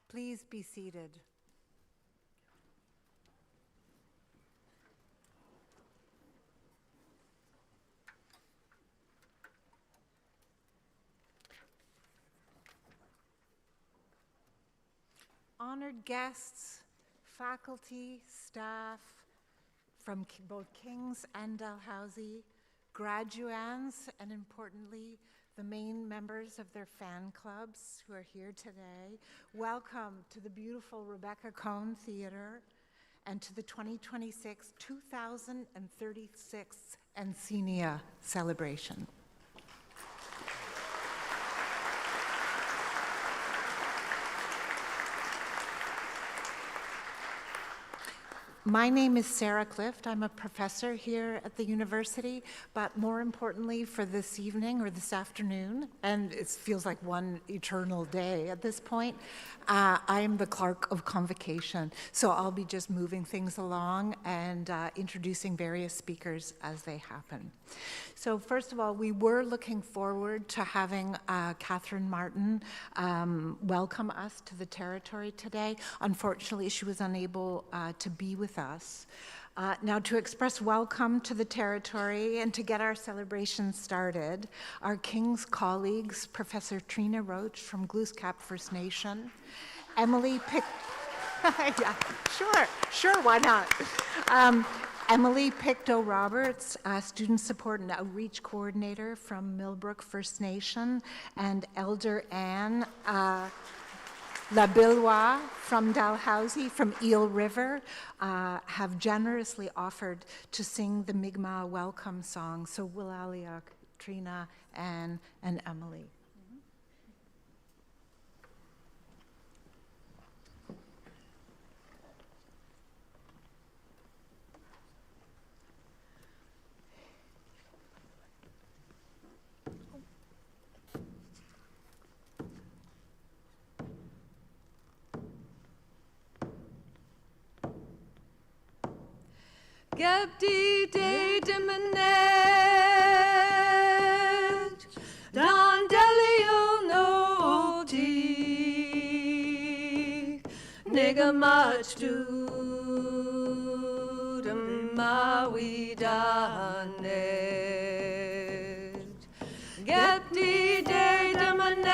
Please be seated. Honored guests, faculty, staff from both King's and Dalhousie, graduands, and importantly, the main members of their fan clubs who are here today. Welcome to the beautiful Rebecca Cohn Theater and to the 2036 Encaenia celebration. My name is Sarah Clift. I'm a professor here at the university, but more importantly for this evening or this afternoon, and it feels like one eternal day at this point, I am the clerk of convocation. So I'll be just moving things along and introducing various speakers as they happen. So first of all, we were looking forward to having Catherine Martin welcome us to the territory today. Unfortunately, she was unable to be with with us. Now, to express welcome to the territory and to get our celebration started, our King's colleagues, Professor Trina Roach from Glooscap First Nation, Emily yeah, sure, why not? Emily Pictou-Roberts, Student Support and Outreach Coordinator from Millbrook First Nation, and Elder Anne Labillois from Dalhousie, from Eel River, have generously offered to sing the Mi'kmaq welcome song. So Wilalia, Trina, Anne, and Emily. Gepti de demenet, dan delio noti, nigga much to mawi danet. Gepti de demenet,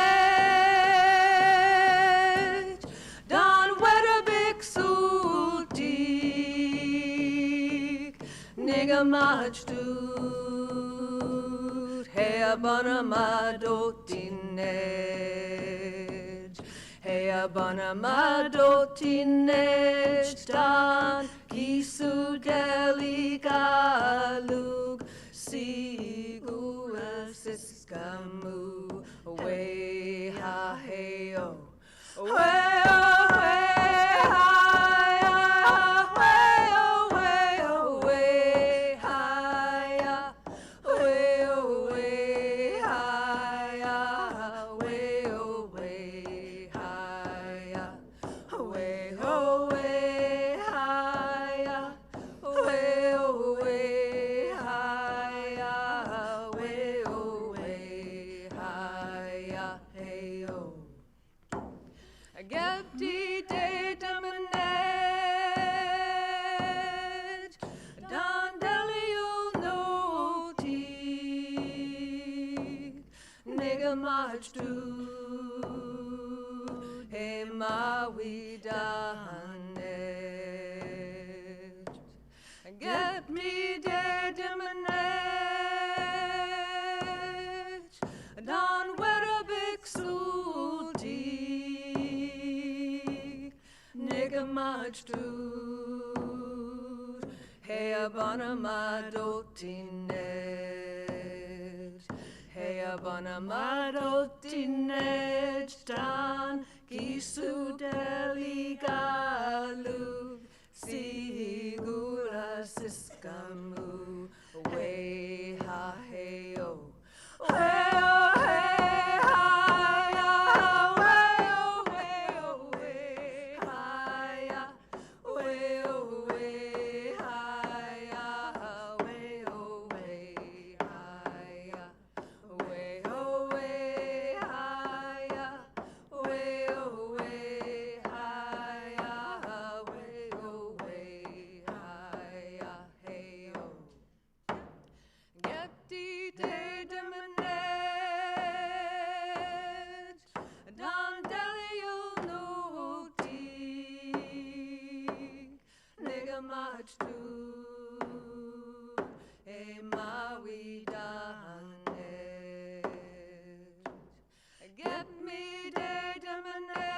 dan wedabik sulti, nigga much dood, hey abana madotinej, hey abana madotinej, dan gisu deligalug, sigu siskamu, way ha hey oh, way oh, way ha. Gepti de demenet, dan delio noti, nigga much do, hey mawi danet. Gepti de demenet, dan werabik sulti, nigga much dude, hey abana madotinej, hey abana madotinej, dan gisu deligalug, sigula siskamu, way ha hey oh, way oh hey. Much to a mawi danet. Get me de demenet,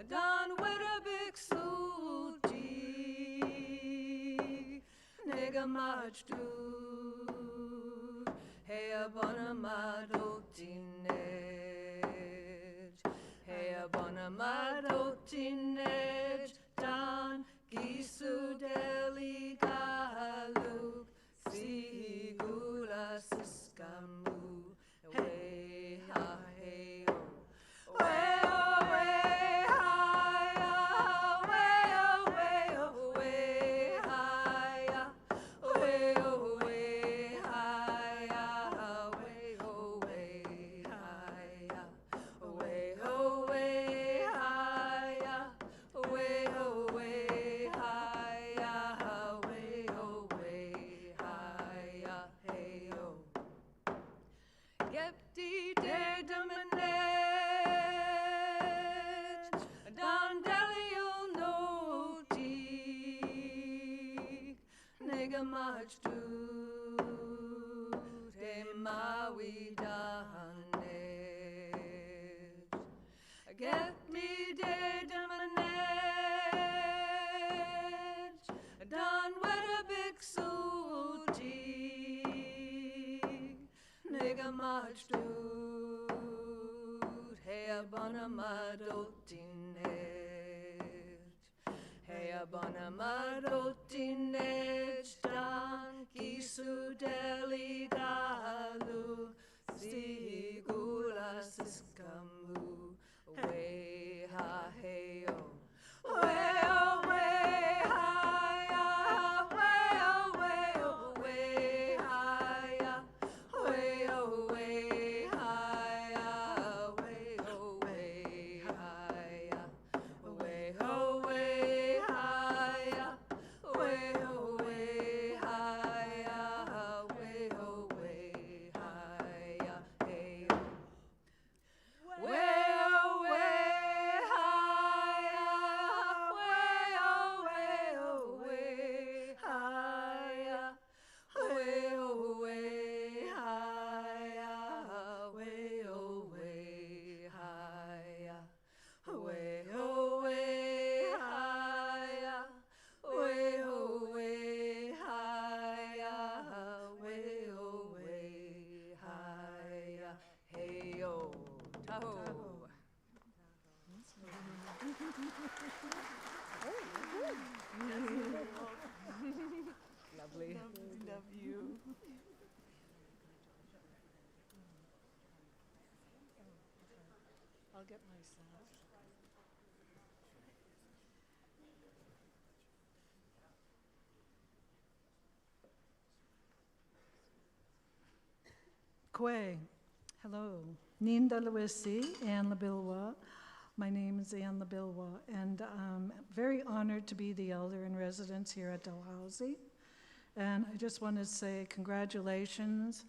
dan with a big sulti, nigga much to hey abana madotinej, hey abana madotinej, dan gisu deligalug, sigula siskamu, way ha hey oh, way oh way ha ya, way oh way oh way ha ya, way oh way ha ya, way oh way ha ya, way oh way ha ya. much do te maui dahanage. Get me de manage, done with a big suji. Nigga much do hey abana madotinage. Hey abana madotinage, dan kisu deligalu, sigula siskamu. Way ha hey oh, way oh way hi way oh way oh way hi way oh way hi way oh way hi way oh way hi way oh way hi way oh way hi hey oh. Way away, higher, way away, higher, way away, higher, way away, higher, way away, higher, way away, higher, way away, higher, hey yo. Tahoe. Lovely. Love you. I'll get myself. Kwe. Hello. Ninda Luisi, Anne Labilwa. My name is Anne Labilwa, and I'm very honored to be the elder in residence here at Dalhousie. And I just want to say congratulations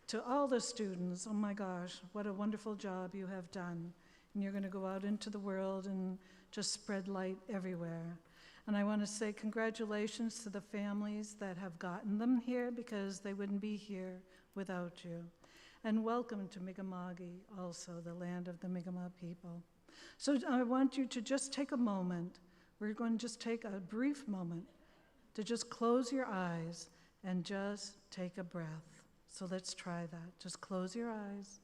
to all the students. Oh my gosh, what a wonderful job you have done. And you're going to go out into the world and just spread light everywhere. And I want to say congratulations to the families that have gotten them here, because they wouldn't be here without you. And welcome to Mi'kma'ki, also the land of the Mi'kmaq people. So I want you to just take a moment. We're going to just take a brief moment to just close your eyes and just take a breath. So let's try that. Just close your eyes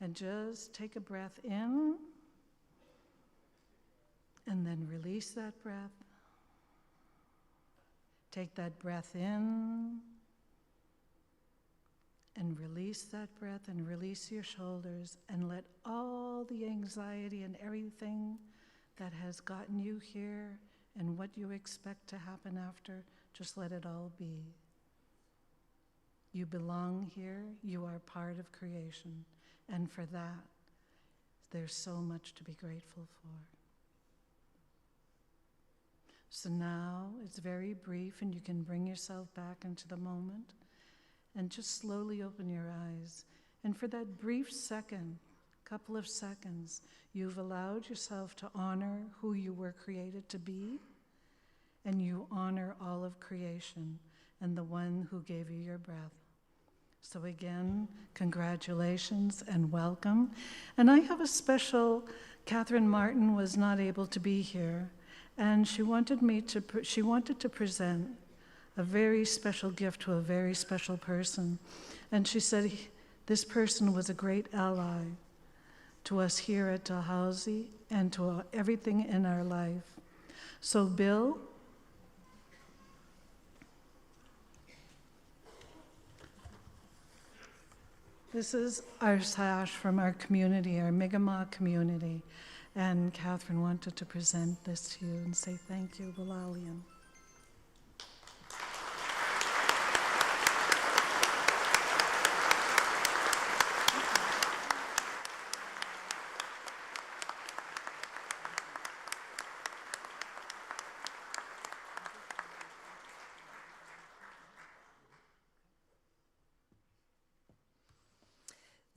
and just take a breath in, and then release that breath. Take that breath in, and release that breath, and release your shoulders, and let all the anxiety and everything that has gotten you here and what you expect to happen after, just let it all be. You belong here. You are part of creation. And for that, there's so much to be grateful for. So now it's very brief, and you can bring yourself back into the moment. And just slowly open your eyes. And for that brief second, couple of seconds, you've allowed yourself to honor who you were created to be, and you honor all of creation and the one who gave you your breath. So again, congratulations and welcome. And I have a special, Catherine Martin was not able to be here, and she wanted to present a very special gift to a very special person. And she said this person was a great ally to us here at Dalhousie and to everything in our life. So Bill, this is our sash from our community, our Mi'kmaq community. And Catherine wanted to present this to you and say thank you, Bilalian.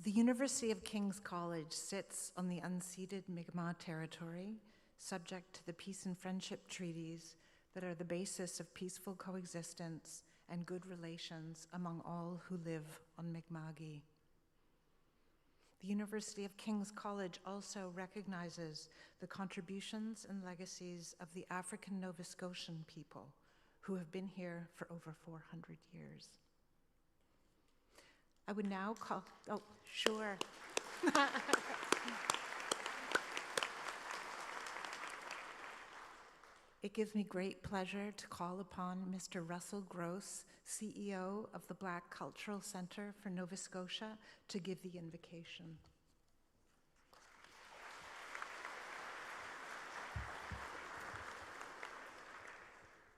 The University of King's College sits on the unceded Mi'kmaq territory, subject to the peace and friendship treaties that are the basis of peaceful coexistence and good relations among all who live on Mi'kma'ki. The University of King's College also recognizes the contributions and legacies of the African Nova Scotian people who have been here for over 400 years. I would now call, oh, sure. It gives me great pleasure to call upon Mr. Russell Gross, CEO of the Black Cultural Centre for Nova Scotia, to give the invocation.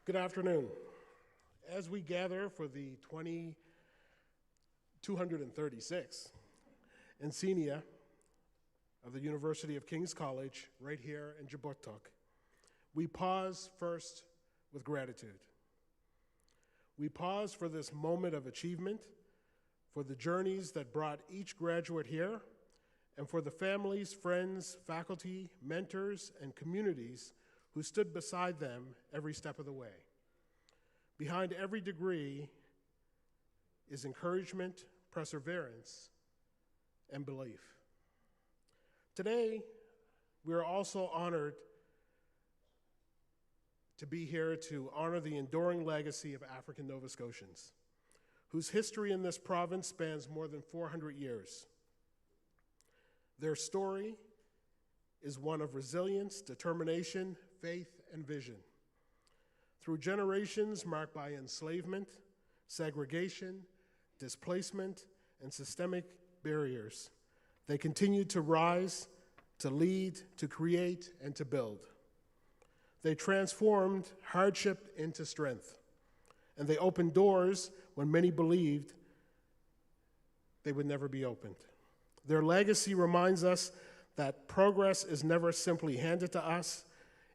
Good afternoon. As we gather for the 236th Encaenia of the University of King's College right here in Jabotuk, we pause first with gratitude. We pause for this moment of achievement, for the journeys that brought each graduate here, and for the families, friends, faculty, mentors, and communities who stood beside them every step of the way. Behind every degree is encouragement, perseverance, and belief. Today, we are also honored to be here to honor the enduring legacy of African Nova Scotians, whose history in this province spans more than 400 years. Their story is one of resilience, determination, faith, and vision. Through generations marked by enslavement, segregation, displacement, and systemic barriers, they continued to rise, to lead, to create, and to build. They transformed hardship into strength, and they opened doors when many believed they would never be opened. Their legacy reminds us that progress is never simply handed to us.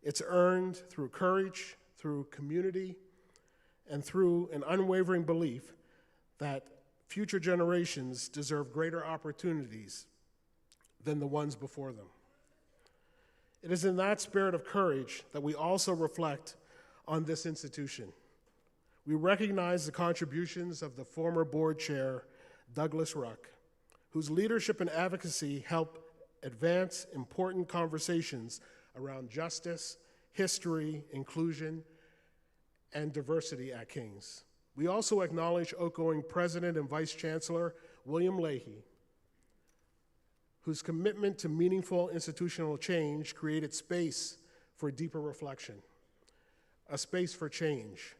It's earned through courage, through community, and through an unwavering belief that future generations deserve greater opportunities than the ones before them. It is in that spirit of courage that we also reflect on this institution. We recognize the contributions of the former board chair, Douglas Ruck, whose leadership and advocacy helped advance important conversations around justice, history, inclusion, and diversity at King's. We also acknowledge outgoing President and Vice Chancellor William Leahy, whose commitment to meaningful institutional change created space for deeper reflection, a space for change,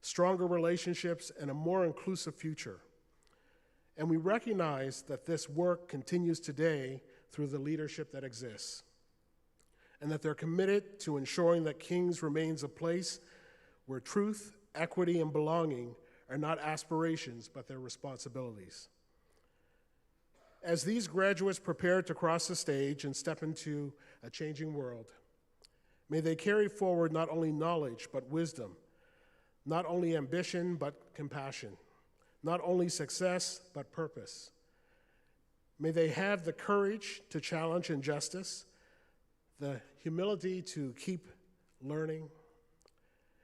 stronger relationships, and a more inclusive future. And we recognize that this work continues today through the leadership that exists, and that they're committed to ensuring that King's remains a place where truth, equity, and belonging are not aspirations, but their responsibilities. As these graduates prepare to cross the stage and step into a changing world, may they carry forward not only knowledge, but wisdom, not only ambition, but compassion, not only success, but purpose. May they have the courage to challenge injustice, the humility to keep learning,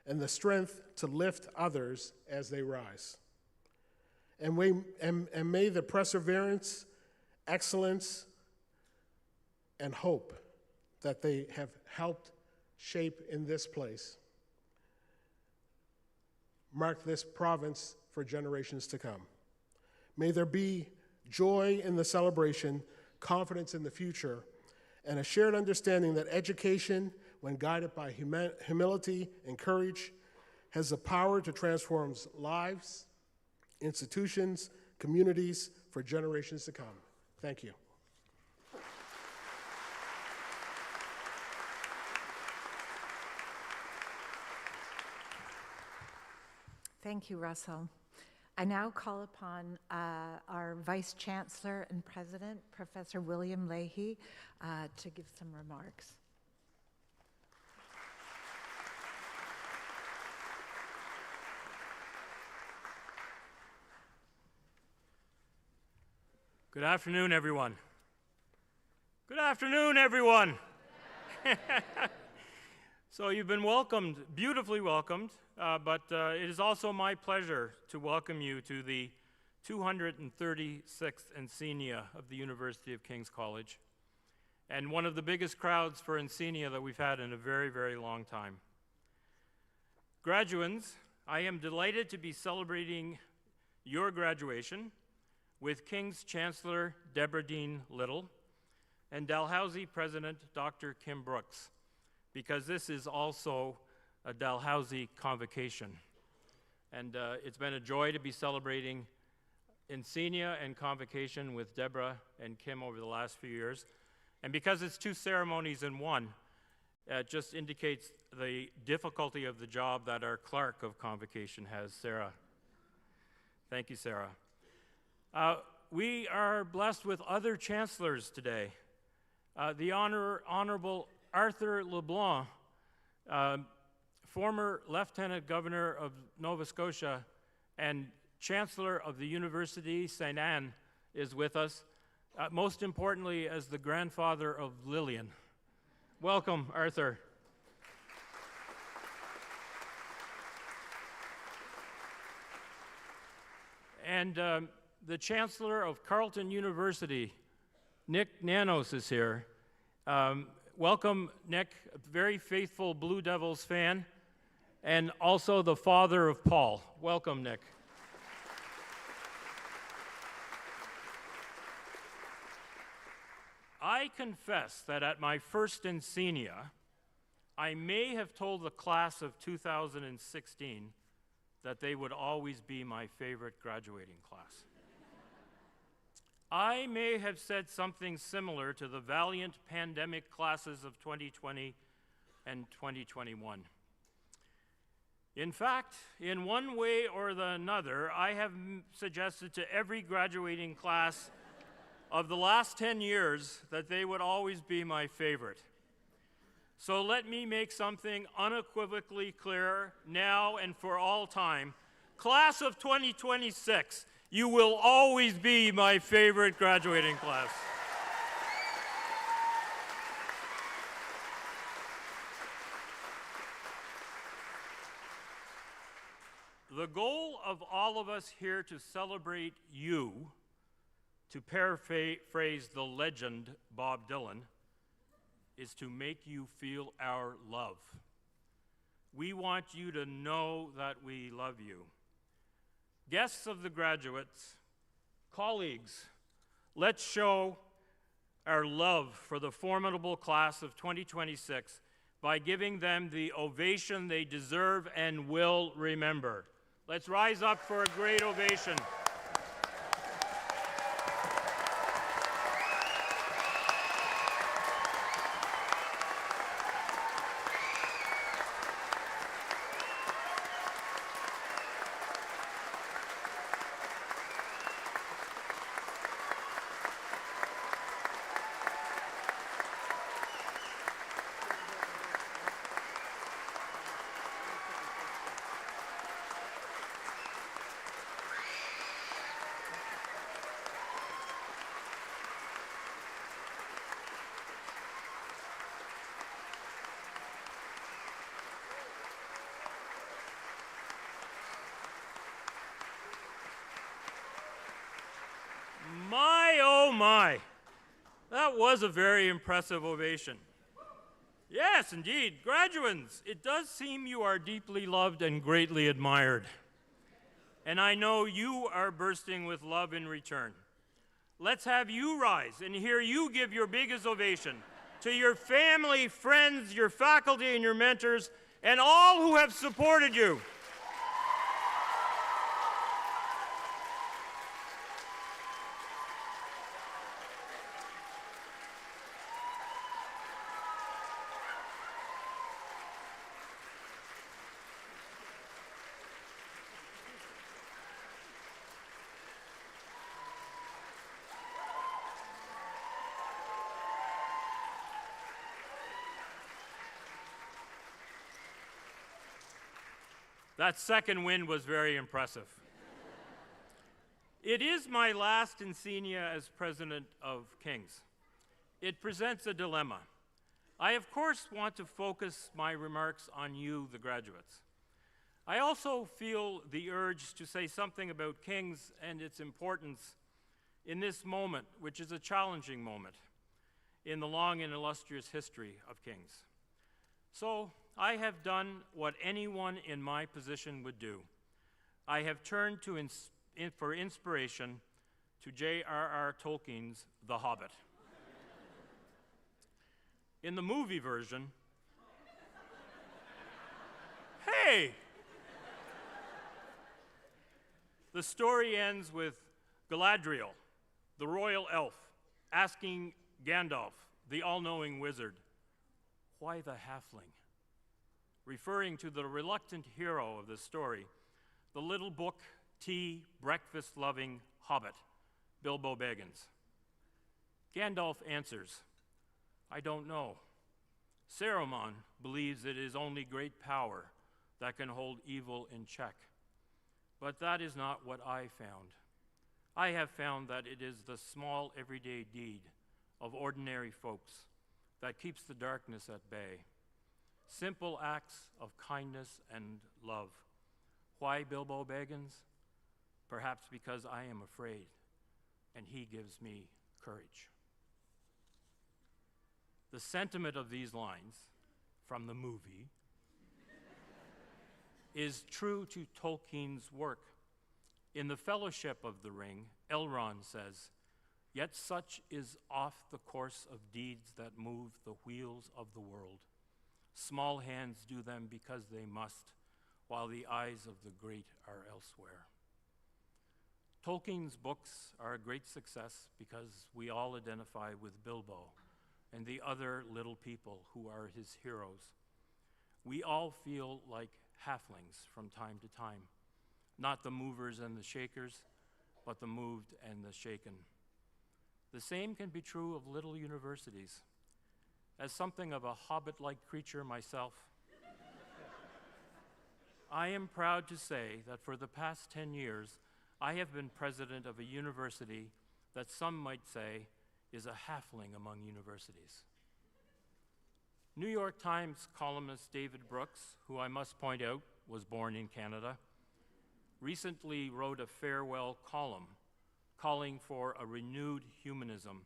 and the strength to lift others as they rise. And may the perseverance, excellence, and hope that they have helped shape in this place mark this province for generations to come. May there be joy in the celebration, confidence in the future, and a shared understanding that education, when guided by humility and courage, has the power to transform lives, institutions, communities for generations to come. Thank you. Thank you, Russell. I now call upon our Vice Chancellor and President, Professor William Leahy, to give some remarks. Good afternoon, everyone. Good afternoon, everyone. So you've been welcomed, beautifully welcomed, but it is also my pleasure to welcome you to the 236th Encaenia of the University of King's College, and one of the biggest crowds for Encaenia that we've had in a very, very long time. Graduands, I am delighted to be celebrating your graduation with King's Chancellor Deborah Dean Little and Dalhousie President Dr. Kim Brooks, because this is also a Dalhousie convocation. And it's been a joy to be celebrating Encaenia and convocation with Deborah and Kim over the last few years. And because it's two ceremonies in one, it just indicates the difficulty of the job that our clerk of convocation has, Sarah. Thank you, Sarah. We are blessed with other chancellors today. The Honorable Arthur LeBlanc, former Lieutenant Governor of Nova Scotia and Chancellor of the University St. Anne, is with us, most importantly as the grandfather of Lillian. Welcome, Arthur. And the Chancellor of Carleton University, Nick Nanos, is here. Welcome, Nick, a very faithful Blue Devils fan, and also the father of Paul. Welcome, Nick. I confess that at my first Encaenia, I may have told the class of 2016 that they would always be my favorite graduating class. I may have said something similar to the valiant pandemic classes of 2020 and 2021. In fact, in one way or another, I have suggested to every graduating class of the last 10 years that they would always be my favorite. So let me make something unequivocally clear now and for all time. Class of 2026, you will always be my favorite graduating class. The goal of all of us here to celebrate you, to paraphrase the legend Bob Dylan, is to make you feel our love. We want you to know that we love you. Guests of the graduates, colleagues, let's show our love for the formidable class of 2026 by giving them the ovation they deserve and will remember. Let's rise up for a great ovation. My, oh my, that was a very impressive ovation. Yes, indeed, graduands, it does seem you are deeply loved and greatly admired. And I know you are bursting with love in return. Let's have you rise and hear you give your biggest ovation to your family, friends, your faculty, and your mentors, and all who have supported you. That second win was very impressive. It is my last Encaenia as president of King's. It presents a dilemma. I, of course, want to focus my remarks on you, the graduates. I also feel the urge to say something about King's and its importance in this moment, which is a challenging moment in the long and illustrious history of King's. So I have done what anyone in my position would do. I have turned for inspiration to J.R.R. Tolkien's The Hobbit. In the movie version, hey! The story ends with Galadriel, the royal elf, asking Gandalf, the all-knowing wizard, why the halfling? Referring to the reluctant hero of the story, the little book, tea, breakfast-loving hobbit, Bilbo Baggins. Gandalf answers, I don't know. Saruman believes it is only great power that can hold evil in check. But that is not what I found. I have found that it is the small everyday deed of ordinary folks that keeps the darkness at bay. Simple acts of kindness and love. Why Bilbo Baggins? Perhaps because I am afraid, and he gives me courage. The sentiment of these lines from the movie is true to Tolkien's work. In the Fellowship of the Ring, Elrond says, yet such is oft the course of deeds that move the wheels of the world. Small hands do them because they must, while the eyes of the great are elsewhere. Tolkien's books are a great success because we all identify with Bilbo and the other little people who are his heroes. We all feel like halflings from time to time, not the movers and the shakers, but the moved and the shaken. The same can be true of little universities. As something of a hobbit-like creature myself, I am proud to say that for the past 10 years, I have been president of a university that some might say is a halfling among universities. New York Times columnist David Brooks, who I must point out was born in Canada, recently wrote a farewell column calling for a renewed humanism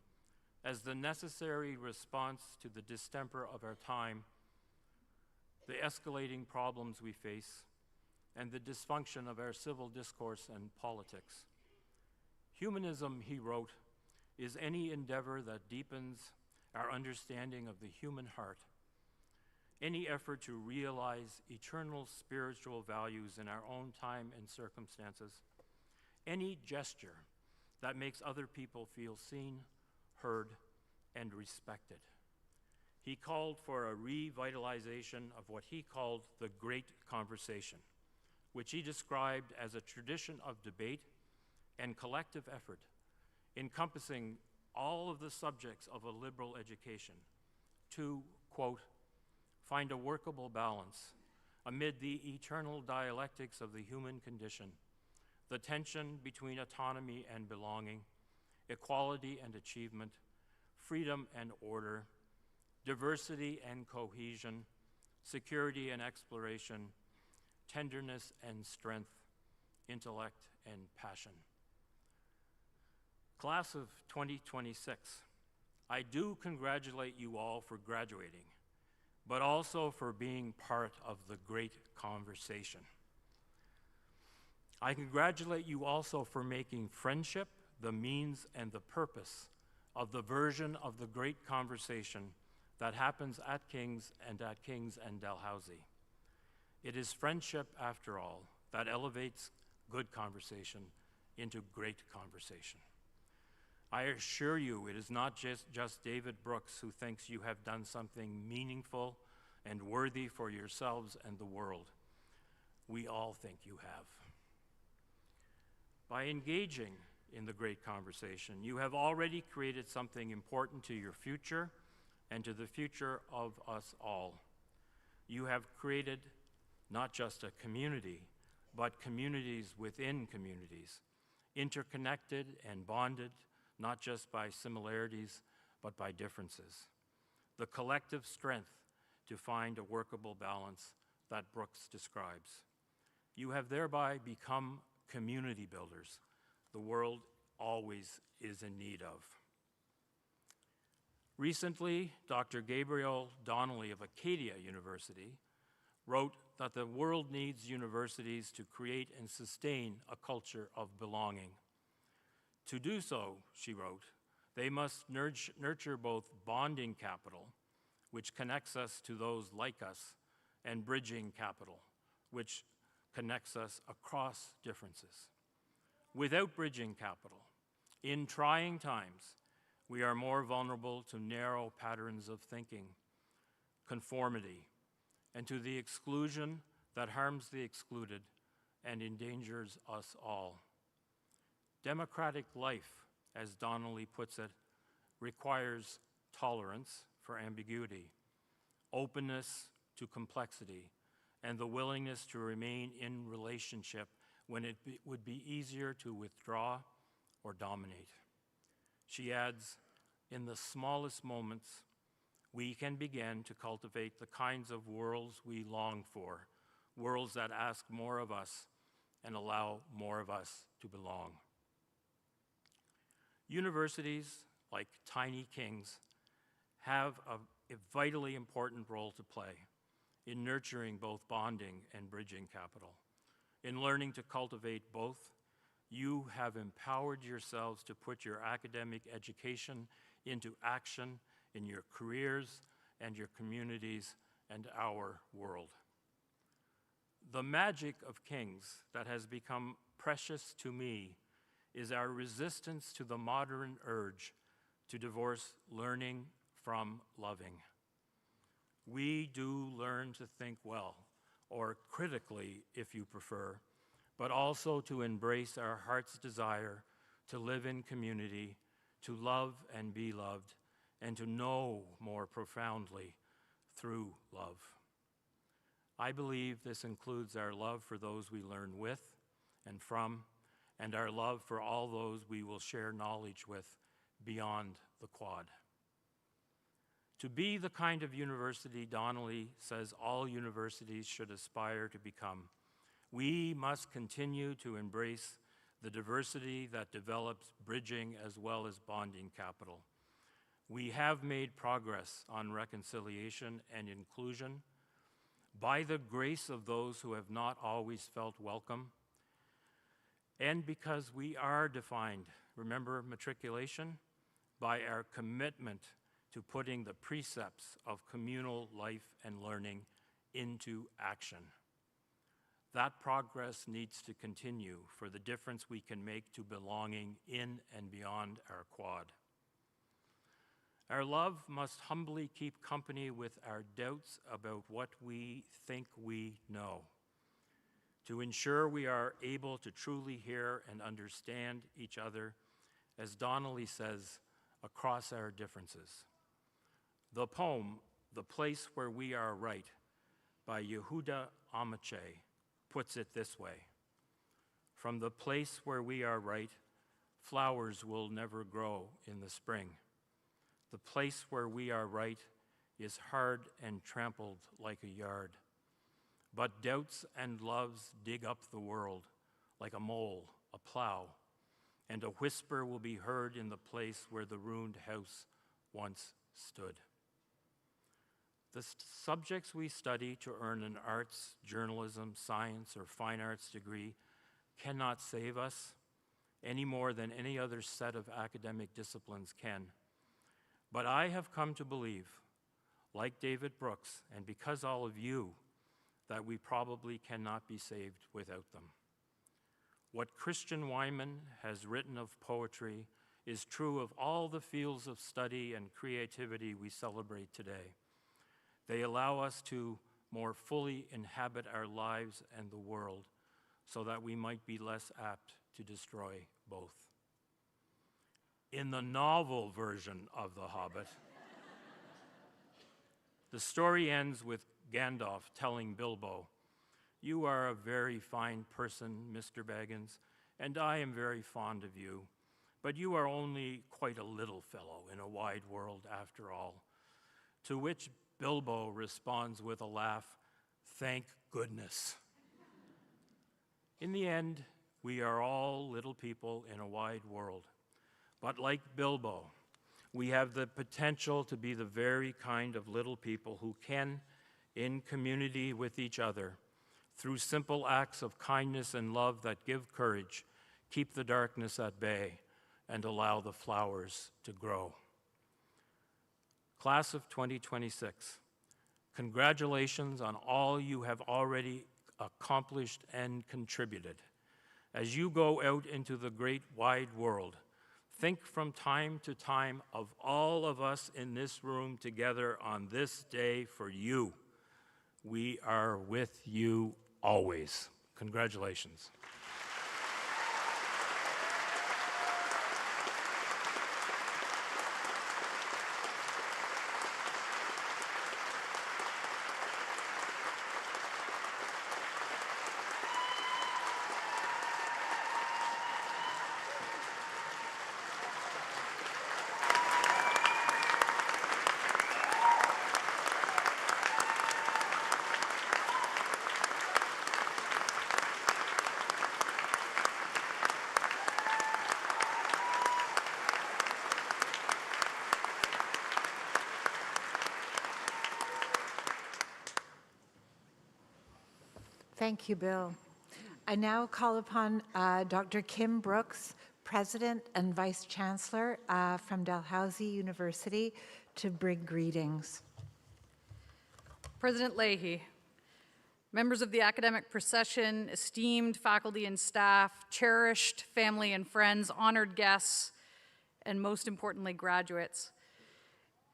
as the necessary response to the distemper of our time, the escalating problems we face, and the dysfunction of our civil discourse and politics. Humanism, he wrote, is any endeavor that deepens our understanding of the human heart, any effort to realize eternal spiritual values in our own time and circumstances, any gesture that makes other people feel seen, heard, and respected. He called for a revitalization of what he called the Great Conversation, which he described as a tradition of debate and collective effort, encompassing all of the subjects of a liberal education to, quote, find a workable balance amid the eternal dialectics of the human condition, the tension between autonomy and belonging, equality and achievement, freedom and order, diversity and cohesion, security and exploration, tenderness and strength, intellect and passion. Class of 2026, I do congratulate you all for graduating, but also for being part of the Great Conversation. I congratulate you also for making friendship the means and the purpose of the version of the Great Conversation that happens at King's and Dalhousie. It is friendship, after all, that elevates good conversation into great conversation. I assure you, it is not just David Brooks who thinks you have done something meaningful and worthy for yourselves and the world. We all think you have. By engaging in the great conversation, you have already created something important to your future and to the future of us all. You have created not just a community, but communities within communities, interconnected and bonded, not just by similarities, but by differences. the collective strength to find a workable balance that Brooks describes. You have thereby become community builders the world always is in need of. Recently, Dr. Gabriel Donnelly of Encaenia University wrote that the world needs universities to create and sustain a culture of belonging. To do so, she wrote, they must nurture both bonding capital, which connects us to those like us, and bridging capital, which connects us across differences. Without bridging capital, in trying times, we are more vulnerable to narrow patterns of thinking, conformity, and to the exclusion that harms the excluded and endangers us all. Democratic life, as Donnelly puts it, requires tolerance for ambiguity, openness to complexity, and the willingness to remain in relationship when it would be easier to withdraw or dominate. She adds, in the smallest moments, we can begin to cultivate the kinds of worlds we long for, worlds that ask more of us and allow more of us to belong. Universities, like tiny kings, have a vitally important role to play in nurturing both bonding and bridging capital. In learning to cultivate both, you have empowered yourselves to put your academic education into action in your careers and your communities and our world. The magic of Kings that has become precious to me is our resistance to the modern urge to divorce learning from loving. We do learn to think well, or critically if you prefer, but also to embrace our heart's desire to live in community, to love and be loved, and to know more profoundly through love. I believe this includes our love for those we learn with and from, and our love for all those we will share knowledge with beyond the quad. To be the kind of university Donnelly says all universities should aspire to become, we must continue to embrace the diversity that develops bridging as well as bonding capital. We have made progress on reconciliation and inclusion by the grace of those who have not always felt welcome, and because we are defined, remember matriculation, by our commitment to putting the precepts of communal life and learning into action. That progress needs to continue for the difference we can make to belonging in and beyond our quad. Our love must humbly keep company with our doubts about what we think we know, to ensure we are able to truly hear and understand each other, as Donnelly says, across our differences. The poem, The Place Where We Are Right, by Yehuda Amichai, puts it this way: from the place where we are right, flowers will never grow in the spring. The place where we are right is hard and trampled like a yard. But doubts and loves dig up the world like a mole, a plow, and a whisper will be heard in the place where the ruined house once stood. The subjects we study to earn an arts, journalism, science, or fine arts degree cannot save us any more than any other set of academic disciplines can. But I have come to believe, like David Brooks, and because all of you, that we probably cannot be saved without them. What Christian Wyman has written of poetry is true of all the fields of study and creativity we celebrate today. They allow us to more fully inhabit our lives and the world so that we might be less apt to destroy both. In the novel version of The Hobbit, the story ends with Gandalf telling Bilbo, "You are a very fine person, Mr. Baggins, and I am very fond of you, but you are only quite a little fellow in a wide world after all. to which Bilbo responds with a laugh, "Thank goodness." In the end, we are all little people in a wide world. But like Bilbo, we have the potential to be the very kind of little people who can, in community with each other, through simple acts of kindness and love that give courage, keep the darkness at bay, and allow the flowers to grow. Class of 2026, congratulations on all you have already accomplished and contributed. As you go out into the great wide world, think from time to time of all of us in this room together on this day for you. We are with you always. Congratulations. Thank you, Bill. I now call upon Dr. Kim Brooks, President and Vice Chancellor from Dalhousie University, to bring greetings. President Leahy, members of the academic procession, esteemed faculty and staff, cherished family and friends, honored guests, and most importantly, graduates.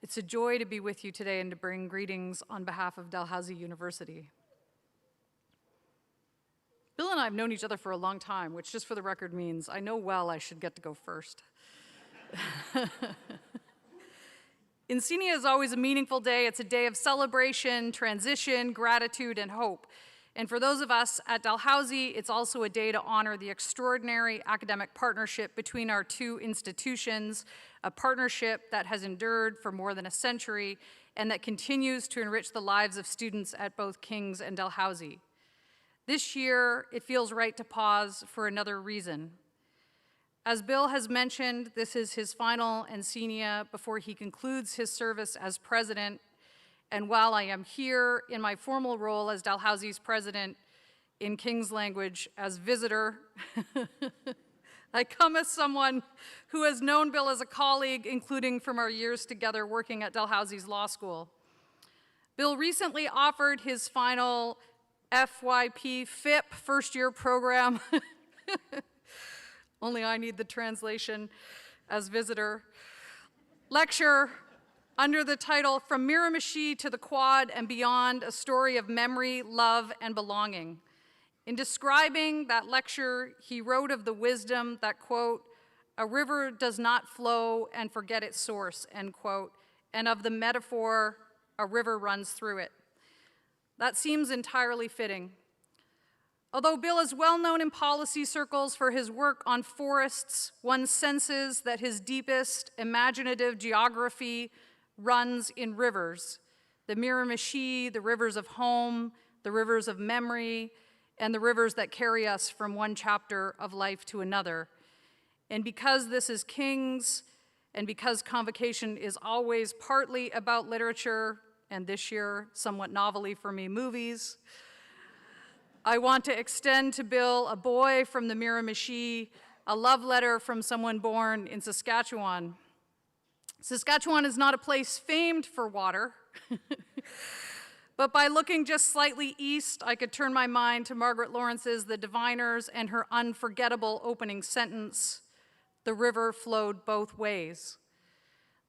It's a joy to be with you today and to bring greetings on behalf of Dalhousie University. Bill and I have known each other for a long time, which just for the record means I know well I should get to go first. Encaenia is always a meaningful day. It's a day of celebration, transition, gratitude, and hope. And for those of us at Dalhousie, it's also a day to honor the extraordinary academic partnership between our two institutions, a partnership that has endured for more than a century and that continues to enrich the lives of students at both King's and Dalhousie. This year, it feels right to pause for another reason. As Bill has mentioned, this is his final Encaenia before he concludes his service as president. And while I am here in my formal role as Dalhousie's president, in King's language, as visitor, I come as someone who has known Bill as a colleague, including from our years together working at Dalhousie's law school. Bill recently offered his final FYP FIP first-year program. Only I need the translation as visitor. Lecture under the title From Miramichi to the Quad and Beyond, a Story of Memory, Love, and Belonging. In describing that lecture, he wrote of the wisdom that, quote, a river does not flow and forget its source, end quote, and of the metaphor, a river runs through it. That seems entirely fitting. Although Bill is well known in policy circles for his work on forests, one senses that his deepest imaginative geography runs in rivers. The Miramichi, the rivers of home, the rivers of memory, and the rivers that carry us from one chapter of life to another. And because this is King's, and because Convocation is always partly about literature, and this year, somewhat novelly for me, movies, I want to extend to Bill, a boy from the Miramichi, a love letter from someone born in Saskatchewan. Saskatchewan is not a place famed for water, but by looking just slightly east, I could turn my mind to Margaret Lawrence's The Diviners and her unforgettable opening sentence, "The river flowed both ways."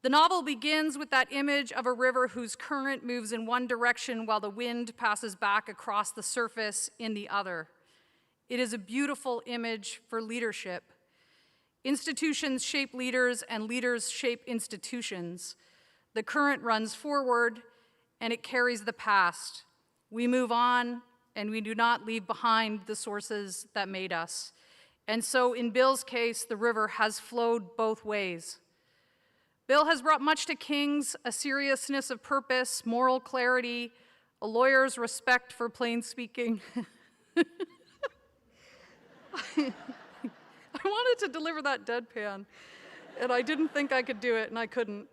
The novel begins with that image of a river whose current moves in one direction while the wind passes back across the surface in the other. It is a beautiful image for leadership. Institutions shape leaders and leaders shape institutions. The current runs forward and it carries the past. We move on and we do not leave behind the sources that made us. And so in Bill's case, the river has flowed both ways. Bill has brought much to King's, a seriousness of purpose, moral clarity, a lawyer's respect for plain speaking. I wanted to deliver that deadpan, and I didn't think I could do it, and I couldn't.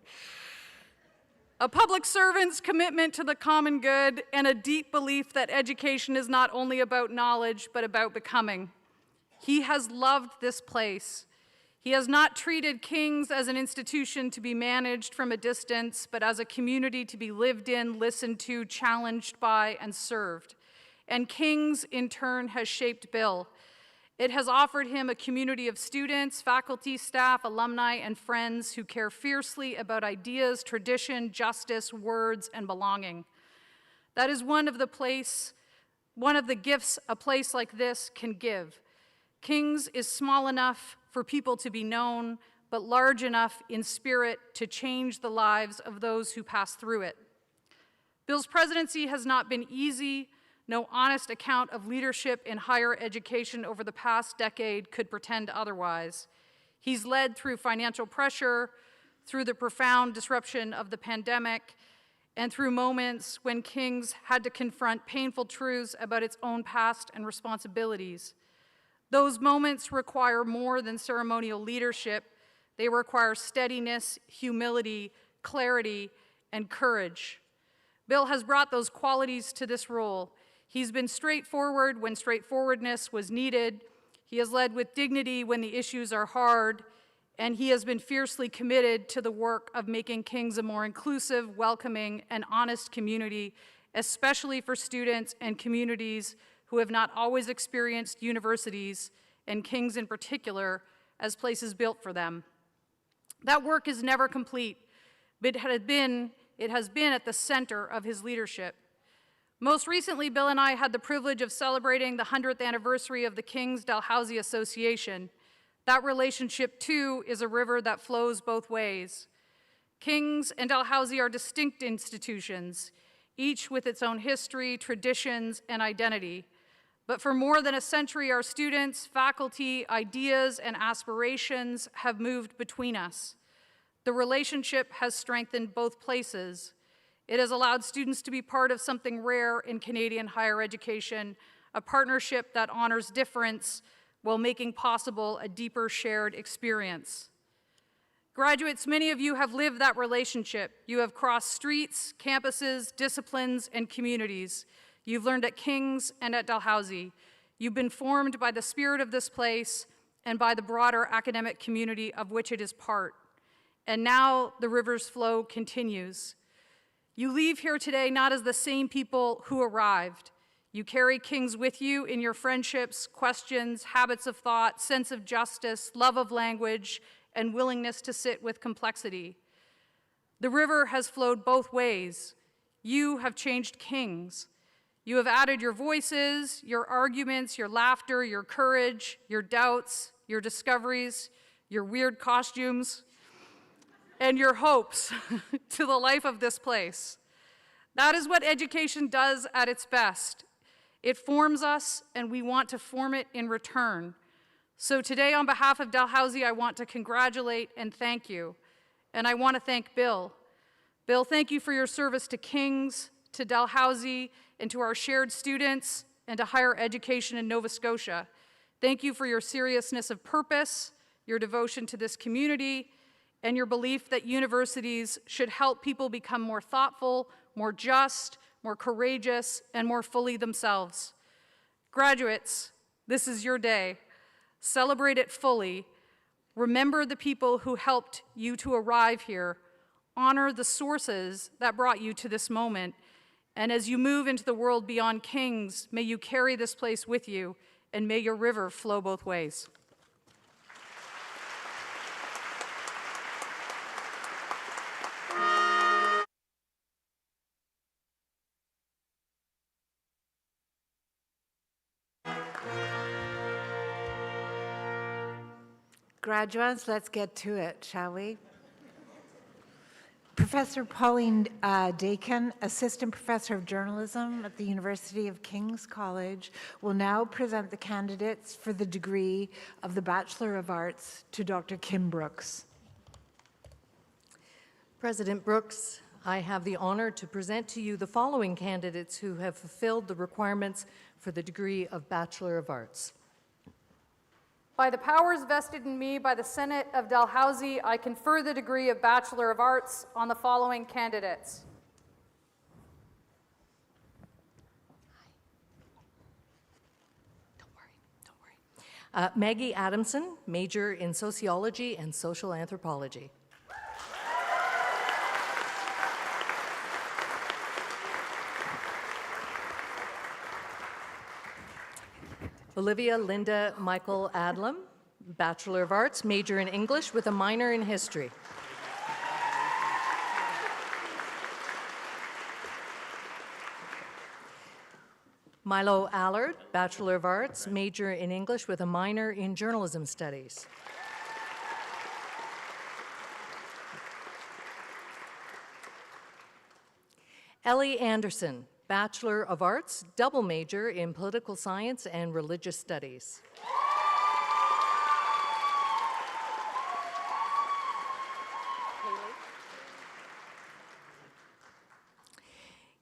A public servant's commitment to the common good, and a deep belief that education is not only about knowledge, but about becoming. He has loved this place. He has not treated King's as an institution to be managed from a distance, but as a community to be lived in, listened to, challenged by, and served. And King's, in turn, has shaped Bill. It has offered him a community of students, faculty, staff, alumni, and friends who care fiercely about ideas, tradition, justice, words, and belonging. That is one of the gifts a place like this can give. King's is small enough for people to be known, but large enough in spirit to change the lives of those who pass through it. Bill's presidency has not been easy. No honest account of leadership in higher education over the past decade could pretend otherwise. He's led through financial pressure, through the profound disruption of the pandemic, and through moments when King's had to confront painful truths about its own past and responsibilities. Those moments require more than ceremonial leadership. They require steadiness, humility, clarity, and courage. Bill has brought those qualities to this role. He's been straightforward when straightforwardness was needed. He has led with dignity when the issues are hard, and he has been fiercely committed to the work of making King's a more inclusive, welcoming, and honest community, especially for students and communities who have not always experienced universities, and King's in particular, as places built for them. That work is never complete, but it has been at the center of his leadership. Most recently, Bill and I had the privilege of celebrating the 100th anniversary of the King's Dalhousie Association. That relationship, too, is a river that flows both ways. King's and Dalhousie are distinct institutions, each with its own history, traditions, and identity. But for more than a century, our students, faculty, ideas, and aspirations have moved between us. The relationship has strengthened both places. It has allowed students to be part of something rare in Canadian higher education, a partnership that honors difference while making possible a deeper shared experience. Graduates, many of you have lived that relationship. You have crossed streets, campuses, disciplines, and communities. You've learned at King's and at Dalhousie. You've been formed by the spirit of this place and by the broader academic community of which it is part. And now the river's flow continues. You leave here today not as the same people who arrived. You carry King's with you in your friendships, questions, habits of thought, sense of justice, love of language, and willingness to sit with complexity. The river has flowed both ways. You have changed King's. You have added your voices, your arguments, your laughter, your courage, your doubts, your discoveries, your weird costumes, and your hopes to the life of this place. That is what education does at its best. It forms us, and we want to form it in return. So today, on behalf of Dalhousie, I want to congratulate and thank you. And I want to thank Bill. Bill, thank you for your service to King's, to Dalhousie, and to our shared students, and to higher education in Nova Scotia. Thank you for your seriousness of purpose, your devotion to this community, and your belief that universities should help people become more thoughtful, more just, more courageous, and more fully themselves. Graduates, this is your day. Celebrate it fully. Remember the people who helped you to arrive here. Honor the sources that brought you to this moment. And as you move into the world beyond King's, may you carry this place with you, and may your river flow both ways. Graduates, let's get to it, shall we? Professor Pauline Dakin, Assistant Professor of Journalism at the University of King's College, will now present the candidates for the degree of the Bachelor of Arts to Dr. Kim Brooks. President Brooks, I have the honor to present to you the following candidates who have fulfilled the requirements for the degree of Bachelor of Arts. By the powers vested in me by the Senate of Dalhousie, I confer the degree of Bachelor of Arts on the following candidates. Maggie Adamson, major in sociology and social anthropology. Olivia Linda Michael Adlam, Bachelor of Arts, major in English with a minor in history. Milo Allard, Bachelor of Arts, major in English with a minor in journalism studies. Ellie Anderson, Bachelor of Arts, double major in political science and religious studies.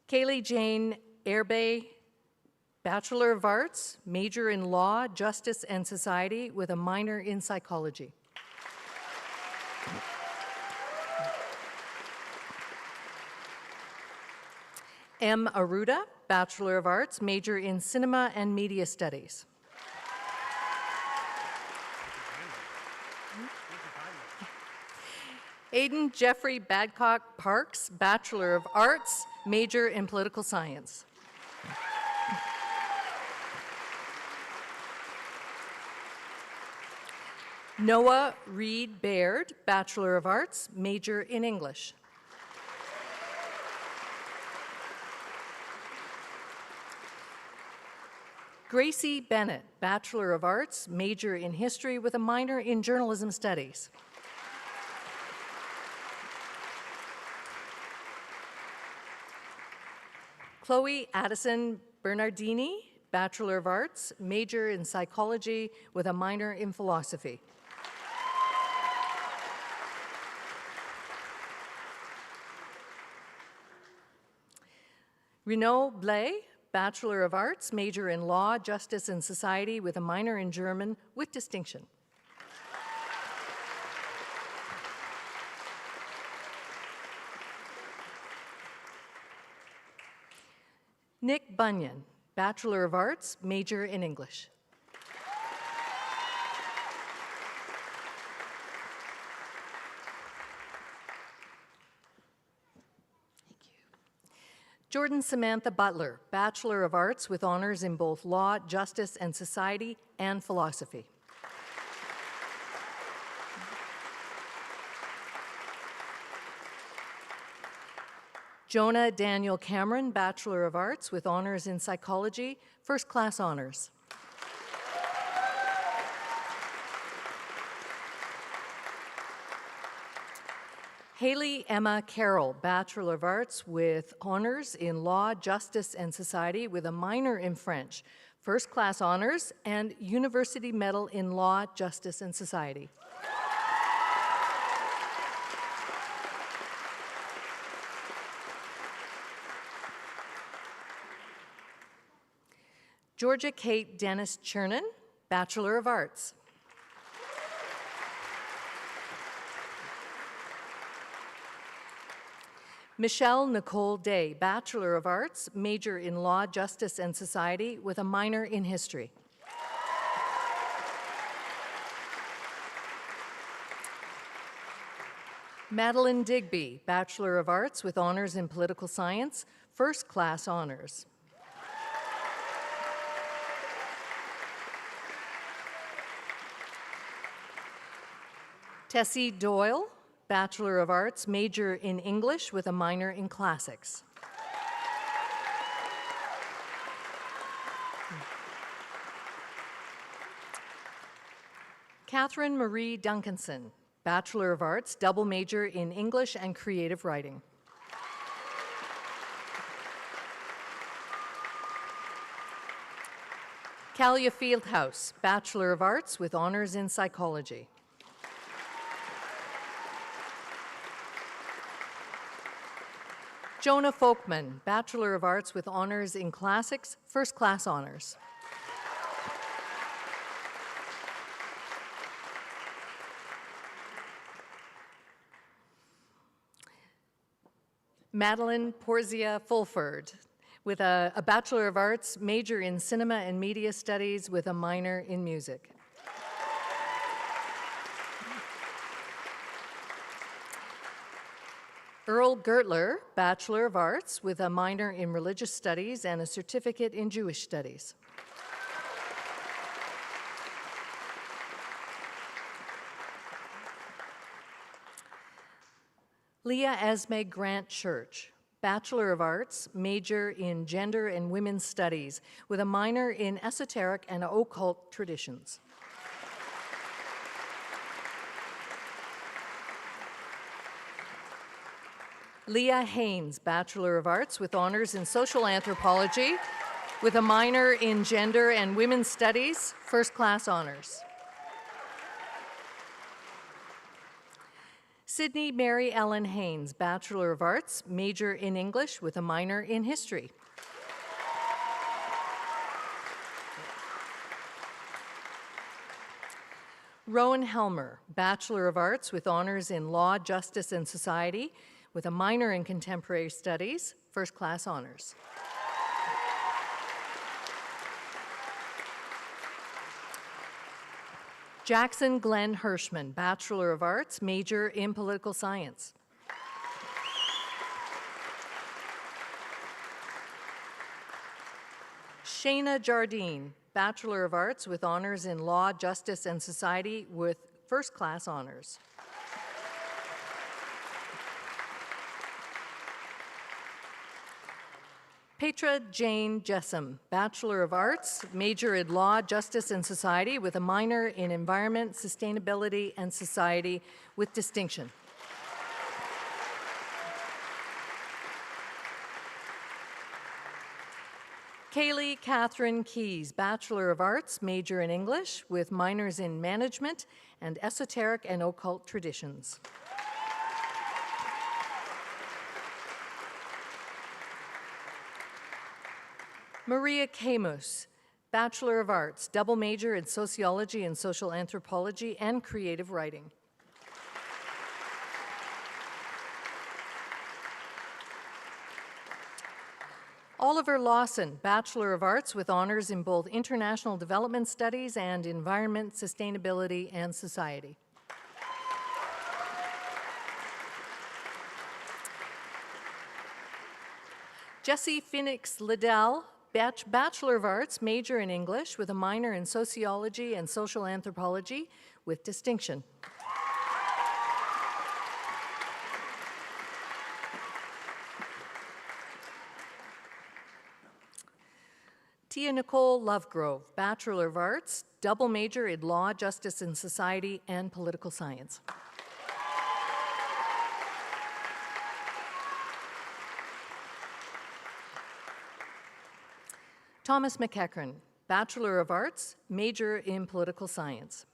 Kaylee Jane Airbay, Bachelor of Arts, major in Law, Justice, and Society with a minor in Psychology. M. Aruda, Bachelor of Arts, major in Cinema and Media Studies. Aidan Jeffrey Badcock Parks, Bachelor of Arts, major in Political Science. Noah Reed Baird, Bachelor of Arts, major in English. Gracie Bennett, Bachelor of Arts, major in History with a minor in Journalism Studies. Chloe Addison Bernardini, Bachelor of Arts, major in Psychology with a minor in Philosophy. Renaud Blais, Bachelor of Arts, major in Law, Justice, and Society with a minor in German with distinction. Nick Bunyan, Bachelor of Arts, major in English. Jordan Samantha Butler, Bachelor of Arts with honors in both Law, Justice, and Society and Philosophy. Jonah Daniel Cameron, Bachelor of Arts with honors in Psychology, first-class honors. Haley Emma Carroll, Bachelor of Arts with honors in Law, Justice, and Society with a minor in French, first-class honors, and University Medal in Law, Justice, and Society. Georgia Kate Dennis Chernin, Bachelor of Arts. Michelle Nicole Day, Bachelor of Arts, major in Law, Justice, and Society with a minor in History. Madeline Digby, Bachelor of Arts with honors in Political Science, first-class honors. Tessie Doyle, Bachelor of Arts, major in English with a minor in Classics. Catherine Marie Duncanson, Bachelor of Arts, double major in English and Creative Writing. Kalia Fieldhouse, Bachelor of Arts with honors in Psychology. Jonah Folkman, Bachelor of Arts with honors in classics, first class honors. Madeline Porzia Fulford, with a Bachelor of Arts, major in Cinema and Media Studies with a minor in music. Earl Gertler, Bachelor of Arts, with a minor in Religious Studies and a certificate in Jewish Studies. Leah Esme Grant Church, Bachelor of Arts, major in Gender and Women's Studies, with a minor in Esoteric and Occult Traditions. Leah Haynes, Bachelor of Arts, with honors in Social Anthropology, with a minor in Gender and Women's Studies, first class honors. Sydney Mary Ellen Haynes, Bachelor of Arts, major in English with a minor in History. Rowan Helmer, Bachelor of Arts with honors in Law, Justice, and Society, with a minor in Contemporary Studies, first class honors. Jackson Glenn Hirschman, Bachelor of Arts, major in Political Science. Shayna Jardine, Bachelor of Arts with honors in Law, Justice, and Society with first-class honors. Petra Jane Jessam, Bachelor of Arts, major in Law, Justice, and Society with a minor in Environment, Sustainability, and Society with distinction. Kaylee Catherine Keys, Bachelor of Arts, major in English with minors in Management and Esoteric and Occult Traditions. Maria Camus, Bachelor of Arts, double major in Sociology and Social Anthropology and Creative Writing. Oliver Lawson, Bachelor of Arts with honors in both International Development Studies and Environment, Sustainability, and Society. Jesse Phoenix Liddell, Bachelor of Arts, major in English with a minor in Sociology and Social Anthropology with distinction. Tia Nicole Lovegrove, Bachelor of Arts, double major in Law, Justice, and Society and Political Science. Thomas McEachran, Bachelor of Arts, major in Political Science.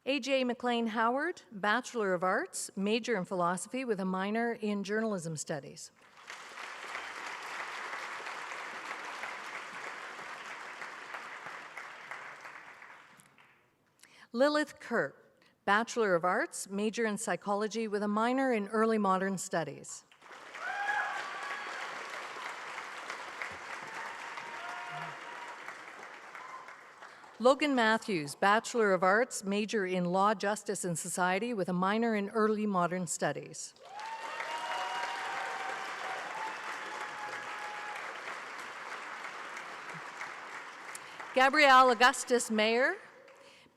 A.J. McLean Howard, Bachelor of Arts, major in Philosophy with a minor in Journalism Studies. Lilith Kirk, Bachelor of Arts, major in Psychology with a minor in Early Modern Studies. Logan Matthews, Bachelor of Arts, major in Law, Justice, and Society with a minor in Early Modern Studies. Gabrielle Augustus Mayer,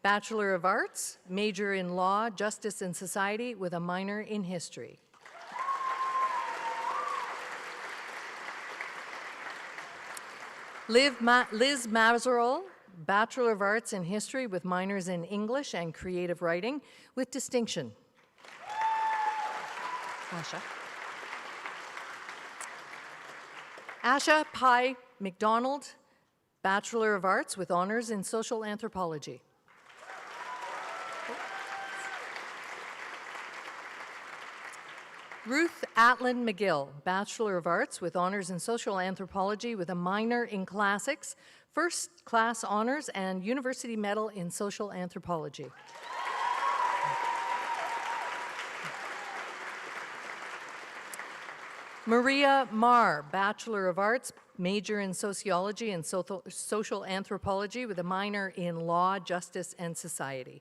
Bachelor of Arts, major in Law, Justice, and Society with a minor in History. Liz Mazerol, Bachelor of Arts in History with minors in English and Creative Writing with distinction. Asha Pai McDonald, Bachelor of Arts with honors in social anthropology. Ruth Atlin McGill, Bachelor of Arts with honors in social anthropology with a minor in classics, first class honors, and University Medal in social anthropology. Maria Marr, Bachelor of Arts, major in sociology and social anthropology with a minor in law, justice, and society.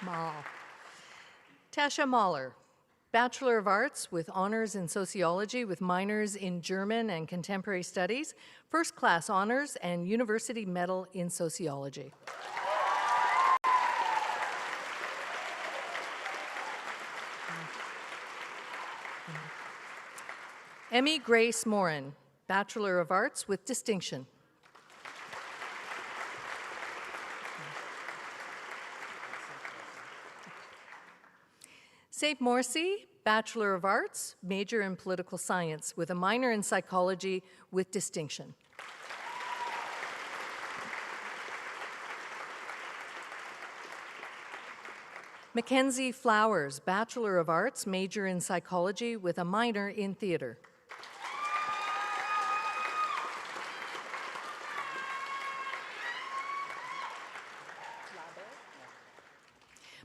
Mall. Tasha Mahler, Bachelor of Arts with honors in sociology with minors in German and contemporary studies, first class honors, and University Medal in sociology. Emmy Grace Morin, Bachelor of Arts with distinction. Saif Morsi, Bachelor of Arts, major in political science with a minor in psychology with distinction. Mackenzie Flowers, Bachelor of Arts, major in psychology with a minor in theater.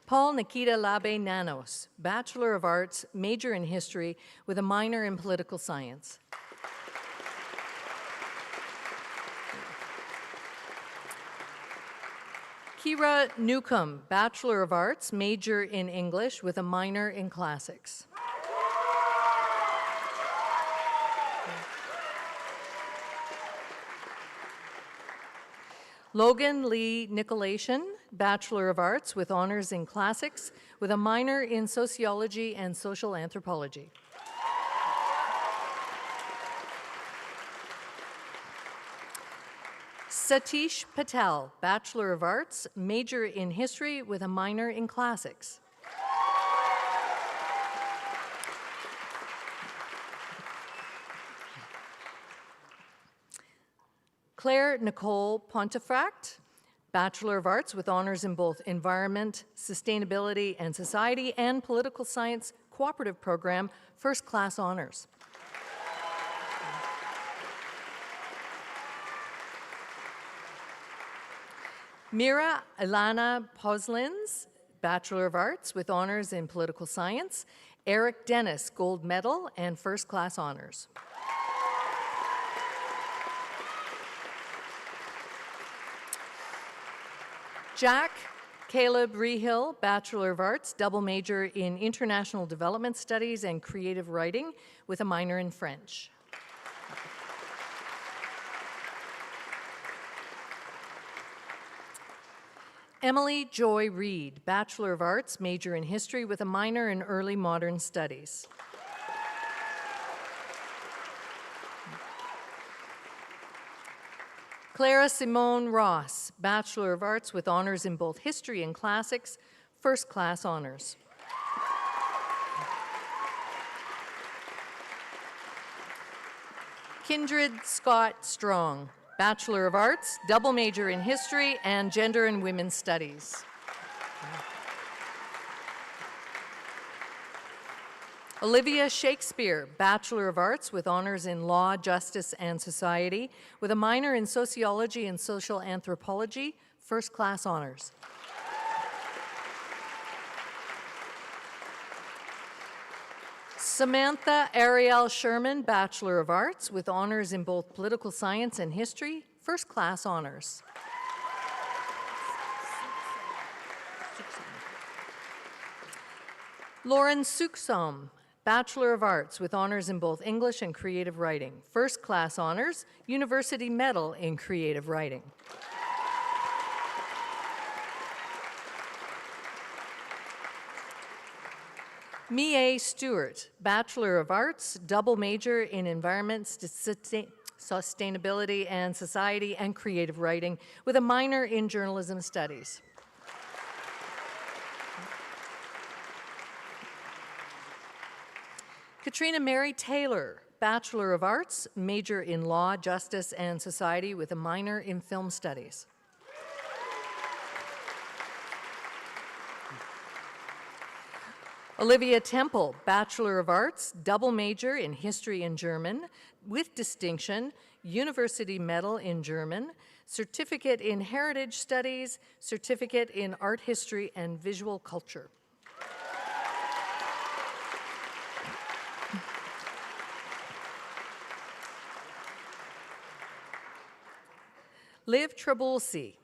Paul Nikita Labe Nanos, Bachelor of Arts, major in history with a minor in political science. Kira Newcomb, Bachelor of Arts, major in English with a minor in classics. Logan Lee Nicolation, Bachelor of Arts with honors in classics with a minor in sociology and social anthropology. Satish Patel, Bachelor of Arts, major in history with a minor in classics. Claire Nicole Pontefract, Bachelor of Arts with honors in both environment, sustainability, and society and political science cooperative program, first class honors. Mira Ilana Poslins, Bachelor of Arts with honors in political science. Eric Dennis, gold medal and first class honors. Jack Caleb Rehill, Bachelor of Arts, double major in International Development Studies and Creative Writing with a minor in French. Emily Joy Reed, Bachelor of Arts, major in History with a minor in Early Modern Studies. Clara Simone Ross, Bachelor of Arts with honors in both History and Classics, first class honors. Kindred Scott Strong, Bachelor of Arts, double major in History and Gender and Women's Studies. Olivia Shakespeare, Bachelor of Arts with honors in Law, Justice, and Society, with a minor in Sociology and Social Anthropology, first class honors. Samantha Ariel Sherman, Bachelor of Arts with honors in both Political Science and History, first class honors. Lauren Suksom, Bachelor of Arts with honors in both English and Creative Writing. First class honors, University Medal in Creative Writing. Mie Stewart, Bachelor of Arts, double major in Environment, Sustainability and Society and Creative Writing with a minor in Journalism Studies. Katrina Mary Taylor, Bachelor of Arts, major in Law, Justice, and Society with a minor in Film Studies. Olivia Temple, Bachelor of Arts, double major in History and German, with distinction, University Medal in German, Certificate in Heritage Studies, Certificate in Art History and Visual Culture. Liv Trabulsi,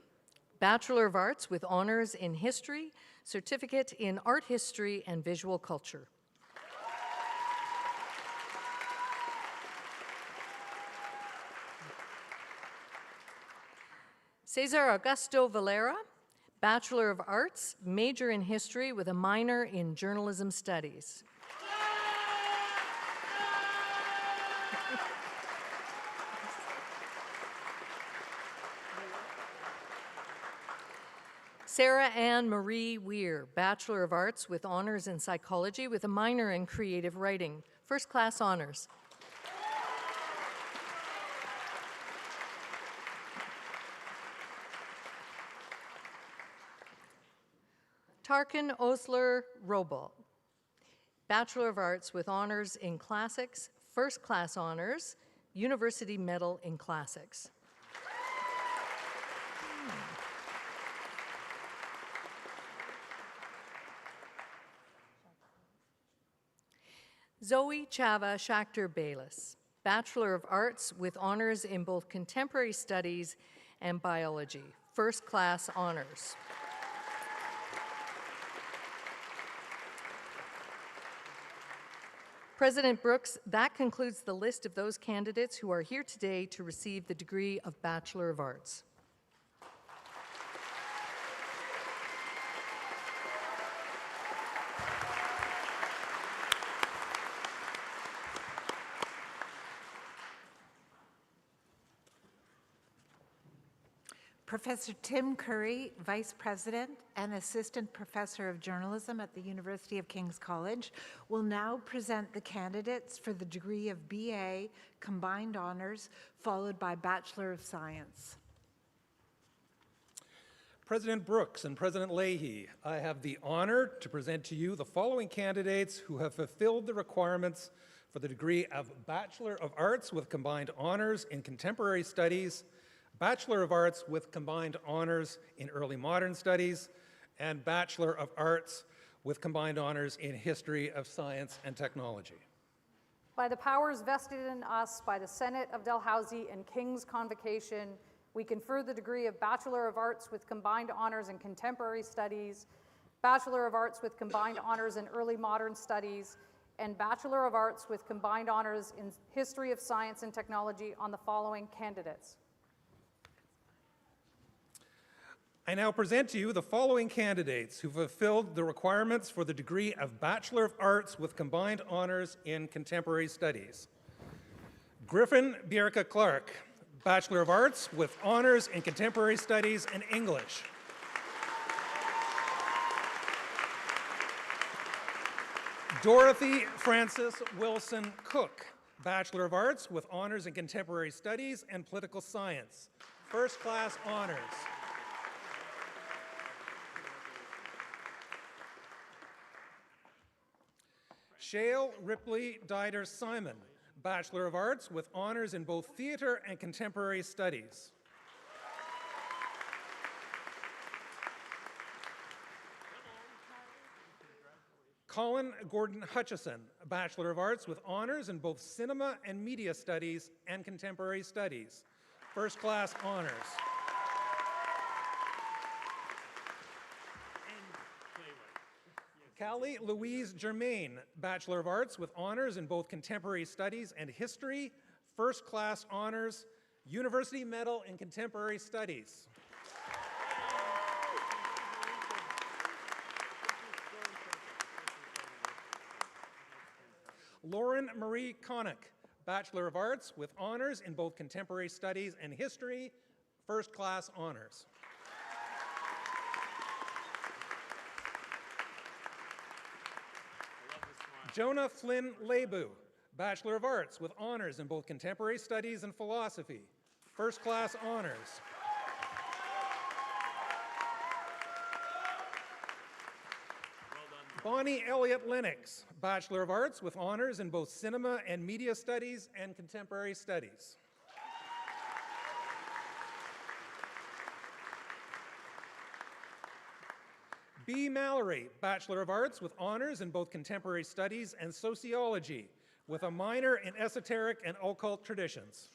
Bachelor of Arts with honors in History, Certificate in Art History and Visual Culture. Cesar Augusto Valera, Bachelor of Arts, major in History with a minor in Journalism Studies. Sarah Ann Marie Weir, Bachelor of Arts with honors in Psychology with a minor in Creative Writing, first class honors. Tarkan Osler Robel, Bachelor of Arts with honors in Classics, first class honors, University Medal in Classics. Zoe Chava Shakhter Bayless, Bachelor of Arts with honors in both Contemporary Studies and Biology, first class honors. President Brooks, that concludes the list of those candidates who are here today to receive the degree of Bachelor of Arts. Professor Tim Curry, Vice President and Assistant Professor of Journalism at the University of King's College, will now present the candidates for the degree of BA Combined Honors, followed by Bachelor of Science. President Brooks and President Leahy, I have the honor to present to you the following candidates who have fulfilled the requirements for the degree of Bachelor of Arts with Combined Honors in Contemporary Studies, Bachelor of Arts with Combined Honors in Early Modern Studies, and Bachelor of Arts with Combined Honors in History of Science and Technology. By the powers vested in us by the Senate of Dalhousie and King's Convocation, we confer the degree of Bachelor of Arts with Combined Honors in Contemporary Studies, Bachelor of Arts with Combined Honors in Early Modern Studies, and Bachelor of Arts with Combined Honors in History of Science and Technology on the following candidates. I now present to you the following candidates who fulfilled the requirements for the degree of Bachelor of Arts with Combined Honors in Contemporary Studies. Griffin Bierka Clark, Bachelor of Arts with Honors in Contemporary Studies and English. Dorothy Frances Wilson Cook, Bachelor of Arts with Honors in Contemporary Studies and Political Science, first class honors. Shale Ripley Dider Simon, Bachelor of Arts with honors in both theater and contemporary studies. Colin Gordon Hutchison, Bachelor of Arts with honors in both cinema and media studies and contemporary studies. First class honors. Callie Louise Germain, Bachelor of Arts with honors in both contemporary studies and history, first class honors, University Medal in Contemporary Studies. Lauren Marie Connick, Bachelor of Arts with honors in both contemporary studies and history, first class honors. Jonah Flynn Lebu, Bachelor of Arts with honors in both contemporary studies and philosophy, first-class honors. Bonnie Elliott Lennox, Bachelor of Arts with honors in both cinema and media studies and contemporary studies. B. Mallory, Bachelor of Arts with honors in both contemporary studies and sociology, with a minor in esoteric and occult traditions.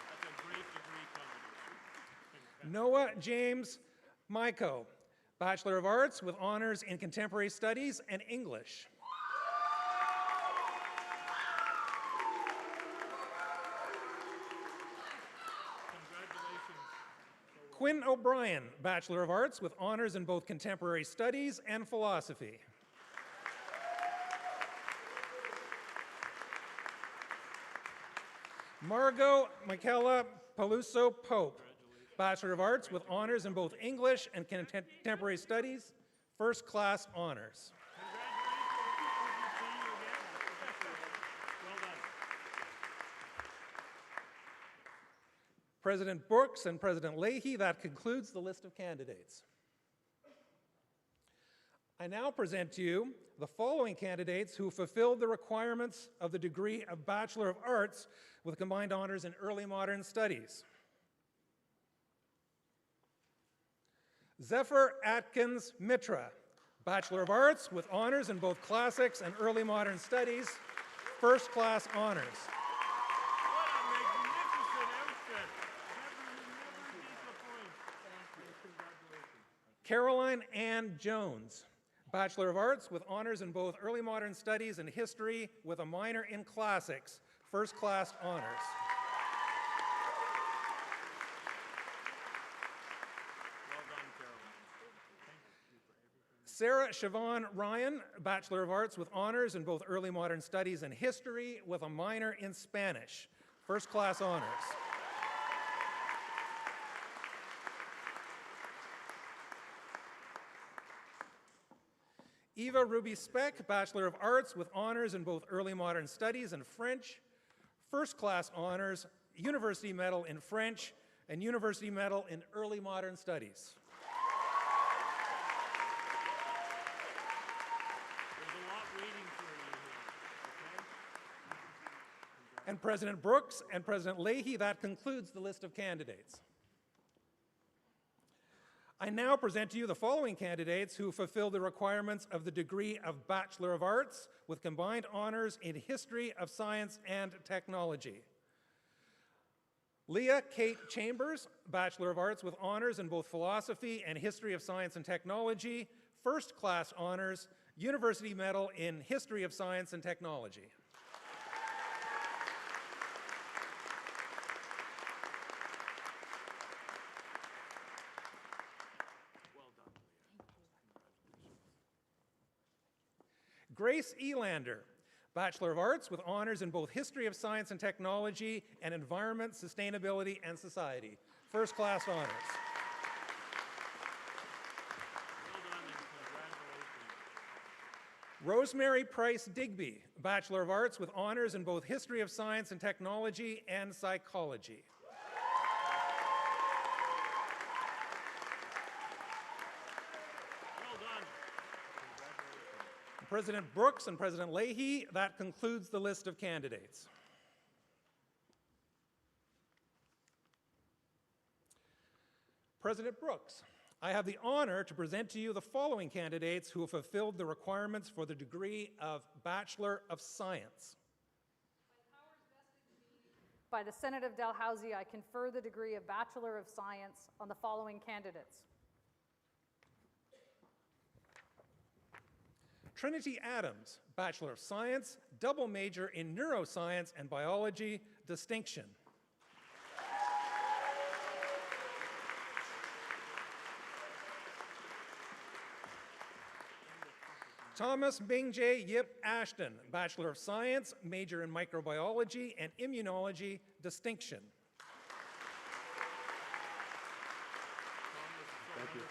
That's a great degree combination. Noah James Maiko, Bachelor of Arts with honors in contemporary studies and English. Congratulations. Quinn O'Brien, Bachelor of Arts with honors in both contemporary studies and philosophy. Margot Michaela Peluso Pope, Bachelor of Arts with honors in both English and contemporary studies, first-class honors. Well done. President Brooks and President Leahy, that concludes the list of candidates. I now present to you the following candidates who fulfilled the requirements of the degree of Bachelor of Arts with combined honors in early modern studies. Zephyr Atkins Mitra, Bachelor of Arts with honors in both classics and early modern studies, first-class honors. What a magnificent outfit. Never disappoint. Congratulations. Caroline Ann Jones, Bachelor of Arts with honors in both early modern studies and history with a minor in classics, first-class honors. Well done, Carolyn. Sarah Siobhan Ryan, Bachelor of Arts with honors in both early modern studies and history with a minor in Spanish, first-class honors. Eva Ruby Speck, Bachelor of Arts with honors in both early modern studies and French, first-class honors, University Medal in French, and University Medal in early modern studies. There's a lot waiting for you here, okay? And President Brooks and President Leahy, that concludes the list of candidates. I now present to you the following candidates who fulfill the requirements of the degree of Bachelor of Arts with combined honors in History of Science and Technology. Leah Kate Chambers, Bachelor of Arts with honors in both Philosophy and History of Science and Technology, first-class honors, University Medal in History of Science and Technology. Grace Elander, Bachelor of Arts with honors in both History of Science and Technology and Environment, Sustainability, and Society. First-class honors. Well done and congratulations. Rosemary Price Digby, Bachelor of Arts with honors in both History of Science and Technology and Psychology. Well done. President Brooks and President Leahy, that concludes the list of candidates. President Brooks, I have the honor to present to you the following candidates who have fulfilled the requirements for the degree of Bachelor of Science. By the Senate of Dalhousie, I confer the degree of Bachelor of Science on the following candidates. Trinity Adams, Bachelor of Science, double major in Neuroscience and Biology, distinction. Thomas Ming-Jae Yip Ashton, Bachelor of Science, major in Microbiology and Immunology, distinction. Thank you.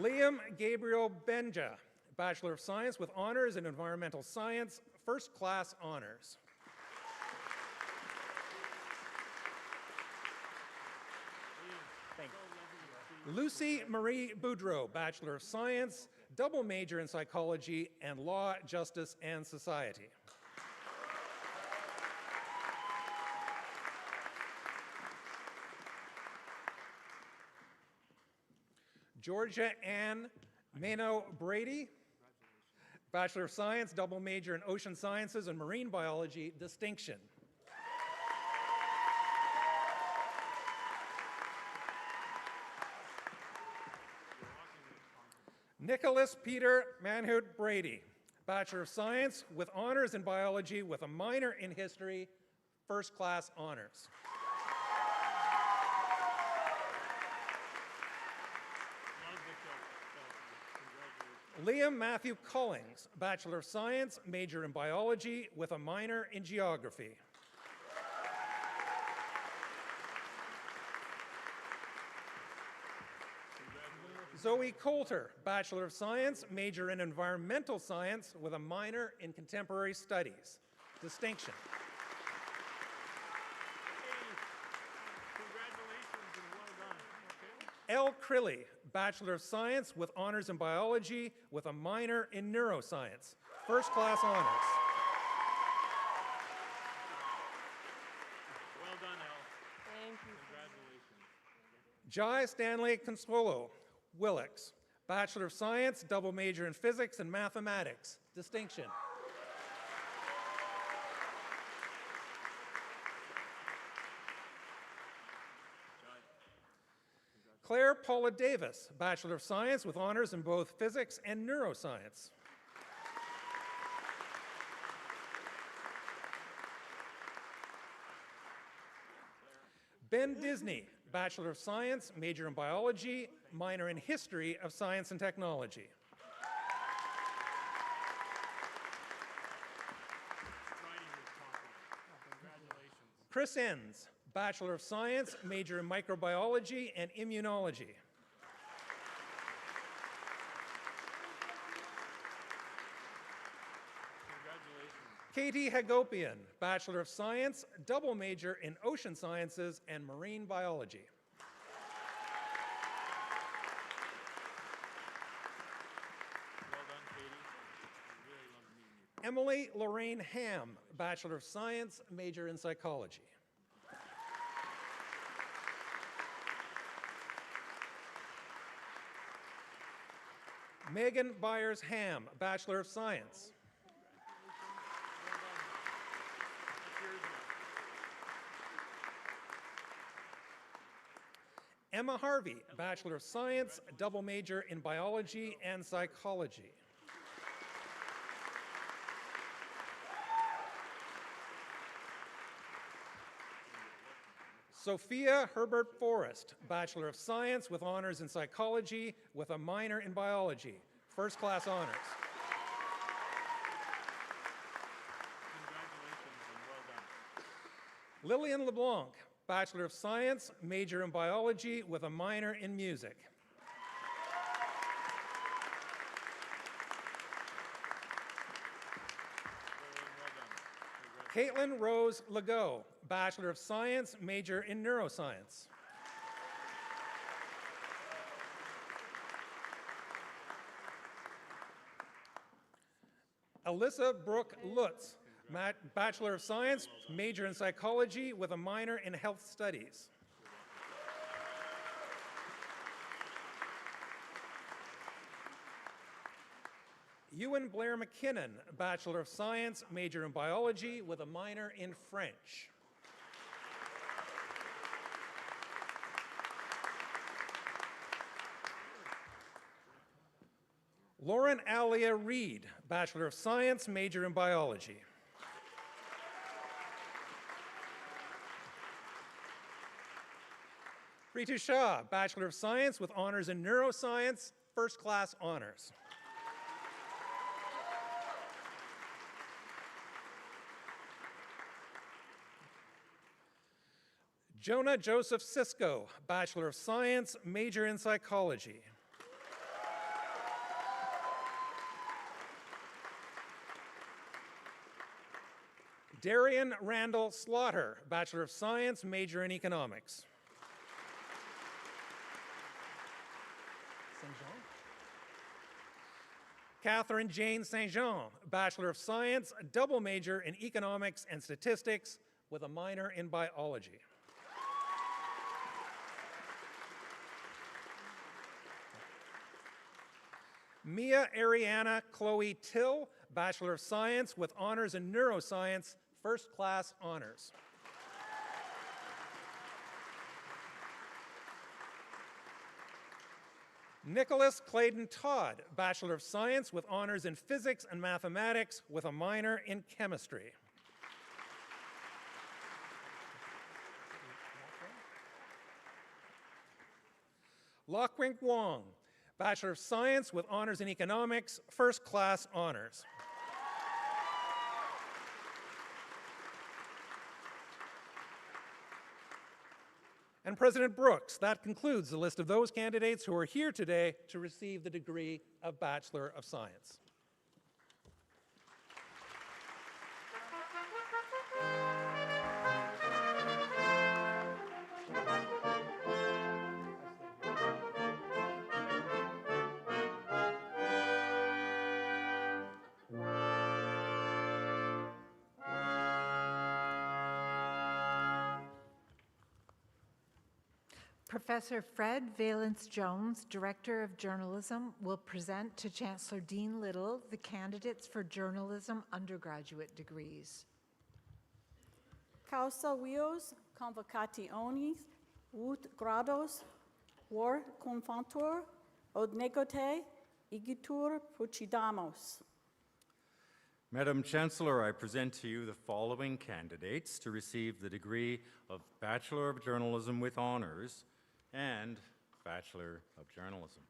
Liam Gabriel Benja, Bachelor of Science with honors in environmental science, first class honors. Lucy Marie Boudreau, Bachelor of Science, double major in psychology and law, justice, and society. Georgia Ann Mano Brady, Bachelor of Science, double major in ocean sciences and marine biology, distinction. Nicholas Peter Manhood Brady, Bachelor of Science with honors in biology with a minor in history, first class honors. Liam Matthew Cullings, Bachelor of Science, major in biology with a minor in geography. Zoe Coulter, Bachelor of Science, major in environmental science with a minor in contemporary studies. Distinction. Congratulations and well done. Okay. Elle Crilly, Bachelor of Science with honors in biology with a minor in neuroscience. First class honors. Well done, Elle. Thank you. Congratulations. Jai Stanley Consuelo, Willix, Bachelor of Science, double major in physics and mathematics. Distinction. Claire Paula Davis, Bachelor of Science with honors in both physics and neuroscience. Ben Disney, Bachelor of Science, major in biology, minor in history of science and technology. Congratulations. Chris Enns, Bachelor of Science, major in microbiology and immunology. Katie Hagopian, Bachelor of Science, double major in ocean sciences and marine biology. Well done, Katie. I really love meeting you. Emily Lorraine Ham, Bachelor of Science, major in psychology. Megan Byers Ham, Bachelor of Science. Emma Harvey, Bachelor of Science, double major in biology and psychology. Sophia Herbert Forrest, Bachelor of Science with honors in psychology with a minor in biology, first class honors. Congratulations and well done. Lillian LeBlanc, Bachelor of Science, major in biology with a minor in music. Caitlin Rose Legault, Bachelor of Science, major in neuroscience. Alyssa Brooke Lutz, Bachelor of Science, major in psychology with a minor in health studies. Ewan Blair McKinnon, Bachelor of Science, major in biology with a minor in French. Lauren Alia Reed, Bachelor of Science, major in biology. Ritu Shah, Bachelor of Science with honors in neuroscience, first class honors. Jonah Joseph Sisko, Bachelor of Science, major in psychology. Darian Randall Slaughter, Bachelor of Science, major in Economics. Catherine Jane St. Jean, Bachelor of Science, double major in Economics and Statistics with a minor in Biology. Mia Ariana Chloe Till, Bachelor of Science with honors in Neuroscience, first class honors. Nicholas Clayton Todd, Bachelor of Science with honors in Physics and Mathematics with a minor in Chemistry. Lokwink Wong, Bachelor of Science with honors in Economics, first class honors. And President Brooks, that concludes the list of those candidates who are here today to receive the degree of Bachelor of Science. Professor Fred Valence Jones, Director of Journalism, will present to Chancellor Dean Little the candidates for journalism undergraduate degrees. Causa vios convocationis ut grados vor confantur od negote igitur procidamos. Madam Chancellor, I present to you the following candidates to receive the degree of Bachelor of Journalism with honors and Bachelor of Journalism.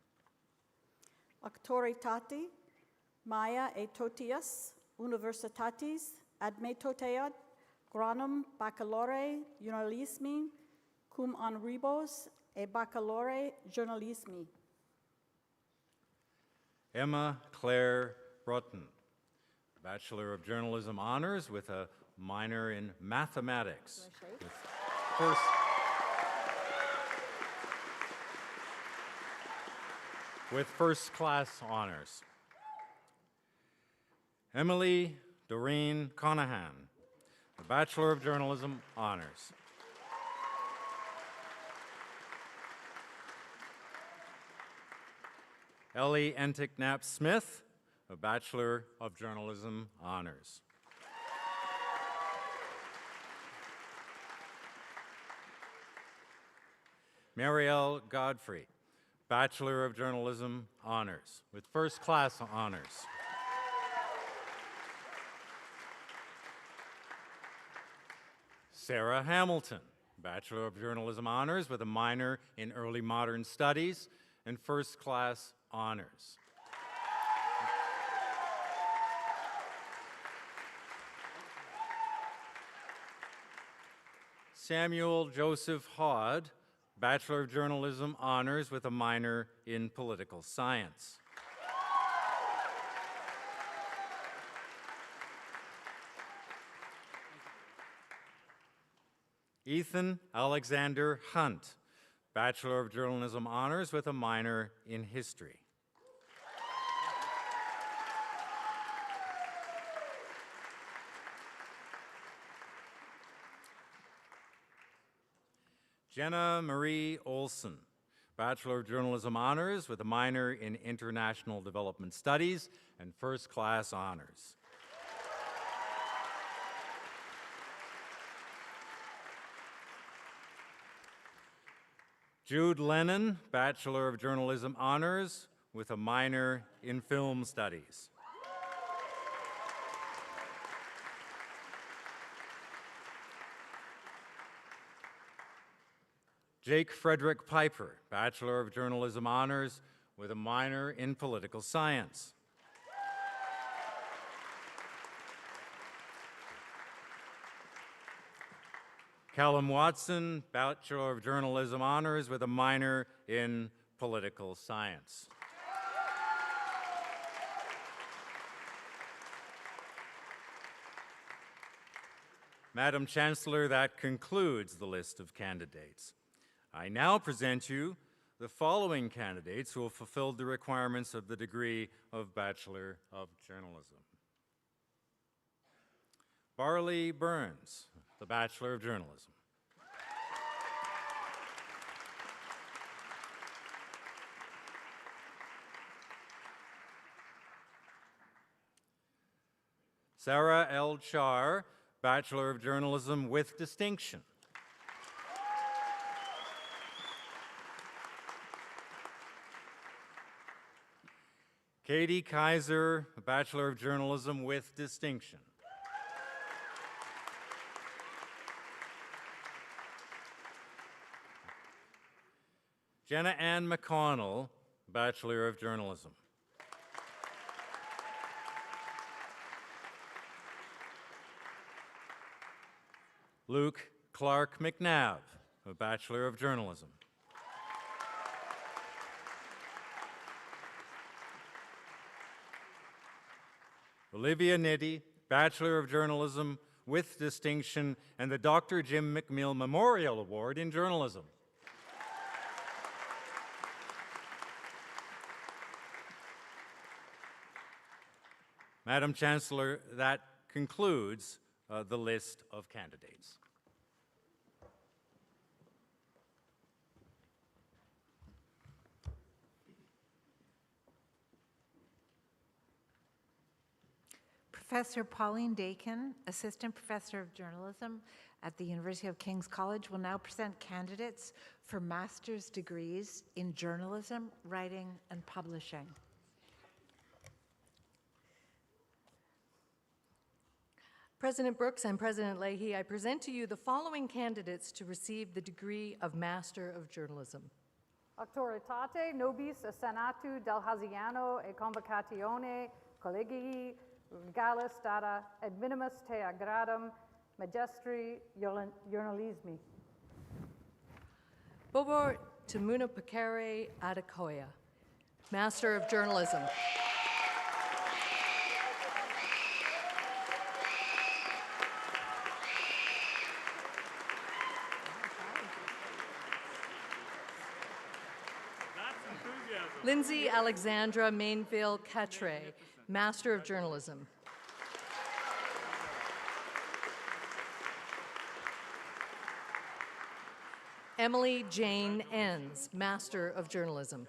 Auctoritati Maya etotias universitatis admetoteat granum baccalaureae journalismi cum honoribus e baccalaureae journalismi. Emma Claire Broughton, Bachelor of Journalism honors with a minor in mathematics. With first class honors. Emily Doreen Conahan, a Bachelor of Journalism honors. Ellie Entick Knapp Smith, a Bachelor of Journalism honors. Marielle Godfrey, Bachelor of Journalism honors, with first class honors. Sarah Hamilton, Bachelor of Journalism honors with a minor in early modern studies and first class honors. Samuel Joseph Hod, Bachelor of Journalism honors with a minor in political science. Ethan Alexander Hunt, Bachelor of Journalism honors with a minor in history. Jenna Marie Olson, Bachelor of Journalism honors with a minor in International Development Studies and first class honors. Jude Lennon, Bachelor of Journalism honors with a minor in Film Studies. Jake Frederick Piper, Bachelor of Journalism honors with a minor in Political Science. Callum Watson, Bachelor of Journalism honors with a minor in Political Science. Madam Chancellor, that concludes the list of candidates. I now present you the following candidates who have fulfilled the requirements of the degree of Bachelor of Journalism. Barley Burns, the Bachelor of Journalism. Sarah L. Char, Bachelor of Journalism with distinction. Katie Kaiser, Bachelor of Journalism with distinction. Jenna Ann McConnell, Bachelor of Journalism. Luke Clark McNabb, a Bachelor of Journalism. Olivia Niddy, Bachelor of Journalism with distinction and the Dr. Jim McMill Memorial Award in Journalism. Madam Chancellor, that concludes the list of candidates. Professor Pauline Dakin, Assistant Professor of Journalism at the University of King's College, will now present candidates for master's degrees in journalism, writing, and publishing. President Brooks and President Leahy, I present to you the following candidates to receive the degree of Master of Journalism. Auctoritate nobis senatu del Haziano e convocatione collegii regalis data et minimus te agradum magistri journalismi. Bobor Tamuna Pakare Adekoya, Master of Journalism. Lindsay Alexandra Mainville Catre, Master of Journalism. Emily Jane Enns, Master of Journalism.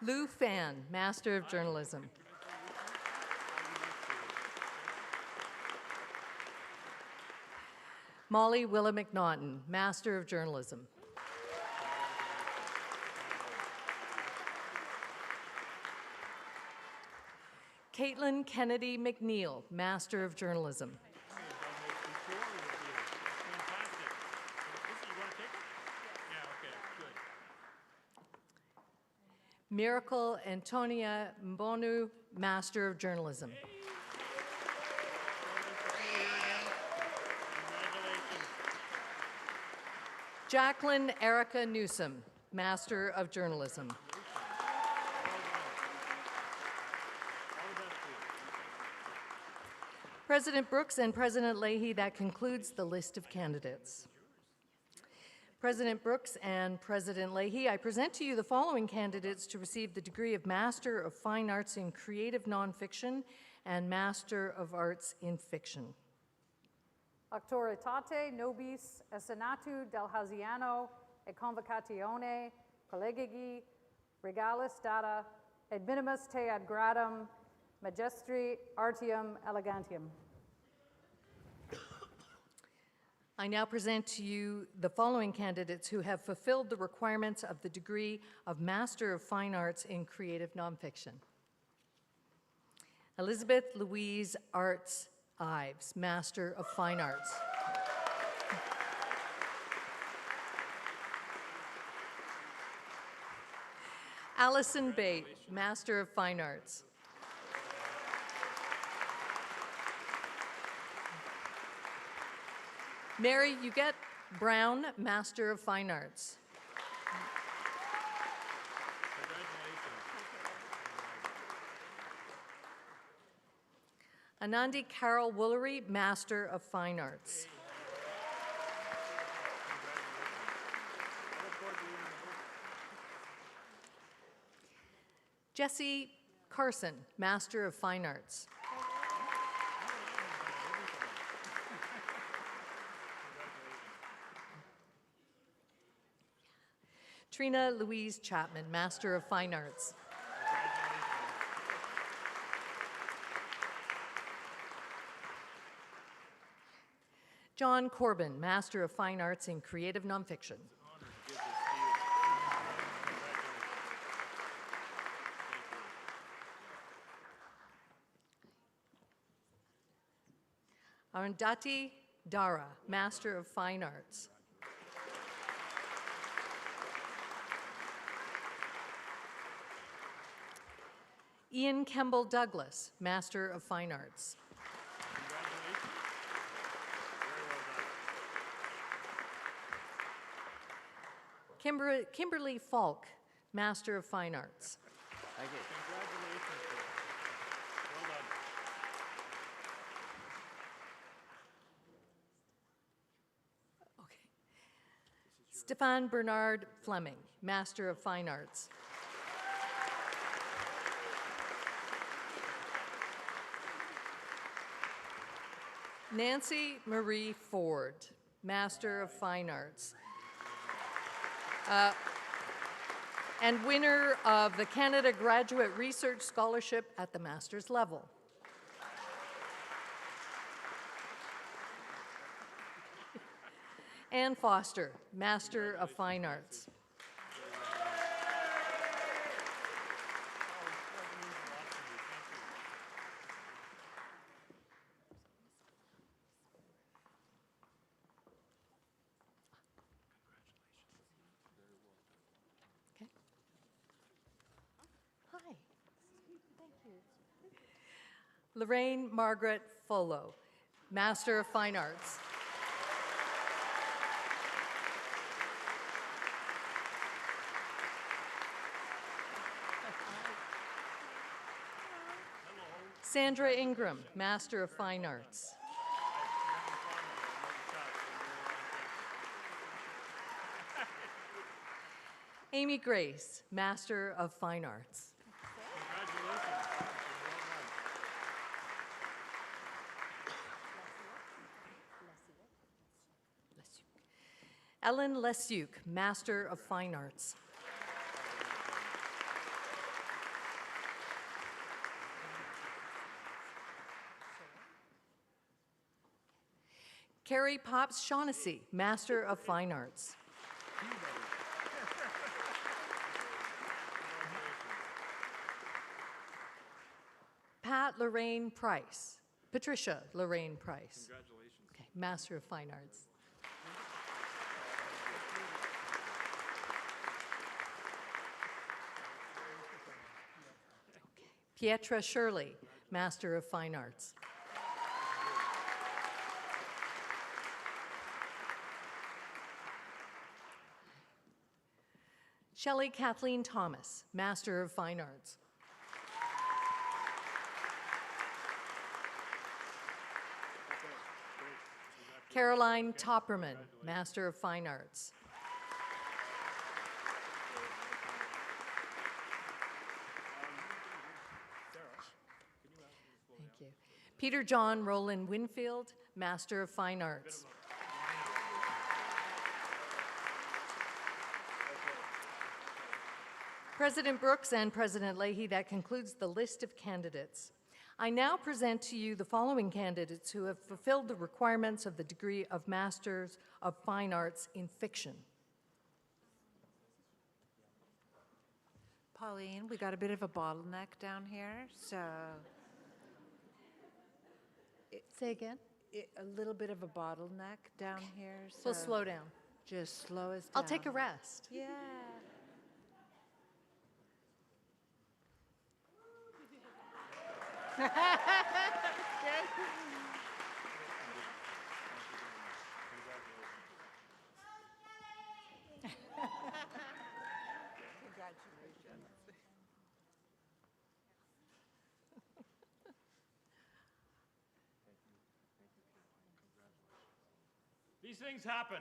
Lou Fan, Master of Journalism. Molly Willa McNaughton, Master of Journalism. Caitlin Kennedy McNeil, Master of Journalism. Miracle Antonia Mbonu, Master of Journalism. Jacqueline Erica Newsom, Master of Journalism. President Brooks and President Leahy, that concludes the list of candidates. President Brooks and President Leahy, I present to you the following candidates to receive the degree of Master of Fine Arts in Creative Nonfiction and Master of Arts in Fiction. Auctoritate nobis senatu del Haziano e convocatione collegii regalis data et minimus te ad gradum magistri artium elegantium. I now present to you the following candidates who have fulfilled the requirements of the degree of Master of Fine Arts in Creative Nonfiction. Elizabeth Louise Arts Ives, Master of Fine Arts. Allison Bate, Master of Fine Arts. Mary Huguette Brown, Master of Fine Arts. Anandi Carol Woolery, Master of Fine Arts. Jesse Carson, Master of Fine Arts. Trina Louise Chapman, Master of Fine Arts. John Corbin, Master of Fine Arts in Creative Nonfiction. Arundhati Dara, Master of Fine Arts. Ian Kemble Douglas, Master of Fine Arts. Kimberly Falk, Master of Fine Arts. Thank you. Congratulations. Well done. Okay. Stefan Bernard Fleming, Master of Fine Arts. Nancy Marie Ford, Master of Fine Arts. And winner of the Canada Graduate Research Scholarship at the master's level. Anne Foster, Master of Fine Arts. Okay. Hi. Thank you. Lorraine Margaret Follow, Master of Fine Arts. Sandra Ingram, Master of Fine Arts. Amy Grace, Master of Fine Arts. Ellen Lesuc, Master of Fine Arts. Carrie Pops Shaughnessy, Master of Fine Arts. Pat Lorraine Price, Patricia Lorraine Price. Congratulations. Okay, Master of Fine Arts. Okay. Pietra Shirley, Master of Fine Arts. Shelley Kathleen Thomas, Master of Fine Arts. Caroline Topperman, Master of Fine Arts. Thank you. Peter John Rowland Winfield, Master of Fine Arts. President Brooks and President Leahy, that concludes the list of candidates. I now present to you the following candidates who have fulfilled the requirements of the degree of Masters of Fine Arts in Fiction. Pauline, we got a bit of a bottleneck down here, so Say again? a little bit of a bottleneck down here. We'll so slow down. Just slow us down. I'll take a rest. Yeah. These things happen.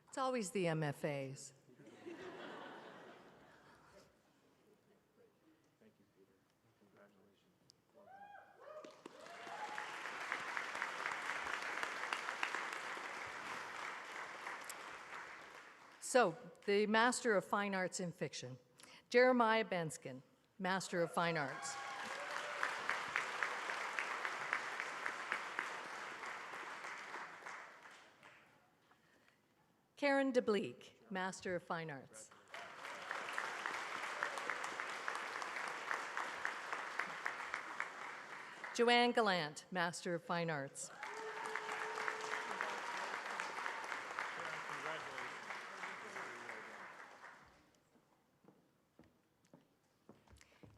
It's always the MFAs. So, the Master of Fine Arts in Fiction, Jeremiah Benskin, Master of Fine Arts. Karen DeBleek, Master of Fine Arts. Joanne Gallant, Master of Fine Arts.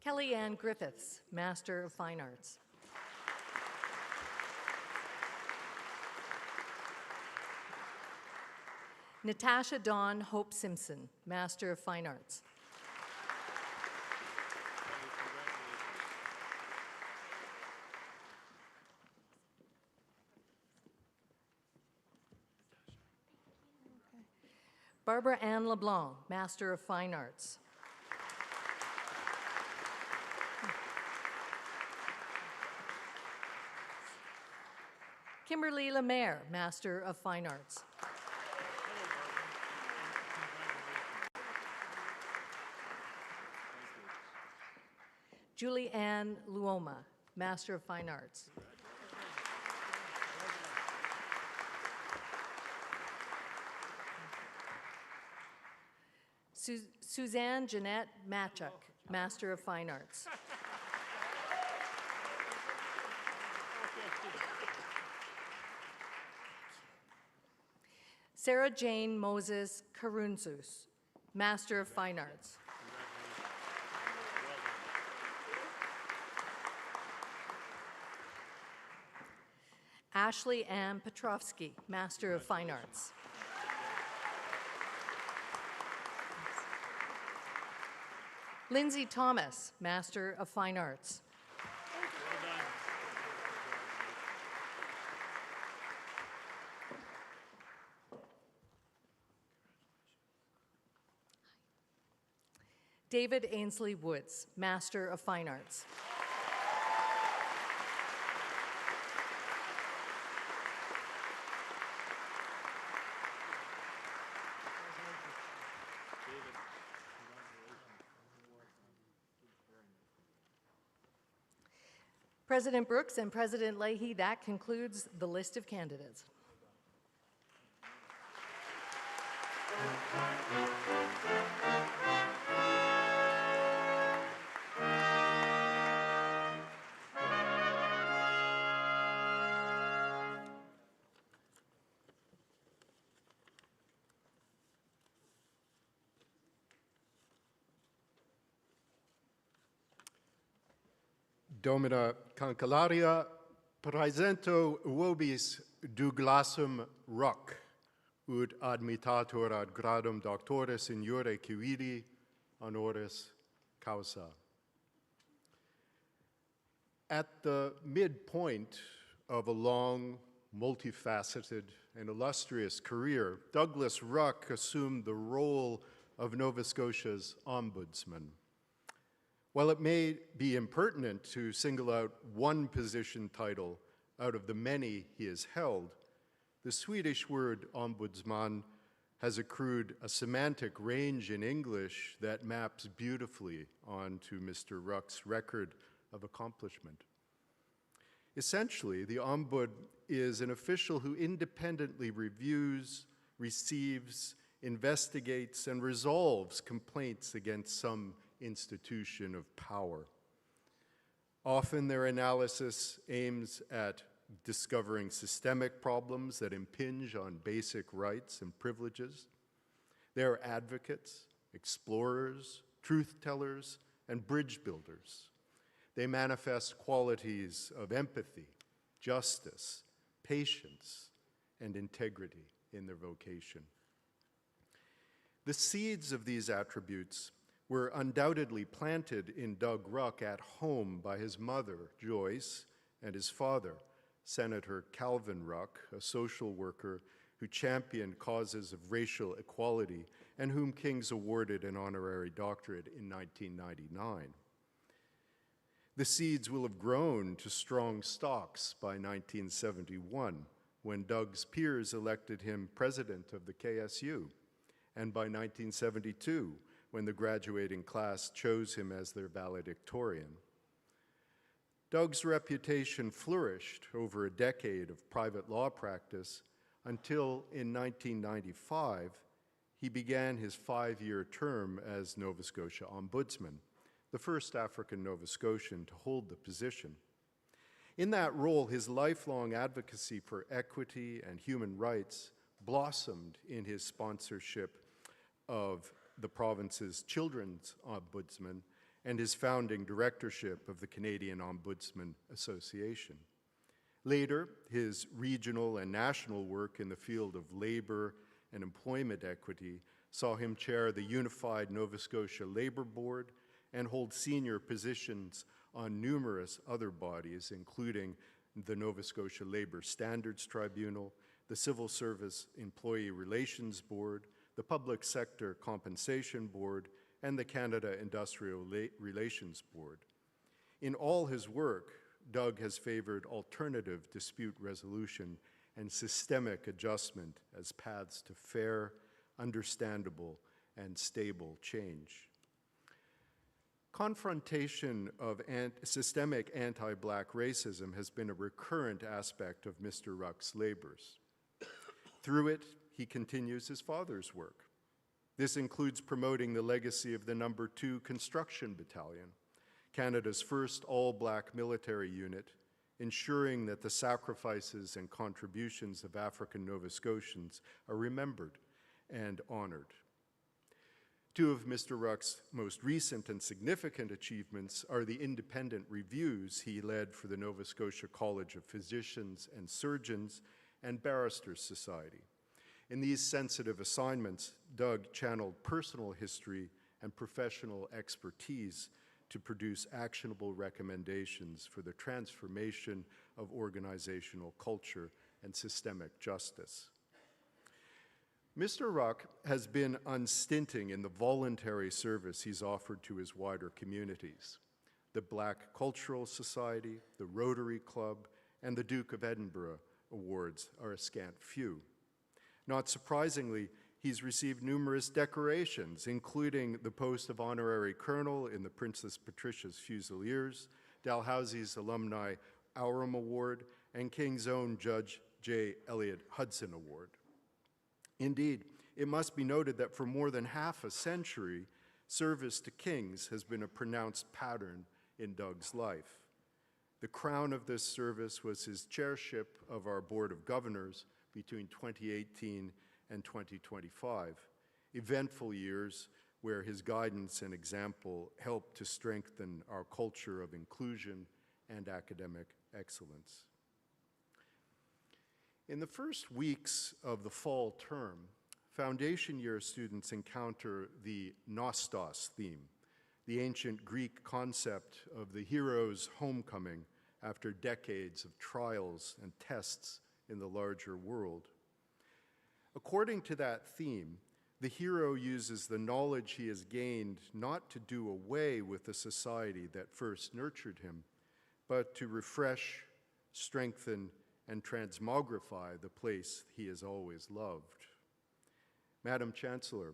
Kelly Ann Griffiths, Master of Fine Arts. Natasha Dawn Hope Simpson, Master of Fine Arts. Barbara Ann LeBlanc, Master of Fine Arts. Kimberly Lemaire, Master of Fine Arts. Julie Ann Luoma, Master of Fine Arts. Suzanne Jeanette Matchuk, Master of Fine Arts. Sarah Jane Moses Karunzus, Master of Fine Arts. Ashley Ann Petrovsky, Master of Fine Arts. Lindsay Thomas, Master of Fine Arts. David Ainsley Woods, Master of Fine Arts. President Brooks and President Leahy, that concludes the list of candidates. Domina Cancelaria, praesento vobis Douglasum Ruck, ut admitator ad gradum doctoris in iure civili honoris causa. At the midpoint of a long, multifaceted, and illustrious career, Douglas Ruck assumed the role of Nova Scotia's ombudsman. While it may be impertinent to single out one position title out of the many he has held, the Swedish word ombudsman has accrued a semantic range in English that maps beautifully onto Mr. Ruck's record of accomplishment. Essentially, the ombud is an official who independently reviews, receives, investigates, and resolves complaints against some institution of power. Often their analysis aims at discovering systemic problems that impinge on basic rights and privileges. They are advocates, explorers, truth-tellers, and bridge builders. They manifest qualities of empathy, justice, patience, and integrity in their vocation. The seeds of these attributes were undoubtedly planted in Doug Ruck at home by his mother, Joyce, and his father, Senator Calvin Ruck, a social worker who championed causes of racial equality and whom King's awarded an honorary doctorate in 1999. The seeds will have grown to strong stalks by 1971, when Doug's peers elected him president of the KSU, and by 1972, when the graduating class chose him as their valedictorian. Doug's reputation flourished over a decade of private law practice until in 1995, he began his 5-year term as Nova Scotia Ombudsman, the first African Nova Scotian to hold the position. In that role, his lifelong advocacy for equity and human rights blossomed in his sponsorship of the province's Children's Ombudsman and his founding directorship of the Canadian Ombudsman Association. Later, his regional and national work in the field of labor and employment equity saw him chair the Unified Nova Scotia Labor Board and hold senior positions on numerous other bodies, including the Nova Scotia Labor Standards Tribunal, the Civil Service Employee Relations Board, the Public Sector Compensation Board, and the Canada Industrial Relations Board. In all his work, Doug has favored alternative dispute resolution and systemic adjustment as paths to fair, understandable, and stable change. Confrontation of systemic anti-Black racism has been a recurrent aspect of Mr. Ruck's labors. Through it, he continues his father's work. This includes promoting the legacy of the No. 2 Construction Battalion, Canada's first all-Black military unit, ensuring that the sacrifices and contributions of African Nova Scotians are remembered and honored. Two of Mr. Ruck's most recent and significant achievements are the independent reviews he led for the Nova Scotia College of Physicians and Surgeons and Barristers Society. In these sensitive assignments, Doug channeled personal history and professional expertise to produce actionable recommendations for the transformation of organizational culture and systemic justice. Mr. Ruck has been unstinting in the voluntary service he's offered to his wider communities. The Black Cultural Society, the Rotary Club, and the Duke of Edinburgh Awards are a scant few. Not surprisingly, he's received numerous decorations, including the post of honorary colonel in the Princess Patricia's Fusiliers, Dalhousie's Alumni Aurum Award, and King's own Judge J. Elliott Hudson Award. Indeed, it must be noted that for more than half a century, service to kings has been a pronounced pattern in Doug's life. The crown of this service was his chairship of our Board of Governors between 2018 and 2025, eventful years where his guidance and example helped to strengthen our culture of inclusion and academic excellence. In the first weeks of the fall term, foundation year students encounter the Nostos theme, the ancient Greek concept of the hero's homecoming after decades of trials and tests in the larger world. According to that theme, the hero uses the knowledge he has gained not to do away with the society that first nurtured him, but to refresh, strengthen, and transmogrify the place he has always loved. Madam Chancellor,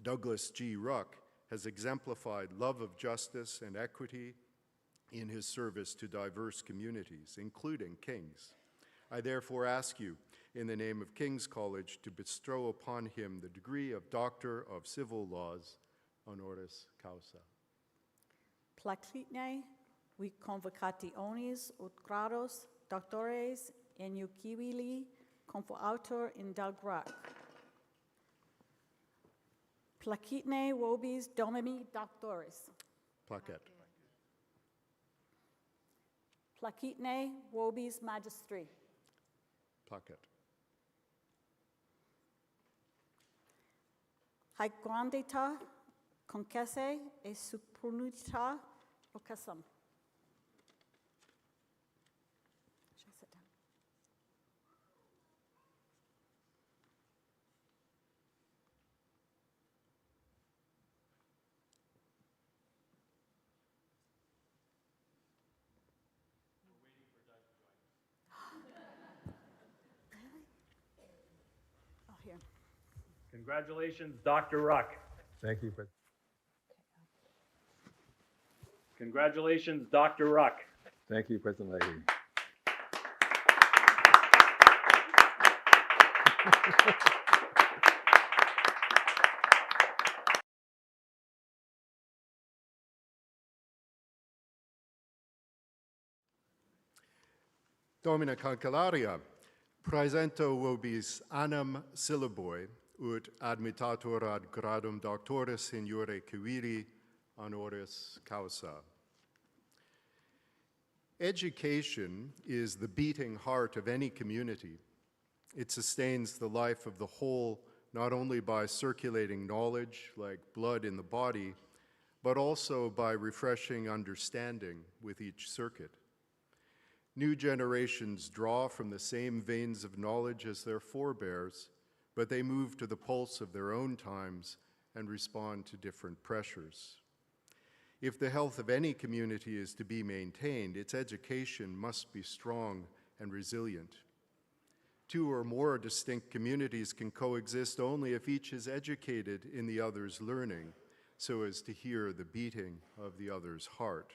Douglas G. Ruck has exemplified love of justice and equity in his service to diverse communities, including King's. I therefore ask you, in the name of King's College, to bestow upon him the degree of Doctor of Civil Laws, honoris causa. Placitne, vi convocationis ut grados doctores in iucibili confoautor in Doug Ruck. Placitne vobis domini doctoris. Placet. Placitne vobis magistri. Placet. Haec grandita concesse et supernita occassum. Shall I sit down? here. Congratulations, Dr. Ruck. Thank you, President. Congratulations, Dr. Ruck. Thank you, President Leahy. Domina Cancelaria, praesento vobis annam syllaboi, ut admitator ad gradum doctoris in iure civili honoris causa. Education is the beating heart of any community. It sustains the life of the whole, not only by circulating knowledge like blood in the body, but also by refreshing understanding with each circuit. New generations draw from the same veins of knowledge as their forebears, but they move to the pulse of their own times and respond to different pressures. If the health of any community is to be maintained, its education must be strong and resilient. Two or more distinct communities can coexist only if each is educated in the other's learning, so as to hear the beating of the other's heart.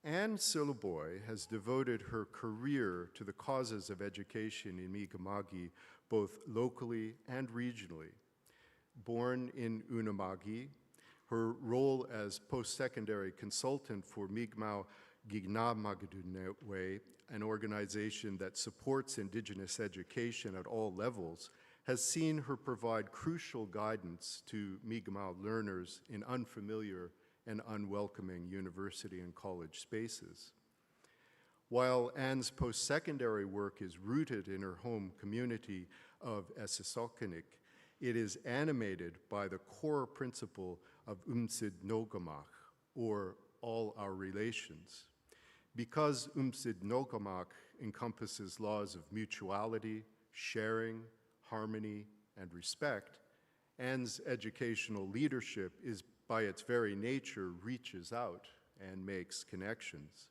Anne Silaboy has devoted her career to the causes of education in Mi'kmaq, both locally and regionally. Born in Unama'ki, her role as post-secondary consultant for Mi'kmaq Gignamagadunwe, an organization that supports Indigenous education at all levels, has seen her provide crucial guidance to Mi'kmaq learners in unfamiliar and unwelcoming university and college spaces. While Anne's post-secondary work is rooted in her home community of Essisokanik, it is animated by the core principle of Umsid Nogamach, or all our relations. Because Umsid Nogamach encompasses laws of mutuality, sharing, harmony, and respect, Anne's educational leadership is by its very nature, reaches out and makes connections.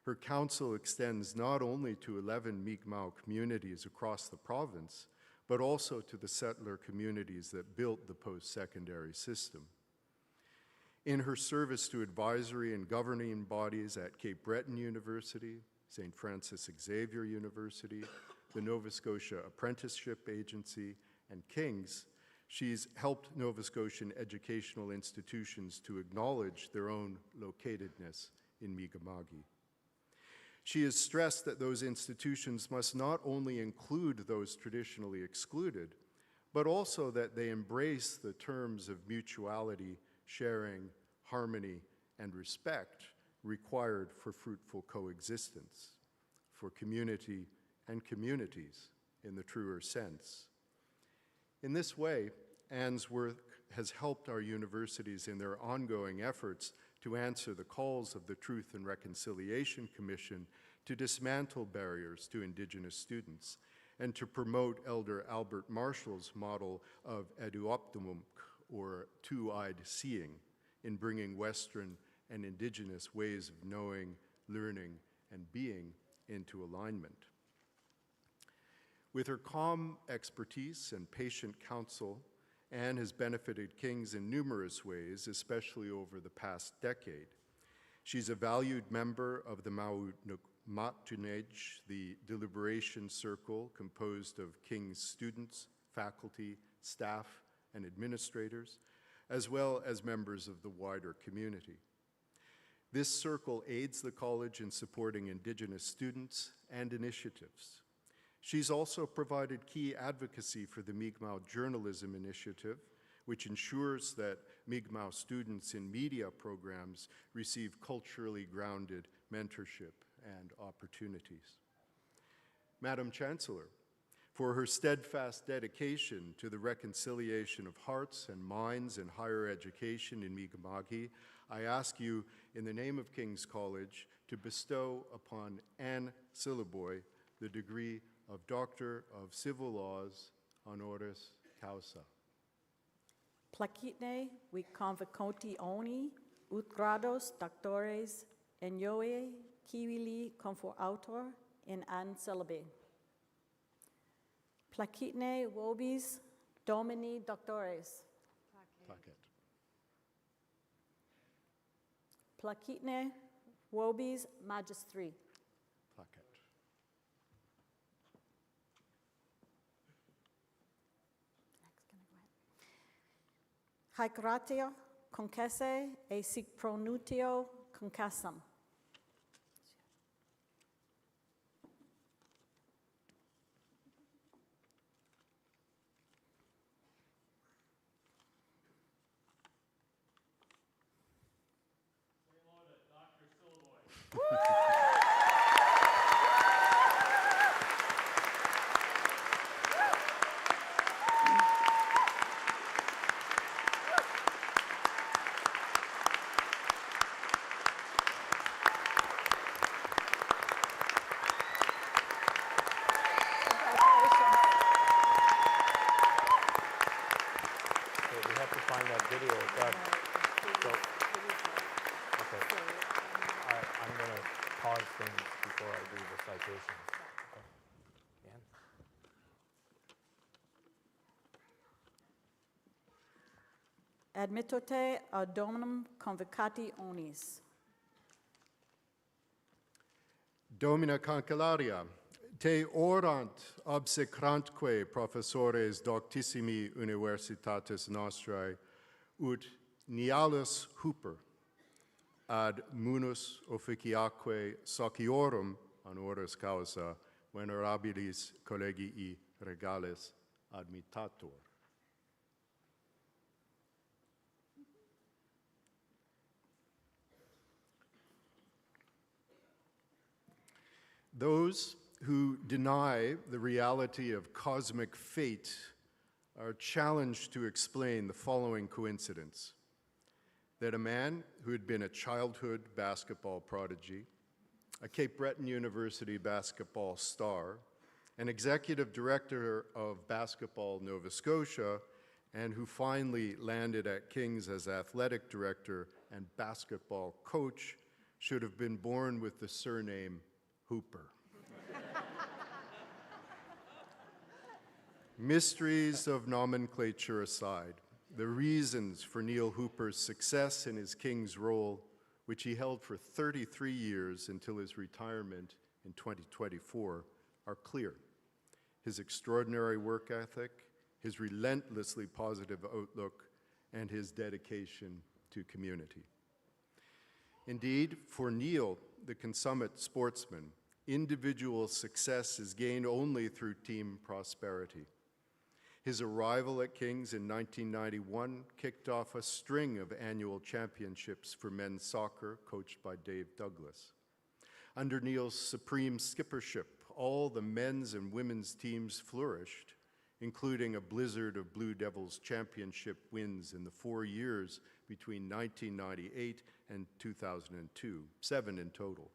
Her counsel extends not only to 11 Mi'kmaq communities across the province, but also to the settler communities that built the post-secondary system. In her service to advisory and governing bodies at Cape Breton University, St. Francis Xavier University, the Nova Scotia Apprenticeship Agency, and King's, she's helped Nova Scotian educational institutions to acknowledge their own locatedness in Mi'kmaq. She has stressed that those institutions must not only include those traditionally excluded, but also that they embrace the terms of mutuality, sharing, harmony, and respect required for fruitful coexistence, for community and communities in the truer sense. In this way, Anne's work has helped our universities in their ongoing efforts to answer the calls of the Truth and Reconciliation Commission to dismantle barriers to Indigenous students and to promote Elder Albert Marshall's model of eduoptimum, or two-eyed seeing, in bringing Western and Indigenous ways of knowing, learning, and being into alignment. With her calm expertise and patient counsel, Anne has benefited Kings in numerous ways, especially over the past decade. She's a valued member of the Ma'utunej, the deliberation circle composed of King's students, faculty, staff, and administrators, as well as members of the wider community. This circle aids the college in supporting Indigenous students and initiatives. She's also provided key advocacy for the Mi'kmaq Journalism Initiative, which ensures that Mi'kmaq students in media programs receive culturally grounded mentorship and opportunities. Madam Chancellor, for her steadfast dedication to the reconciliation of hearts and minds in higher education in Mi'kmaq, I ask you, in the name of King's College, to bestow upon Anne Silaboy the degree of Doctor of Civil Laws, honoris causa. Placitne we convocoti oni, ut grados doctores en ioe civili conforautor in an syllabi. Placitne vobis Domini Doctores. Placet. Placitne vobis Magistri. Placet. Haec ratio concesse e sic pronutio concessam. Okay, we have to find that video. Doug. Okay. I'm going to pause things before I do the citation. Okay. Ann? Admittote ad dominum convocati onis. Domina Cancellaria, te orant obsecrantque professores doctissimi universitatis nostrae, ut nialus huper, ad munus officiaque sociorum honoris causa venerabilis collegii regales admittator. Those who deny the reality of cosmic fate are challenged to explain the following coincidence: that a man who had been a childhood basketball prodigy, a Cape Breton University basketball star, an executive director of Basketball Nova Scotia, and who finally landed at King's as athletic director and basketball coach, should have been born with the surname Hooper. Mysteries of nomenclature aside, the reasons for Neil Hooper's success in his King's role, which he held for 33 years until his retirement in 2024, are clear. His extraordinary work ethic, his relentlessly positive outlook, and his dedication to community. Indeed, for Neil, the consummate sportsman, individual success is gained only through team prosperity. His arrival at King's in 1991 kicked off a string of annual championships for men's soccer, coached by Dave Douglas. Under Neil's supreme skippership, all the men's and women's teams flourished, including a blizzard of Blue Devils championship wins in the 4 years between 1998 and 2002, 7 in total.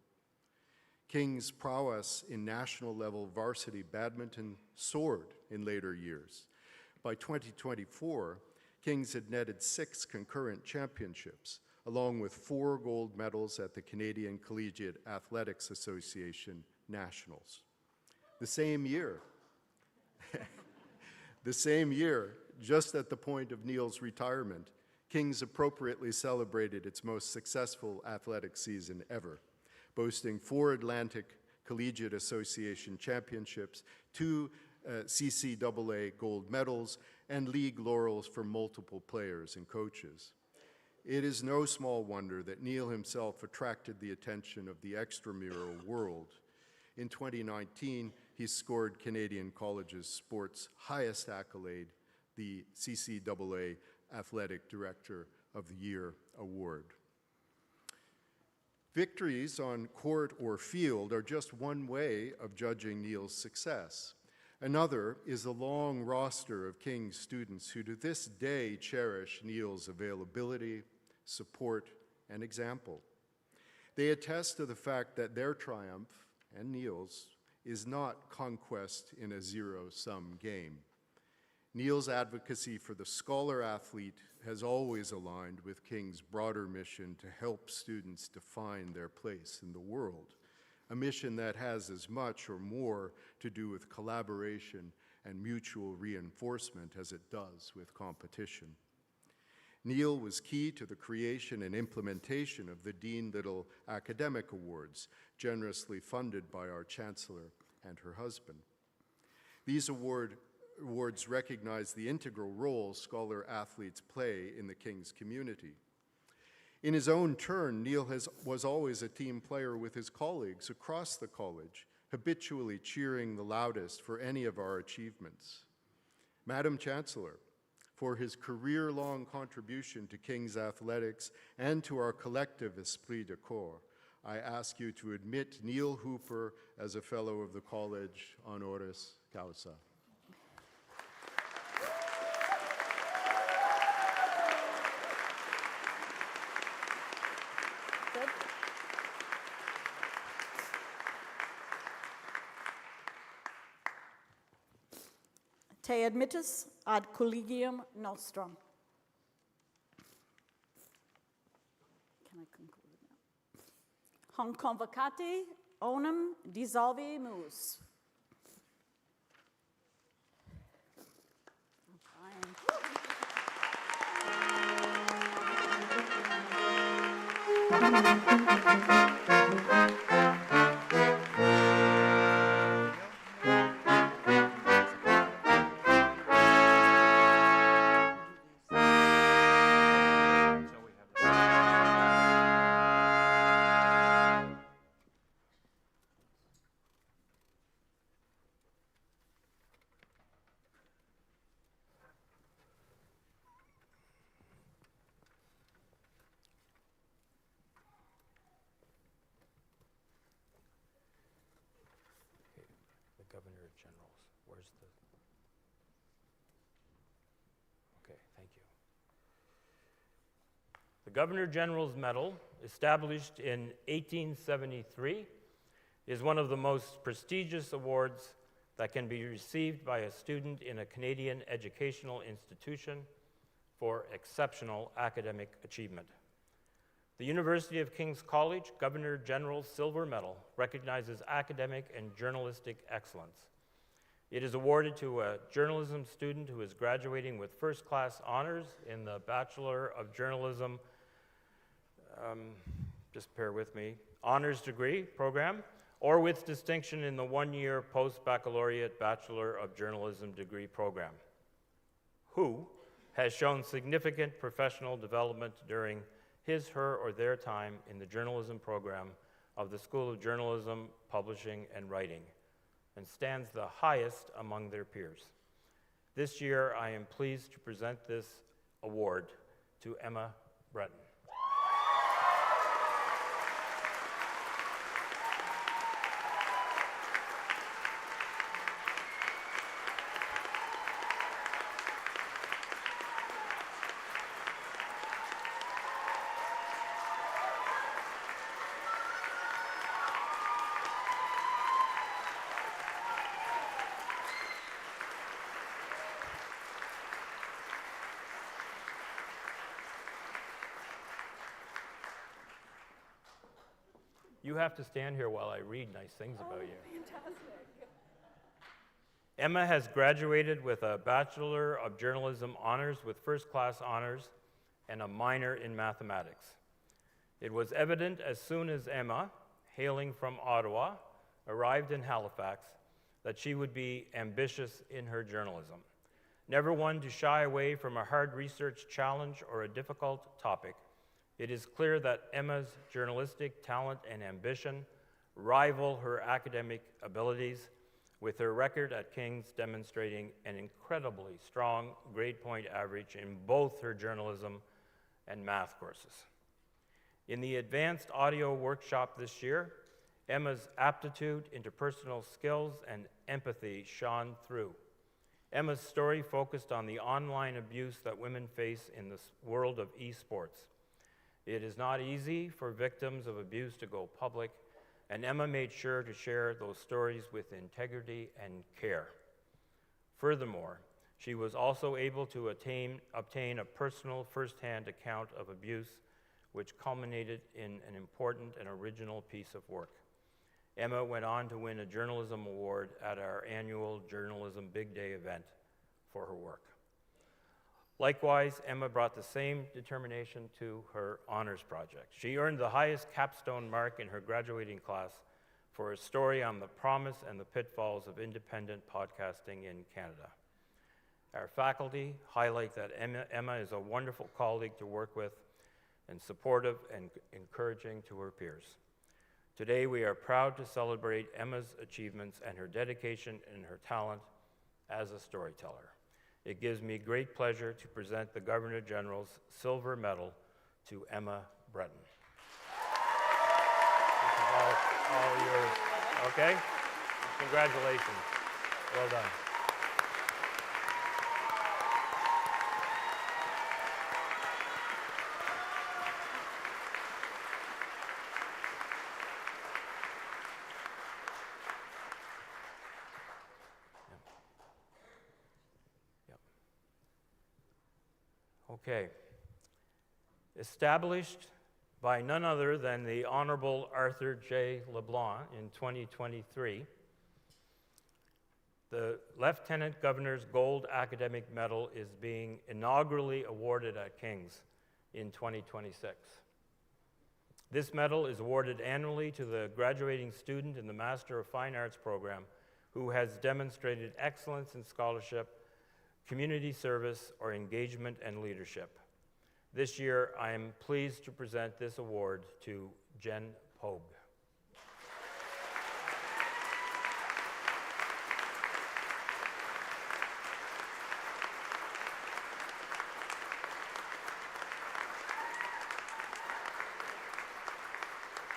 King's prowess in national-level varsity badminton soared in later years. By 2024, King's had netted 6 concurrent championships, along with 4 gold medals at the Canadian Collegiate Athletics Association Nationals. The same year, just at the point of Neil's retirement, King's appropriately celebrated its most successful athletic season ever, boasting 4 Atlantic Collegiate Association championships, 2 CCAA gold medals, and league laurels for multiple players and coaches. It is no small wonder that Neil himself attracted the attention of the extramural world. In 2019, he scored Canadian College's sports' highest accolade, the CCAA Athletic Director of the Year Award. Victories on court or field are just one way of judging Neil's success. Another is the long roster of King's students who to this day cherish Neil's availability, support, and example. They attest to the fact that their triumph, and Neil's, is not conquest in a zero-sum game. Neil's advocacy for the scholar-athlete has always aligned with King's broader mission to help students define their place in the world, a mission that has as much or more to do with collaboration and mutual reinforcement as it does with competition. Neil was key to the creation and implementation of the Dean Little Academic Awards, generously funded by our Chancellor and her husband. These awards recognize the integral role scholar-athletes play in the King's community. In his own turn, Neil was always a team player with his colleagues across the college, habitually cheering the loudest for any of our achievements. Madam Chancellor, for his career-long contribution to King's athletics and to our collective esprit de corps, I ask you to admit Neil Hooper as a Fellow of the College honoris causa. Good. Te admittus ad collegium nostrum. Can I conclude now? Hum convocati onum dissolvimus. Governor General's. Where's the... Okay, thank you. The Governor General's Medal, established in 1873, is one of the most prestigious awards that can be received by a student in a Canadian educational institution for exceptional academic achievement. The University of King's College Governor General's Silver Medal recognizes academic and journalistic excellence. It is awarded to a journalism student who is graduating with first-class honors in the Bachelor of Journalism, just bear with me, honors degree program, or with distinction in the one-year post-baccalaureate Bachelor of Journalism degree program, who has shown significant professional development during his, her, or their time in the journalism program of the School of Journalism, Publishing, and Writing, and stands the highest among their peers. This year, I am pleased to present this award to Emma Breton. You have to stand here while I read nice things about you. Fantastic. Emma has graduated with a Bachelor of Journalism honors with first-class honors and a minor in mathematics. It was evident as soon as Emma, hailing from Ottawa, arrived in Halifax that she would be ambitious in her journalism. Never one to shy away from a hard research challenge or a difficult topic, it is clear that Emma's journalistic talent and ambition rival her academic abilities, with her record at King's demonstrating an incredibly strong grade point average in both her journalism and math courses. In the advanced audio workshop this year, Emma's aptitude, interpersonal skills, and empathy shone through. Emma's story focused on the online abuse that women face in the world of esports. It is not easy for victims of abuse to go public, and Emma made sure to share those stories with integrity and care. Furthermore, she was also able to obtain a personal first-hand account of abuse, which culminated in an important and original piece of work. Emma went on to win a journalism award at our annual Journalism Big Day event for her work. Likewise, Emma brought the same determination to her honors project. She earned the highest capstone mark in her graduating class for a story on the promise and the pitfalls of independent podcasting in Canada. Our faculty highlight that Emma is a wonderful colleague to work with and supportive and encouraging to her peers. Today, we are proud to celebrate Emma's achievements and her dedication and her talent as a storyteller. It gives me great pleasure to present the Governor General's Silver Medal to Emma Breton. This is all yours, okay? Congratulations. Well done. Okay. Established by none other than the Honorable Arthur J. LeBlanc in 2023, the Lieutenant Governor's Gold Academic Medal is being inaugurally awarded at King's in 2026. This medal is awarded annually to the graduating student in the Master of Fine Arts program who has demonstrated excellence in scholarship, community service, or engagement and leadership. This year, I am pleased to present this award to Jen Pogue.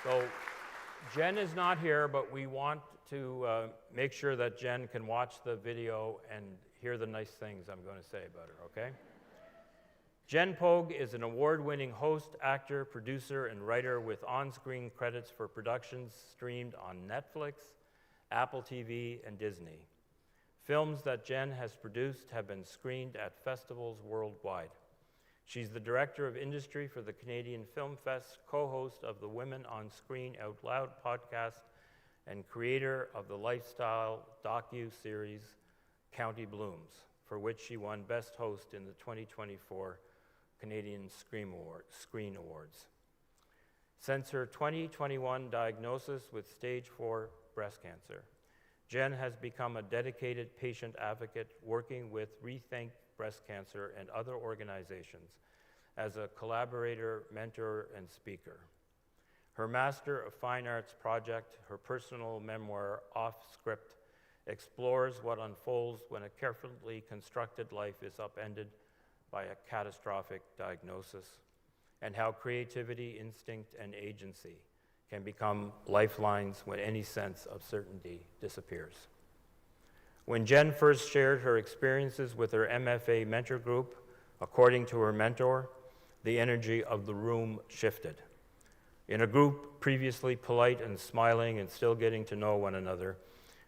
So, Jen is not here, but we want to make sure that Jen can watch the video and hear the nice things I'm going to say about her, okay? Jen Pogue is an award-winning host, actor, producer, and writer with on-screen credits for productions streamed on Netflix, Apple TV, and Disney. Films that Jen has produced have been screened at festivals worldwide. She's the Director of Industry for the Canadian Film Fest, co-host of the Women on Screen Out Loud podcast, and creator of the lifestyle docu-series County Blooms, for which she won Best Host in the 2024 Canadian Screen Awards. Since her 2021 diagnosis with stage 4 breast cancer, Jen has become a dedicated patient advocate working with Rethink Breast Cancer and other organizations as a collaborator, mentor, and speaker. Her Master of Fine Arts project, her personal memoir, Off Script, explores what unfolds when a carefully constructed life is upended by a catastrophic diagnosis, and how creativity, instinct, and agency can become lifelines when any sense of certainty disappears. When Jen first shared her experiences with her MFA mentor group, according to her mentor, the energy of the room shifted. In a group previously polite and smiling and still getting to know one another,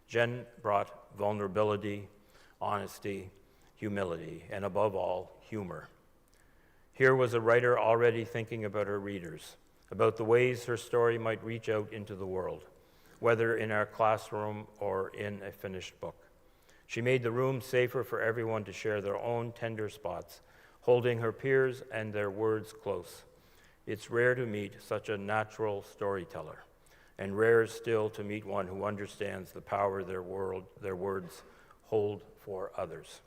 Jen brought vulnerability, honesty, humility, and above all, humor. Here was a writer already thinking about her readers, about the ways her story might reach out into the world, whether in our classroom or in a finished book. She made the room safer for everyone to share their own tender spots, holding her peers and their words close. It's rare to meet such a natural storyteller, and rarer still to meet one who understands the power their words hold for others.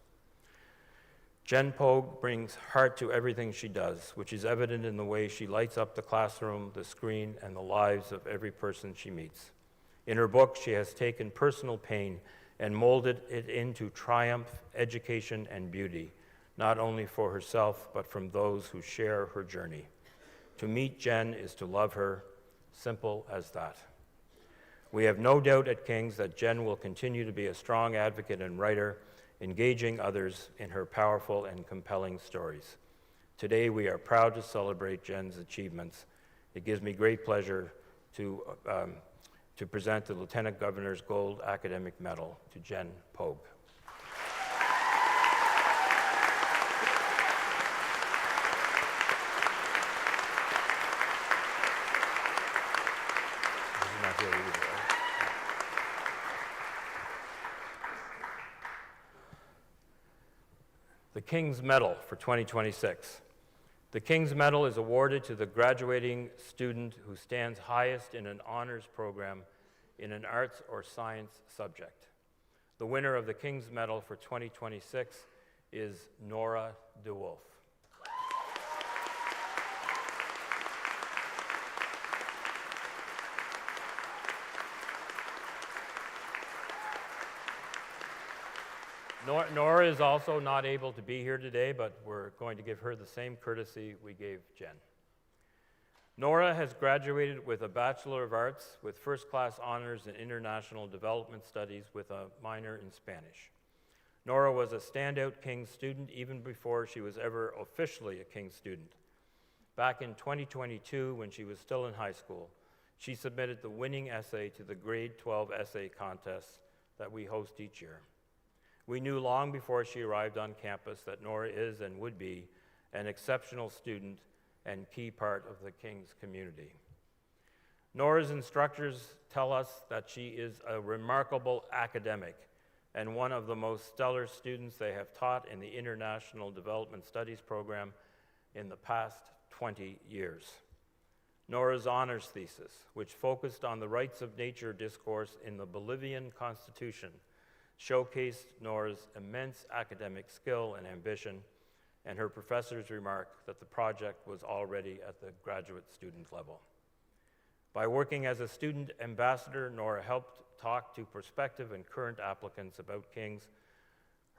Jen Pogue brings heart to everything she does, which is evident in the way she lights up the classroom, the screen, and the lives of every person she meets. In her book, she has taken personal pain and molded it into triumph, education, and beauty, not only for herself, but from those who share her journey. To meet Jen is to love her, simple as that. We have no doubt at King's that Jen will continue to be a strong advocate and writer, engaging others in her powerful and compelling stories. Today, we are proud to celebrate Jen's achievements. It gives me great pleasure to present the Lieutenant Governor's Gold Academic Medal to Jen Pogue. She's not here either, right? King's Medal for 2026. The King's Medal is awarded to the graduating student who stands highest in an honors program in an arts or science subject. The winner of the King's Medal for 2026 is Nora DeWolf. Nora is also not able to be here today, but we're going to give her the same courtesy we gave Jen. Nora has graduated with a Bachelor of Arts with first-class honors in International Development Studies with a minor in Spanish. Nora was a standout King's student even before she was ever officially a King's student. Back in 2022, when she was still in high school, she submitted the winning essay to the grade 12 essay contest that we host each year. We knew long before she arrived on campus that Nora is and would be an exceptional student and key part of the King's community. Nora's instructors tell us that she is a remarkable academic and one of the most stellar students they have taught in the International Development Studies program in the past 20 years. Nora's honors thesis, which focused on the rights of nature discourse in the Bolivian Constitution, showcased Nora's immense academic skill and ambition, and her professors remarked that the project was already at the graduate student level. By working as a student ambassador, Nora helped talk to prospective and current applicants about King's.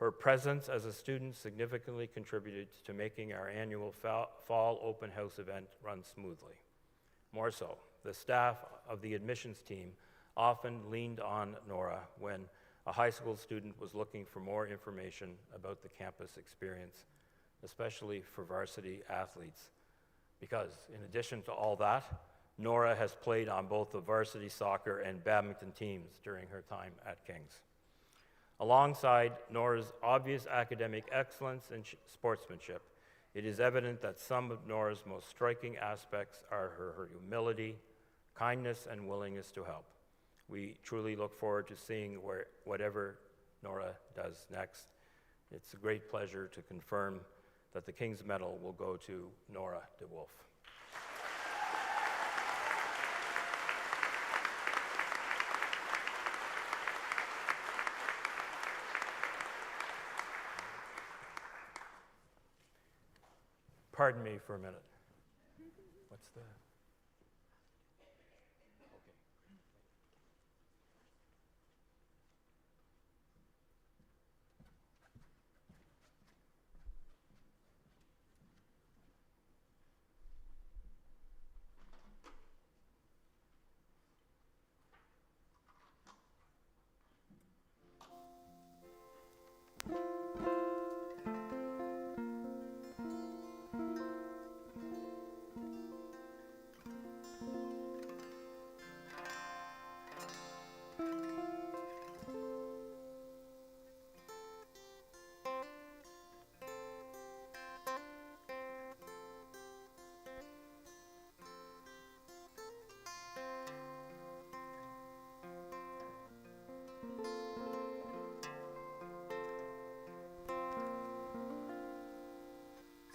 Her presence as a student significantly contributed to making our annual fall open house event run smoothly. More so, the staff of the admissions team often leaned on Nora when a high school student was looking for more information about the campus experience, especially for varsity athletes. Because in addition to all that, Nora has played on both the varsity soccer and badminton teams during her time at King's. Alongside Nora's obvious academic excellence and sportsmanship, it is evident that some of Nora's most striking aspects are her humility, kindness, and willingness to help. We truly look forward to seeing whatever Nora does next. It's a great pleasure to confirm that the King's Medal will go to Nora DeWolf. Pardon me for a minute. What's the...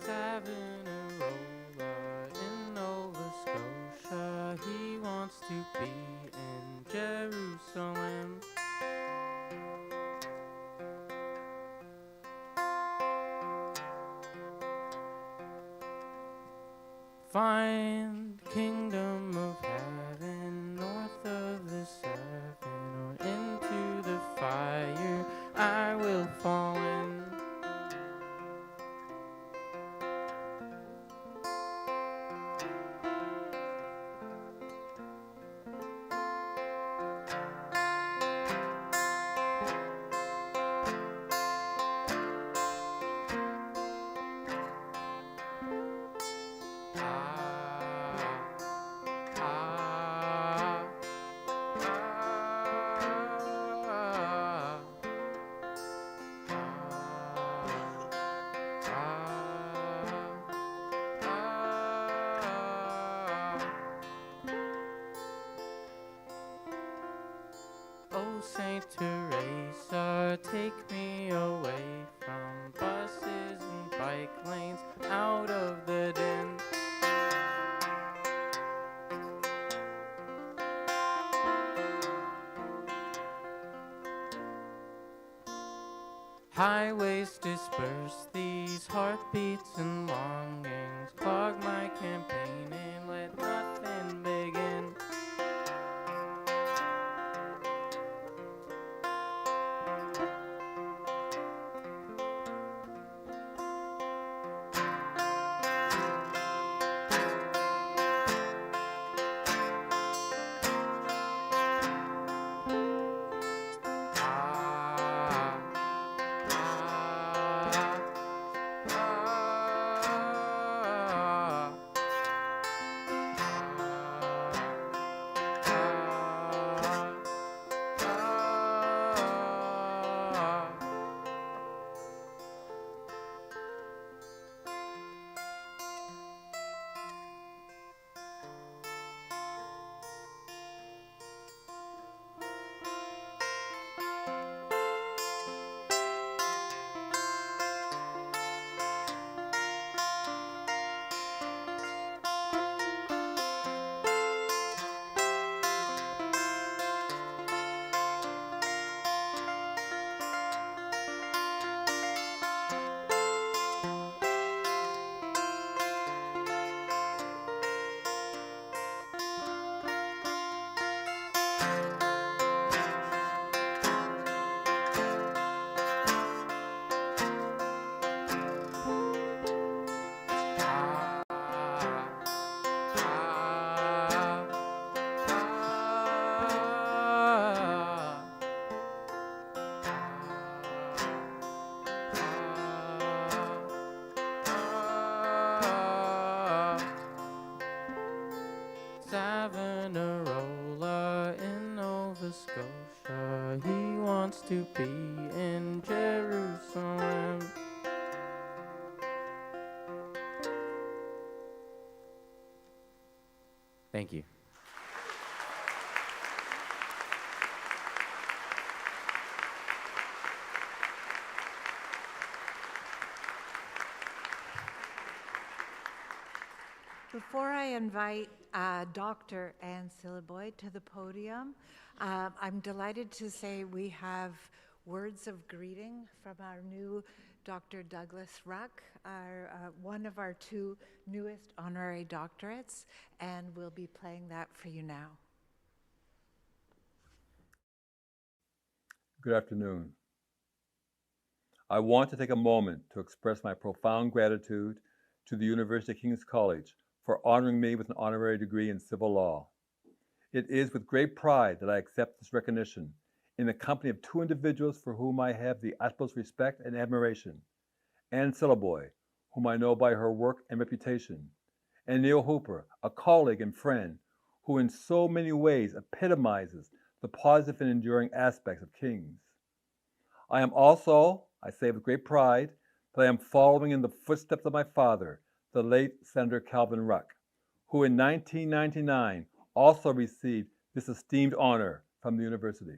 Savonarola in Nova Scotia, he wants to be in Jerusalem. Find kingdom of heaven north of the Severn, or into the fire I will fall in. Oh, Saint Teresa, take me away from buses like lanes out of the din. Highways disperse these heartbeats and longings, clog my campaign and let nothing begin. Savonarola in Nova Scotia, he wants to be in Jerusalem. Thank you. Before I invite Dr. Anne Siliboy to the podium, I'm delighted to say we have words of greeting from our new Dr. Douglas Ruck, one of our two newest honorary doctorates, and we'll be playing that for you now. Good afternoon. I want to take a moment to express my profound gratitude to the University of King's College for honoring me with an honorary degree in civil law. It is with great pride that I accept this recognition in the company of two individuals for whom I have the utmost respect and admiration: Anne Siliboy, whom I know by her work and reputation, and Neil Hooper, a colleague and friend who in so many ways epitomizes the positive and enduring aspects of King's. I am also, I say with great pride, that I am following in the footsteps of my father, the late Senator Calvin Ruck, who in 1999 also received this esteemed honor from the university.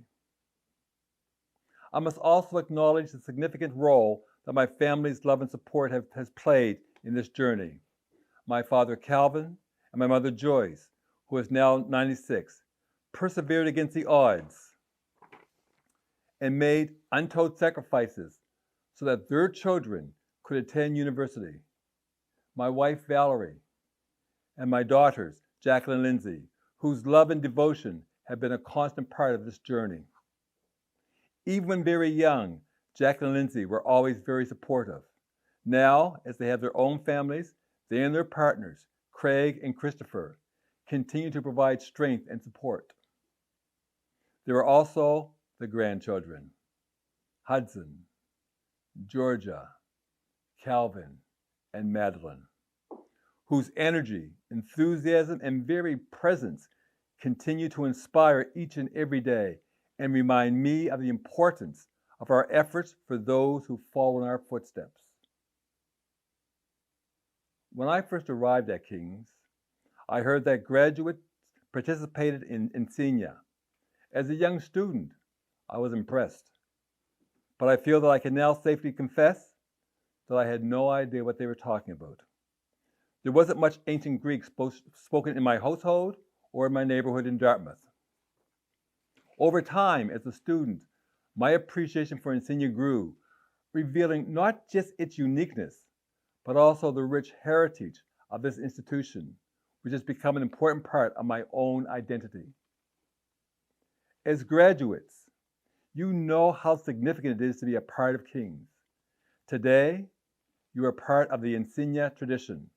I must also acknowledge the significant role that my family's love and support has played in this journey. My father Calvin and my mother Joyce, who is now 96, persevered against the odds and made untold sacrifices so that their children could attend university. My wife Valerie, and my daughters Jacqueline and Lindsay, whose love and devotion have been a constant part of this journey. Even when very young, Jacqueline and Lindsay were always very supportive. Now, as they have their own families, they and their partners, Craig and Christopher, continue to provide strength and support. There are also the grandchildren, Hudson, Georgia, Calvin, and Madeline, whose energy, enthusiasm, and very presence continue to inspire each and every day and remind me of the importance of our efforts for those who follow in our footsteps. When I first arrived at King's, I heard that graduates participated in Encaenia. As a young student, I was impressed. But I feel that I can now safely confess that I had no idea what they were talking about. There wasn't much ancient Greek spoken in my household or in my neighborhood in Dartmouth. Over time, as a student, my appreciation for Encaenia grew, revealing not just its uniqueness, but also the rich heritage of this institution, which has become an important part of my own identity. As graduates, you know how significant it is to be a part of King's. Today, you are part of the Encaenia tradition.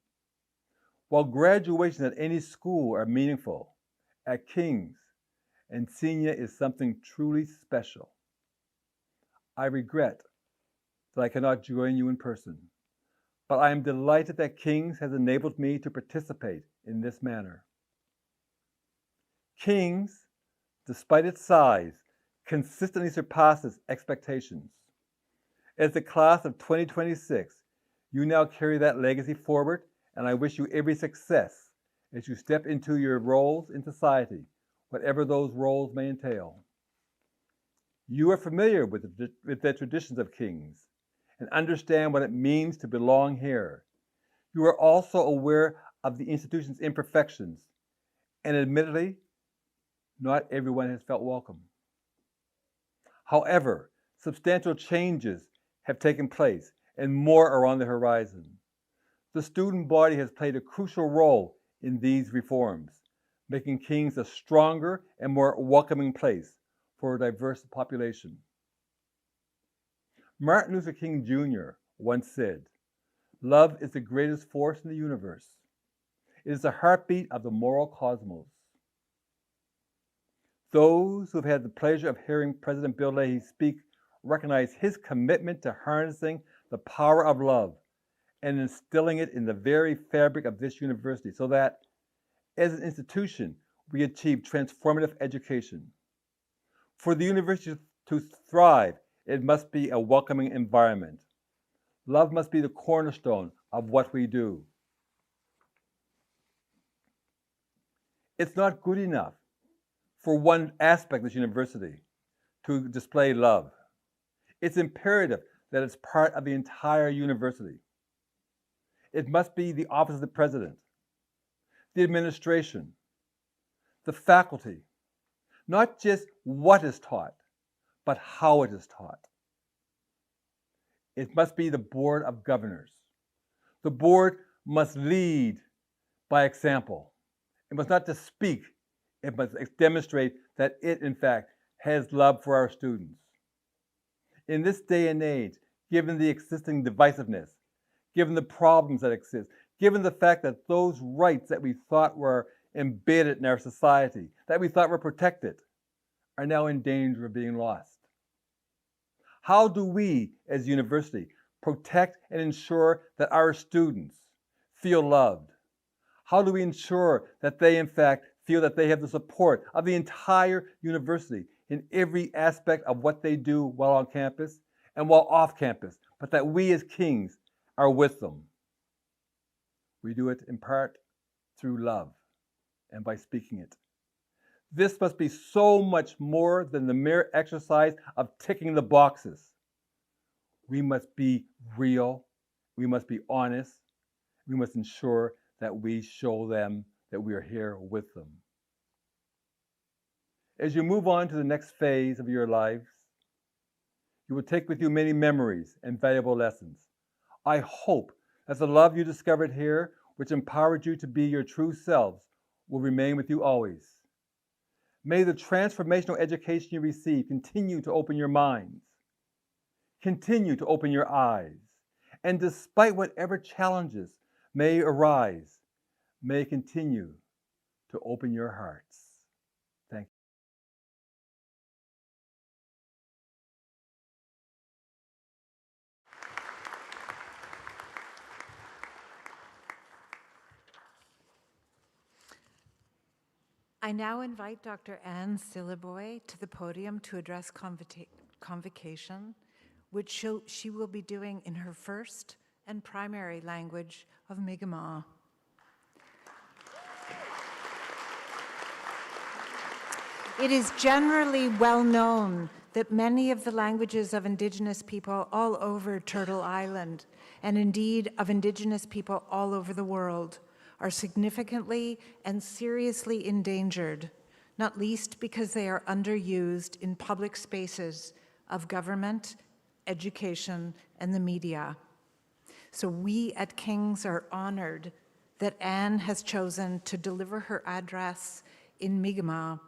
While graduations at any school are meaningful, at King's, Encaenia is something truly special. I regret that I cannot join you in person, but I am delighted that King's has enabled me to participate in this manner. King's, despite its size, consistently surpasses expectations. As the class of 2026, you now carry that legacy forward, and I wish you every success as you step into your roles in society, whatever those roles may entail. You are familiar with the traditions of King's and understand what it means to belong here. You are also aware of the institution's imperfections, and admittedly, not everyone has felt welcome. However, substantial changes have taken place and more are on the horizon. The student body has played a crucial role in these reforms, making King's a stronger and more welcoming place for a diverse population. Martin Luther King Jr. once said, "Love is the greatest force in the universe. It is the heartbeat of the moral cosmos." Those who have had the pleasure of hearing President Bill Leahy speak recognize his commitment to harnessing the power of love and instilling it in the very fabric of this university so that, as an institution, we achieve transformative education. For the university to thrive, it must be a welcoming environment. Love must be the cornerstone of what we do. It's not good enough for one aspect of this university to display love. It's imperative that it's part of the entire university. It must be the office of the president, the administration, the faculty, not just what is taught, but how it is taught. It must be the board of governors. The board must lead by example. It must not just speak, it must demonstrate that it, in fact, has love for our students. In this day and age, given the existing divisiveness, given the problems that exist, given the fact that those rights that we thought were embedded in our society, that we thought were protected, are now in danger of being lost. How do we, as a university, protect and ensure that our students feel loved? How do we ensure that they, in fact, feel that they have the support of the entire university in every aspect of what they do while on campus and while off campus, but that we as Kings are with them? We do it in part through love and by speaking it. This must be so much more than the mere exercise of ticking the boxes. We must be real, we must be honest, we must ensure that we show them that we are here with them. As you move on to the next phase of your lives, you will take with you many memories and valuable lessons. I hope that the love you discovered here, which empowered you to be your true selves, will remain with you always. May the transformational education you receive continue to open your minds, continue to open your eyes, and despite whatever challenges may arise, may continue to open your hearts. Thank you. I now invite Dr. Anne Siliboy to the podium to address convocation, which she will be doing in her first and primary language of Mi'kmaq. It is generally well known that many of the languages of Indigenous people all over Turtle Island, and indeed of Indigenous people all over the world, are significantly and seriously endangered, not least because they are underused in public spaces of government, education, and the media. So we at King's are honored that Anne has chosen to deliver her address in Mi'kmaq,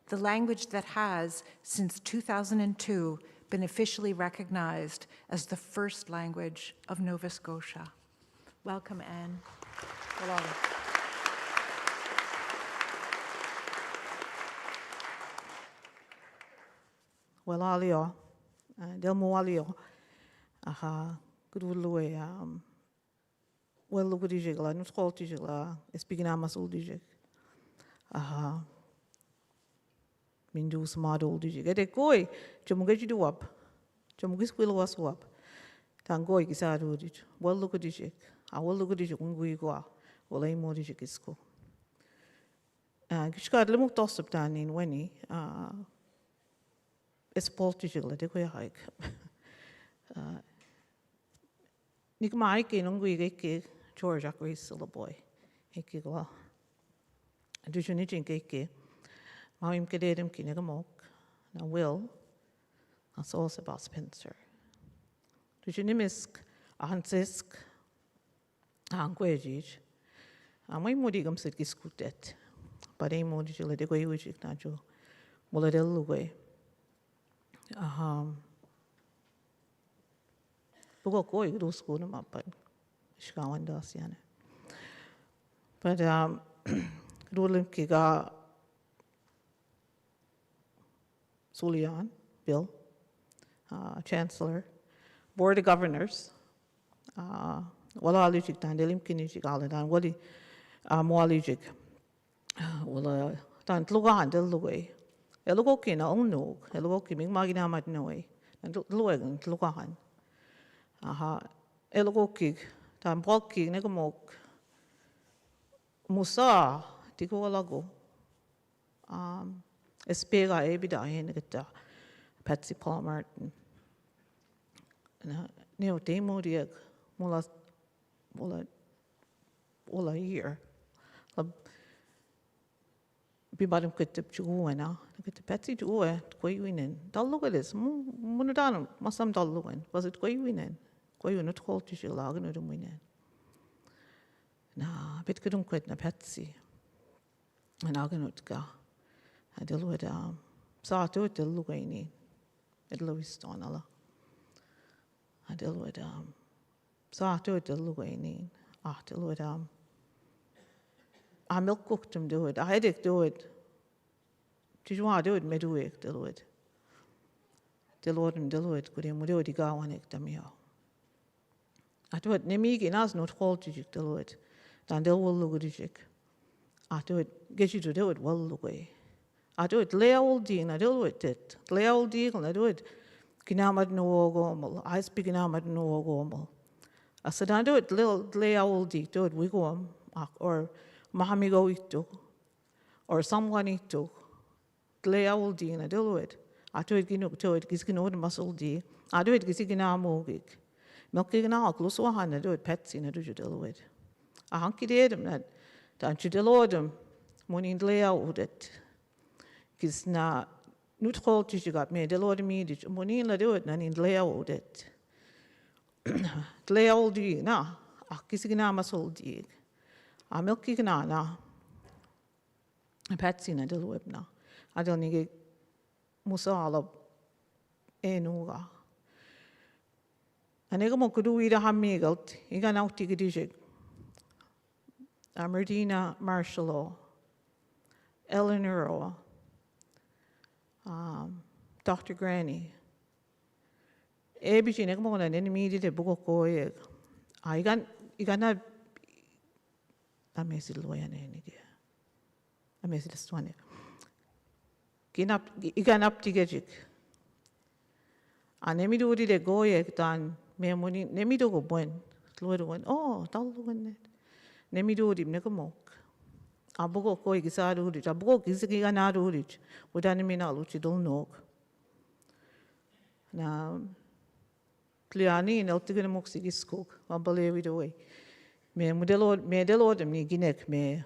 the language that has, since 2002, been officially recognized as the first language of Nova Scotia. Welcome, Anne. Hello. Well, alio, del mo alio, gudulue, well, look at Digla, no school Digla, speaking Amasul Dig. Mindus model Dig. At a koi, Jomugaji do up, Jomugis will was up. Tangoi is out of it. Well, look at Dig. I will look at Dig when we go. Well, I'm more Dig is school. Gishka limuk toss up down in Winnie. It's political, the way hike. Nick Mike in Ungwe George Acquis, little boy. He giggle. Do you need to get Mim Kadedim Kinagamok? Now, Will, that's also about Spencer. Do you nimisk, Ansisk, Anquejij? And my modigum said Giscutet, but a modicula the way which ignajo, Muladel way. Bugo koi do school them up, but shkawan das yana. But Rulim Kiga Sulian, Bill, Chancellor, Board of Governors, Walla Alijik Dandelim Kinijik Aladan, Wadi Moalijik, Walla Dan Lugan del Luway. Elogokin on no, Elogokin, Magina might know a, and Luegan, Lugahan. Elogokig, Tam Balki, Negamok, Musa, Tigo Lago, Espega Ebida, and Patsy Palmer, Neo Demo Diag, Mola year. Be bottom cut to Juana, get the Patsy to a quay winning. Don't look at this, Munadanum, Massam Daluan, was it quay winning? Quay not called to Shilagan or the winning. Nah, bit couldn't quit na Patsy. And I cannot go. I deal with saw to it the Lugaini at Louis Donala. I deal with saw to it the Lugaini. Ah, deal with I milk cooked him do it. I had it do it. Did you want to do it? Me do it, deal with. Deal with him, deal with. Could him do it? He got one it, Damio. I do it. Nemigi nas not called to you, deal with. Dan deal will look at you. I do it. Get you to do it well away. I do it. Lay old dean. I deal with it. Lay old dean. I do it. Kinamad no gomal. I speak inamad no gomal. I said I do it. Lay old dean. Do it. We go or. Mahamigo ito, or someone ito, lay old dean, I do it. I do it, to it, Giskin muscle D. I do it, Gisigina mogig. Milking now, close to I do it, Patsy, and I do you deal with. A hunky did him that, don't you deal them, morning lay out it. Gis na, not called you got me, deal with me, morning I do it, and in lay out it. Lay old D, now, a Gisigina muscle D. I'm milking now. A Patsy and a little whip now. I don't need Musala Enuga. And I go do eat a hamigalt. You got out to get Merdina Marshall, Eleanor, Dr. Granny. Ebiji Negmon and immediate book of I got not. I miss it loyal any dear. I miss it one. Get up to get it. And let me do it a go yet done. Me money, let me do go one. Lord one, oh, don't look at it. Let me do it, Nicomok. A book of koi is out of it. A book is a ganado rich. Would enemy now, which you don't know. na tliani in eltigan moxigis cook, wabalewi the way. Me delod me ginek me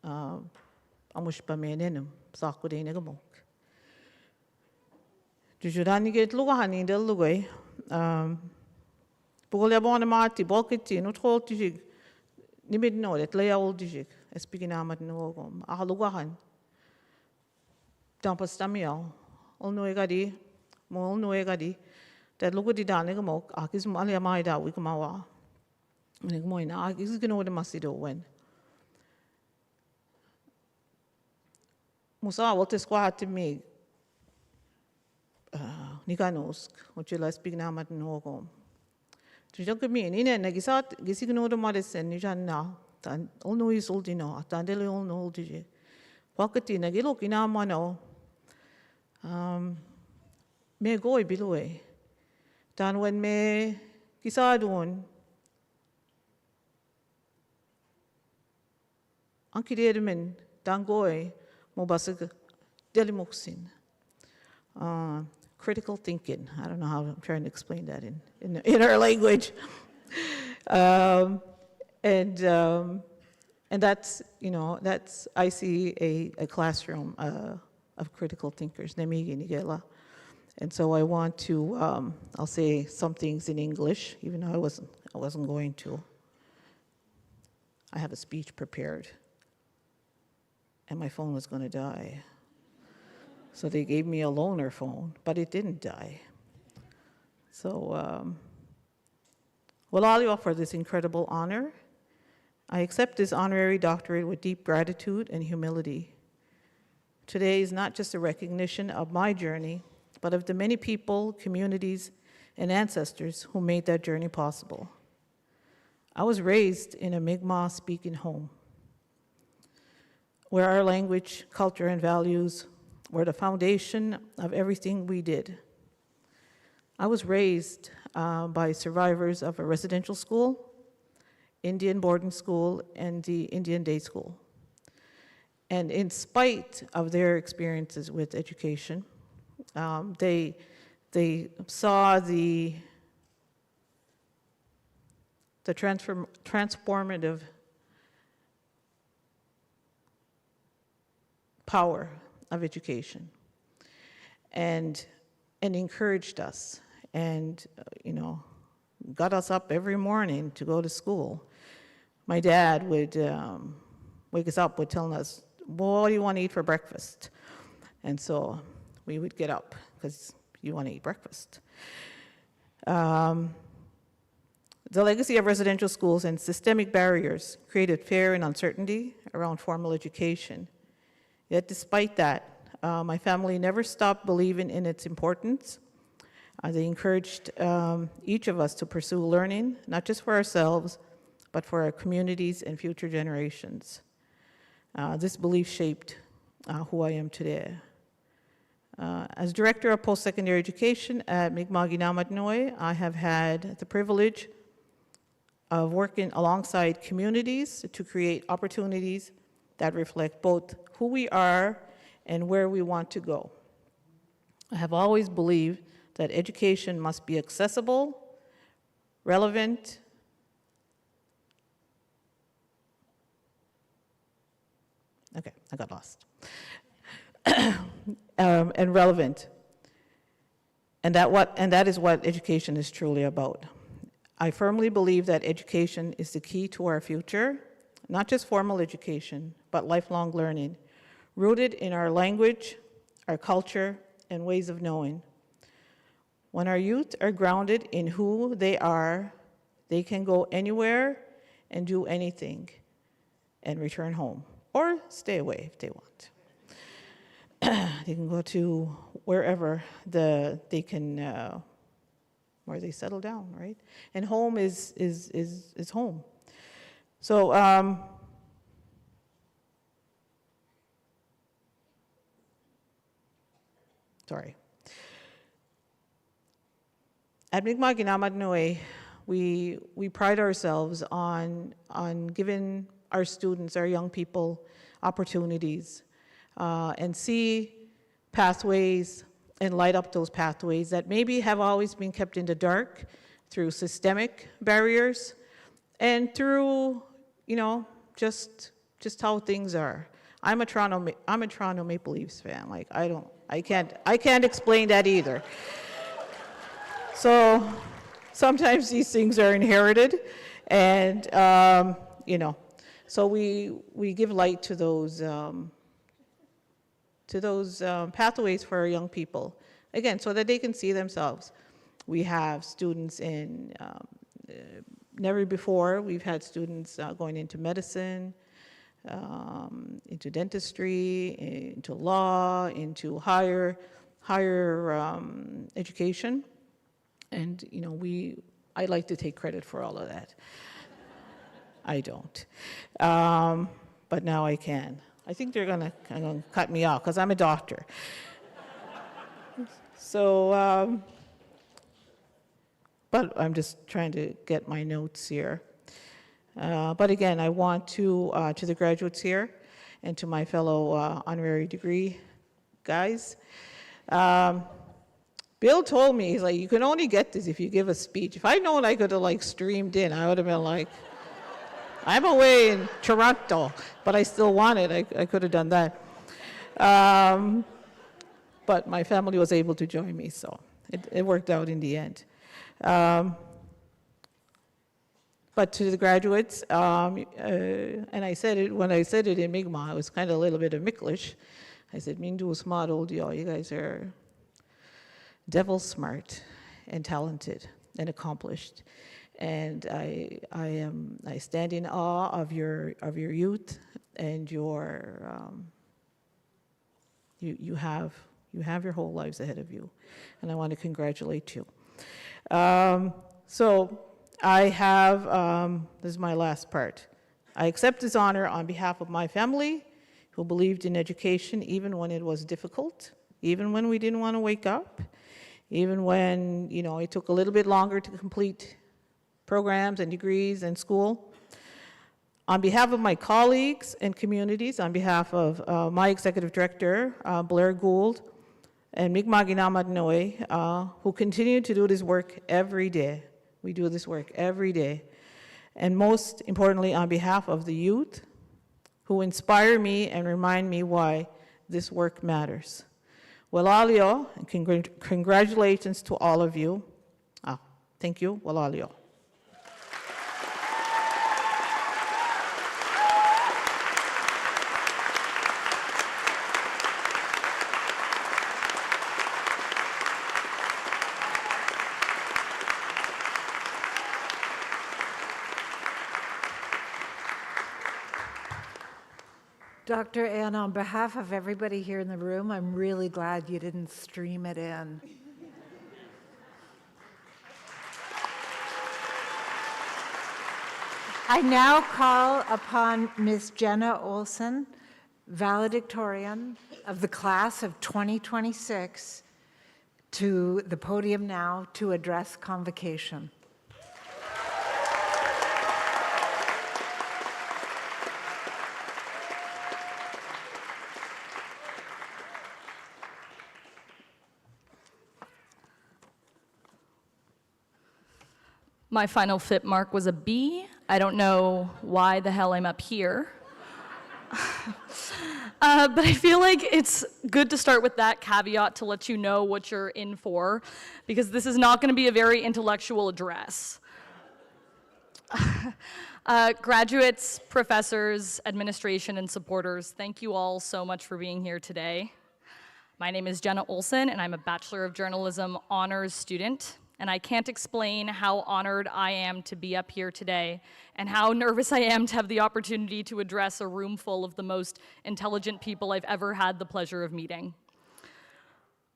amushpa me nenum, sako de negamok. Jujurani get lugahani del lugay, Pugole abone marti, bolkiti, no troll tijig, nimid no, that lay old tijig, speaking amat no gom, ahalugahan. Dampastamio, all no egadi, mol no egadi, that lugudi danegamok, akis malia maida, wikamawa. Nigmoina, akis gino the masido when. Musa, what is quite to me? Nikanusk, which you like speaking amat no gom. Tujak me, Nina, Nagisat, Gisigno the Madison, Nijanna, all no is old ino, Tandele all no old digi. Pocket in a gilok in our mano. Me go below. Dan when me Gisadun Anki Dedemin, Dan goy, Mobasig, Delimuxin. Critical thinking. I don't know how I'm trying to explain that in our language. And that's, you know, that's, I see a classroom of critical thinkers. And so I want to, I'll say some things in English, even though I wasn't going to. I have a speech prepared, and my phone was going to die. So they gave me a loaner phone, but it didn't die. So, well, I'll offer this incredible honor. I accept this honorary doctorate with deep gratitude and humility. Today is not just a recognition of my journey, but of the many people, communities, and ancestors who made that journey possible. I was raised in a Mi'kmaq-speaking home, where our language, culture, and values were the foundation of everything we did. I was raised by survivors of a residential school, Indian boarding school, and the Indian day school. And in spite of their experiences with education, they saw the transformative power of education, and encouraged us, and you know, got us up every morning to go to school. My dad would wake us up with telling us, "What do you want to eat for breakfast?" And so we would get up because you want to eat breakfast. The legacy of residential schools and systemic barriers created fear and uncertainty around formal education. Yet despite that, my family never stopped believing in its importance. They encouraged each of us to pursue learning, not just for ourselves, but for our communities and future generations. This belief shaped who I am today. As Director of Post-Secondary Education at Mi'kmaq Namatnoy, I have had the privilege of working alongside communities to create opportunities that reflect both who we are and where we want to go. I have always believed that education must be accessible, relevant, okay, I got lost, and relevant. And that is what education is truly about. I firmly believe that education is the key to our future, not just formal education, but lifelong learning, rooted in our language, our culture, and ways of knowing. When our youth are grounded in who they are, they can go anywhere and do anything and return home, or stay away if they want. They can go to wherever they can, where they settle down, right? And home is home. So, sorry. At Mi'kmaq Namatnoy, we pride ourselves on giving our students, our young people, opportunities and see pathways and light up those pathways that maybe have always been kept in the dark through systemic barriers and through, you know, just how things are. I'm a Toronto Maple Leafs fan. Like, I can't explain that either. So sometimes these things are inherited, and you know, so we give light to those pathways for our young people, again, so that they can see themselves. We have students in, never before, we've had students going into medicine, into dentistry, into law, into higher education. And, you know, I like to take credit for all of that. I don't. But now I can. I think they're gonna cut me off because I'm a doctor. So, but I'm just trying to get my notes here. But again, I want to the graduates here and to my fellow honorary degree guys. Bill told me, he's like, you can only get this if you give a speech. If I'd known I could have like streamed in, I would have been like, I'm away in Toronto, but I still want it. I could have done that. But my family was able to join me, so it worked out in the end. But to the graduates, and I said it, when I said it in Mi'kmaq, it was kind of a little bit of Mi'klish. I said, Mindu smart old y'all, you guys are devil smart and talented and accomplished. And I stand in awe of your youth, and your you have your whole lives ahead of you, and I want to congratulate you. So I have, this is my last part. I accept this honor on behalf of my family, who believed in education even when it was difficult, even when we didn't want to wake up, even when, you know, it took a little bit longer to complete programs and degrees in school. On behalf of my colleagues and communities, on behalf of my executive director, Blair Gould, and Mi'kmaq Inamad Noe, who continue to do this work every day. We do this work every day. And most importantly, on behalf of the youth, who inspire me and remind me why this work matters. Walalio, and congratulations to all of you. Thank you, Walalio. Dr. Ann, on behalf of everybody here in the room, I'm really glad you didn't stream it in. I now call upon Ms. Jenna Olson, valedictorian of the class of 2026, to the podium now to address convocation. My final FIP mark was a B. I don't know why the hell I'm up here. But I feel like it's good to start with that caveat to let you know what you're in for, because this is not going to be a very intellectual address. Graduates, professors, administration, and supporters, thank you all so much for being here today. My name is Jenna Olson, and I'm a Bachelor of Journalism honors student. And I can't explain how honored I am to be up here today and how nervous I am to have the opportunity to address a room full of the most intelligent people I've ever had the pleasure of meeting.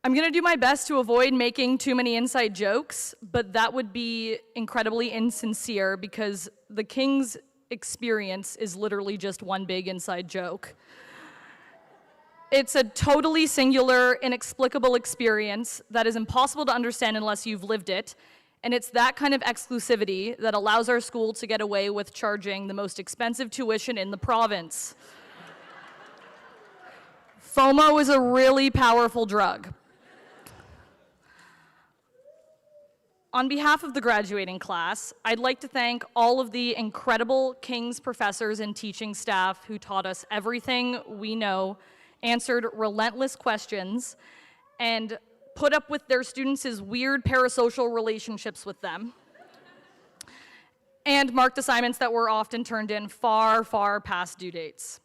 I'm gonna do my best to avoid making too many inside jokes, but that would be incredibly insincere because the King's experience is literally just one big inside joke. It's a totally singular, inexplicable experience that is impossible to understand unless you've lived it, and it's that kind of exclusivity that allows our school to get away with charging the most expensive tuition in the province. FOMO is a really powerful drug. On behalf of the graduating class, I'd like to thank all of the incredible King's professors and teaching staff who taught us everything we know, answered relentless questions, and put up with their students' weird parasocial relationships with them, and marked assignments that were often turned in far, far past due dates.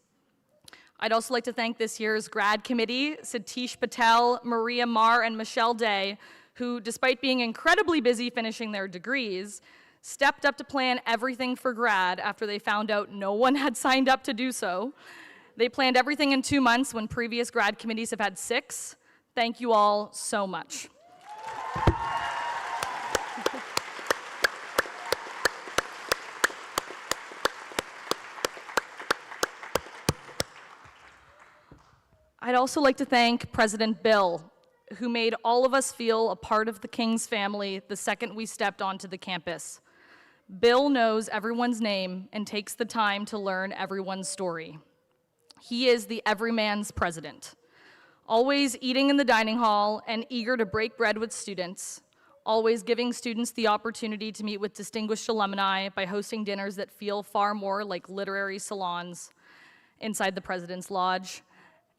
I'd also like to thank this year's grad committee, Satish Patel, Maria Marr, and Michelle Day, who, despite being incredibly busy finishing their degrees, stepped up to plan everything for grad after they found out no one had signed up to do so. They planned everything in 2 months when previous grad committees have had 6. Thank you all so much. I'd also like to thank President Bill, who made all of us feel a part of the King's family the second we stepped onto the campus. Bill knows everyone's name and takes the time to learn everyone's story. He is the everyman's president, always eating in the dining hall and eager to break bread with students, always giving students the opportunity to meet with distinguished alumni by hosting dinners that feel far more like literary salons inside the President's Lodge,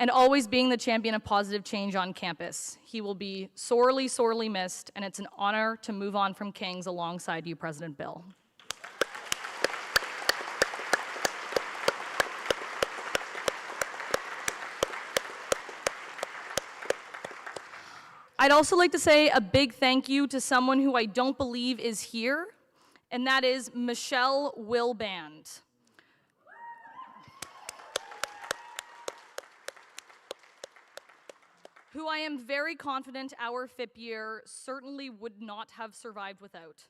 and always being the champion of positive change on campus. He will be sorely, sorely missed, and it's an honor to move on from King's alongside you, President Bill. I'd also like to say a big thank you to someone who I don't believe is here, and that is Michelle Wilband. Who I am very confident our FIP year certainly would not have survived without.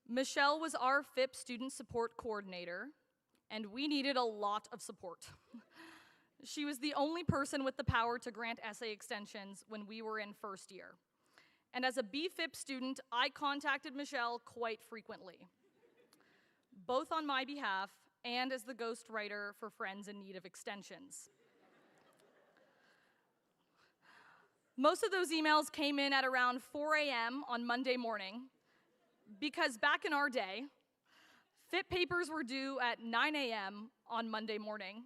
Michelle was our FIP student support coordinator, and we needed a lot of support. She was the only person with the power to grant essay extensions when we were in first year. And as a BFIP student, I contacted Michelle quite frequently, both on my behalf and as the ghostwriter for friends in need of extensions. Most of those emails came in at around 4 a.m. on Monday morning, because back in our day, FIP papers were due at 9 a.m. on Monday morning,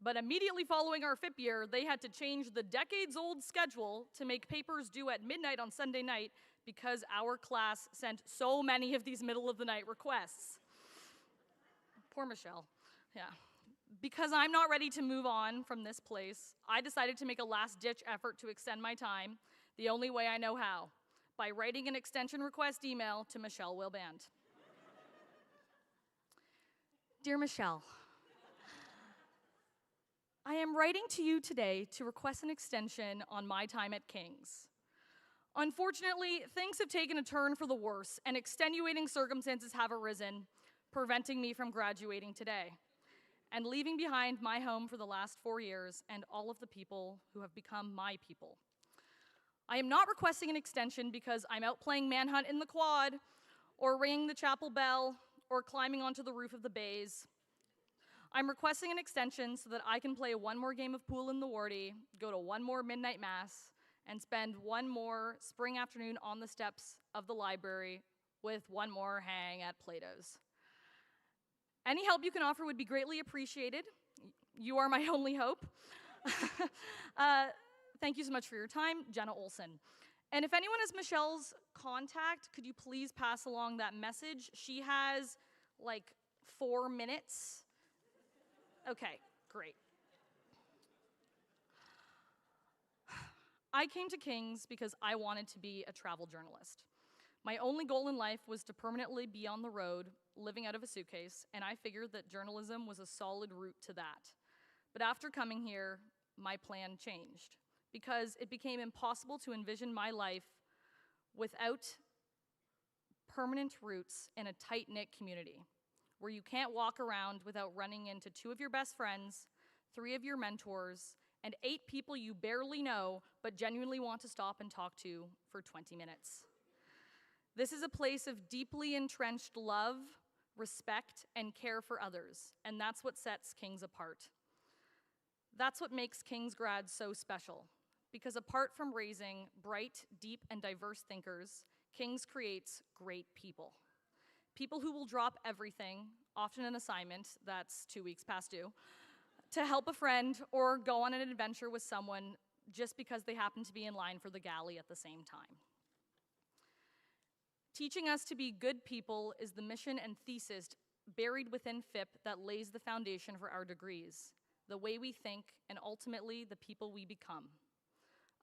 but immediately following our FIP year, they had to change the decades-old schedule to make papers due at midnight on Sunday night because our class sent so many of these middle-of-the-night requests. Poor Michelle, yeah. Because I'm not ready to move on from this place, I decided to make a last-ditch effort to extend my time the only way I know how, by writing an extension request email to Michelle Wilband. Dear Michelle, I am writing to you today to request an extension on my time at King's. Unfortunately, things have taken a turn for the worse, and extenuating circumstances have arisen, preventing me from graduating today and leaving behind my home for the last 4 years and all of the people who have become my people. I am not requesting an extension because I'm out playing manhunt in the quad, or ringing the chapel bell, or climbing onto the roof of the bays. I'm requesting an extension so that I can play one more game of pool in the Wardy, go to one more midnight mass, and spend one more spring afternoon on the steps of the library with one more hang at Plato's. Any help you can offer would be greatly appreciated. You are my only hope. Thank you so much for your time, Jenna Olson. And if anyone has Michelle's contact, could you please pass along that message? She has like 4 minutes. Okay, great. I came to King's because I wanted to be a travel journalist. My only goal in life was to permanently be on the road, living out of a suitcase, and I figured that journalism was a solid route to that. But after coming here, my plan changed, because it became impossible to envision my life without permanent roots in a tight-knit community, where you can't walk around without running into 2 of your best friends, 3 of your mentors, and 8 people you barely know but genuinely want to stop and talk to for 20 minutes. This is a place of deeply entrenched love, respect, and care for others, and that's what sets King's apart. That's what makes King's grads so special, because apart from raising bright, deep, and diverse thinkers, King's creates great people. People who will drop everything, often an assignment that's 2 weeks past due, to help a friend or go on an adventure with someone just because they happen to be in line for the galley at the same time. Teaching us to be good people is the mission and thesis buried within FIP that lays the foundation for our degrees, the way we think, and ultimately the people we become.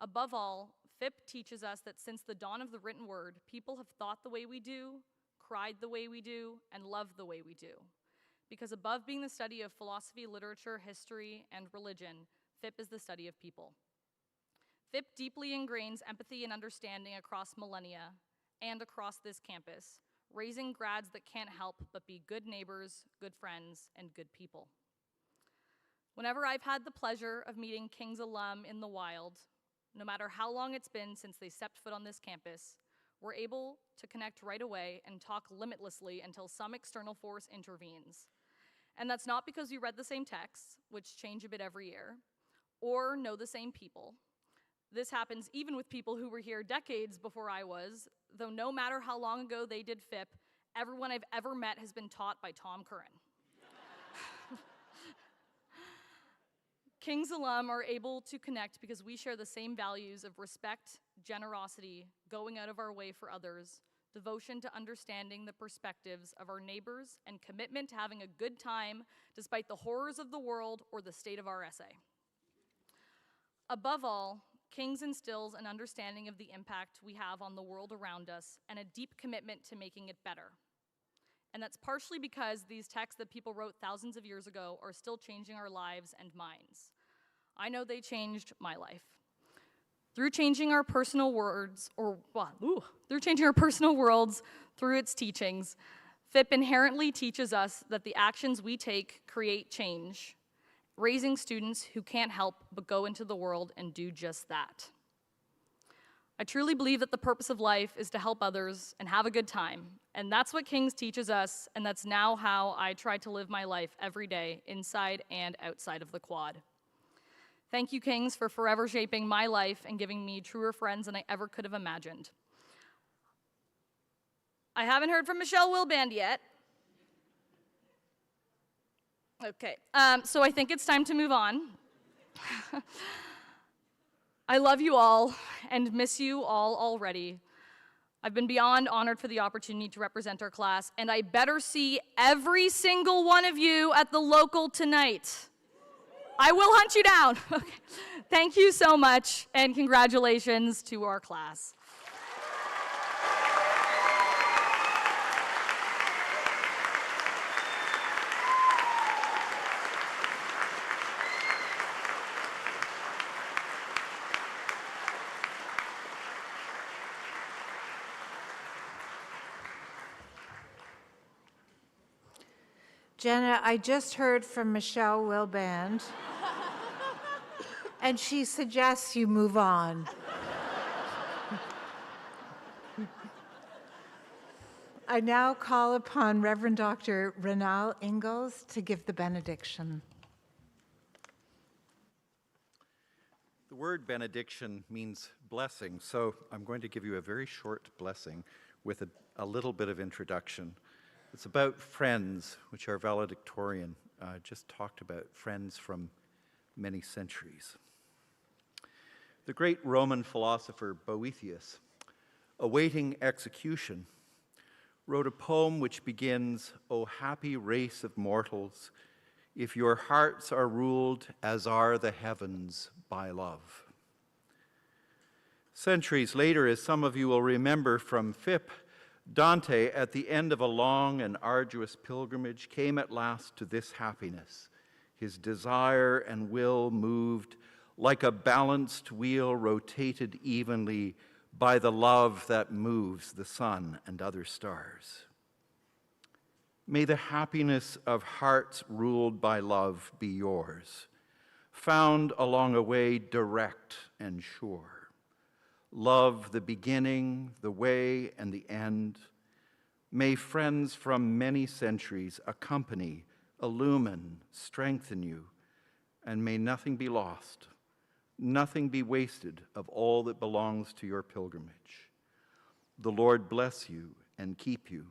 Above all, FIP teaches us that since the dawn of the written word, people have thought the way we do, cried the way we do, and loved the way we do. Because above being the study of philosophy, literature, history, and religion, FIP is the study of people. FIP deeply ingrains empathy and understanding across millennia and across this campus, raising grads that can't help but be good neighbors, good friends, and good people. Whenever I've had the pleasure of meeting King's alum in the wild, no matter how long it's been since they stepped foot on this campus, we're able to connect right away and talk limitlessly until some external force intervenes. And that's not because we read the same texts, which change a bit every year, or know the same people. This happens even with people who were here decades before I was, though no matter how long ago they did FIP, everyone I've ever met has been taught by Tom Curran. King's alum are able to connect because we share the same values of respect, generosity, going out of our way for others, devotion to understanding the perspectives of our neighbors, and commitment to having a good time despite the horrors of the world or the state of our essay. Above all, King's instills an understanding of the impact we have on the world around us and a deep commitment to making it better. And that's partially because these texts that people wrote thousands of years ago are still changing our lives and minds. I know they changed my life. Through changing our personal worlds through its teachings, FIP inherently teaches us that the actions we take create change, raising students who can't help but go into the world and do just that. I truly believe that the purpose of life is to help others and have a good time, and that's what King's teaches us, and that's now how I try to live my life every day, inside and outside of the quad. Thank you, Kings, for forever shaping my life and giving me truer friends than I ever could have imagined. I haven't heard from Michelle Wilband yet. Okay, so I think it's time to move on. I love you all and miss you all already. I've been beyond honored for the opportunity to represent our class, and I better see every single one of you at the local tonight. I will hunt you down. Okay. Thank you so much, and congratulations to our class. Jenna, I just heard from Michelle Wilband, and she suggests you move on. I now call upon Reverend Dr. Renal Ingalls to give the benediction. The word benediction means blessing, so I'm going to give you a very short blessing with a little bit of introduction. It's about friends, which our valedictorian just talked about, friends from many centuries. The great Roman philosopher Boethius, awaiting execution, wrote a poem which begins, "O happy race of mortals, if your hearts are ruled as are the heavens by love." Centuries later, as some of you will remember from FIP, Dante, at the end of a long and arduous pilgrimage, came at last to this happiness. His desire and will moved like a balanced wheel rotated evenly by the love that moves the sun and other stars. May the happiness of hearts ruled by love be yours, found along a way direct and sure. Love the beginning, the way, and the end. May friends from many centuries accompany, illumine, strengthen you, and may nothing be lost, nothing be wasted of all that belongs to your pilgrimage. The Lord bless you and keep you.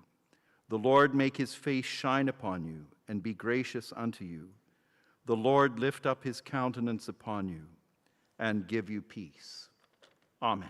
The Lord make his face shine upon you and be gracious unto you. The Lord lift up his countenance upon you and give you peace. Amen.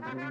Thank you.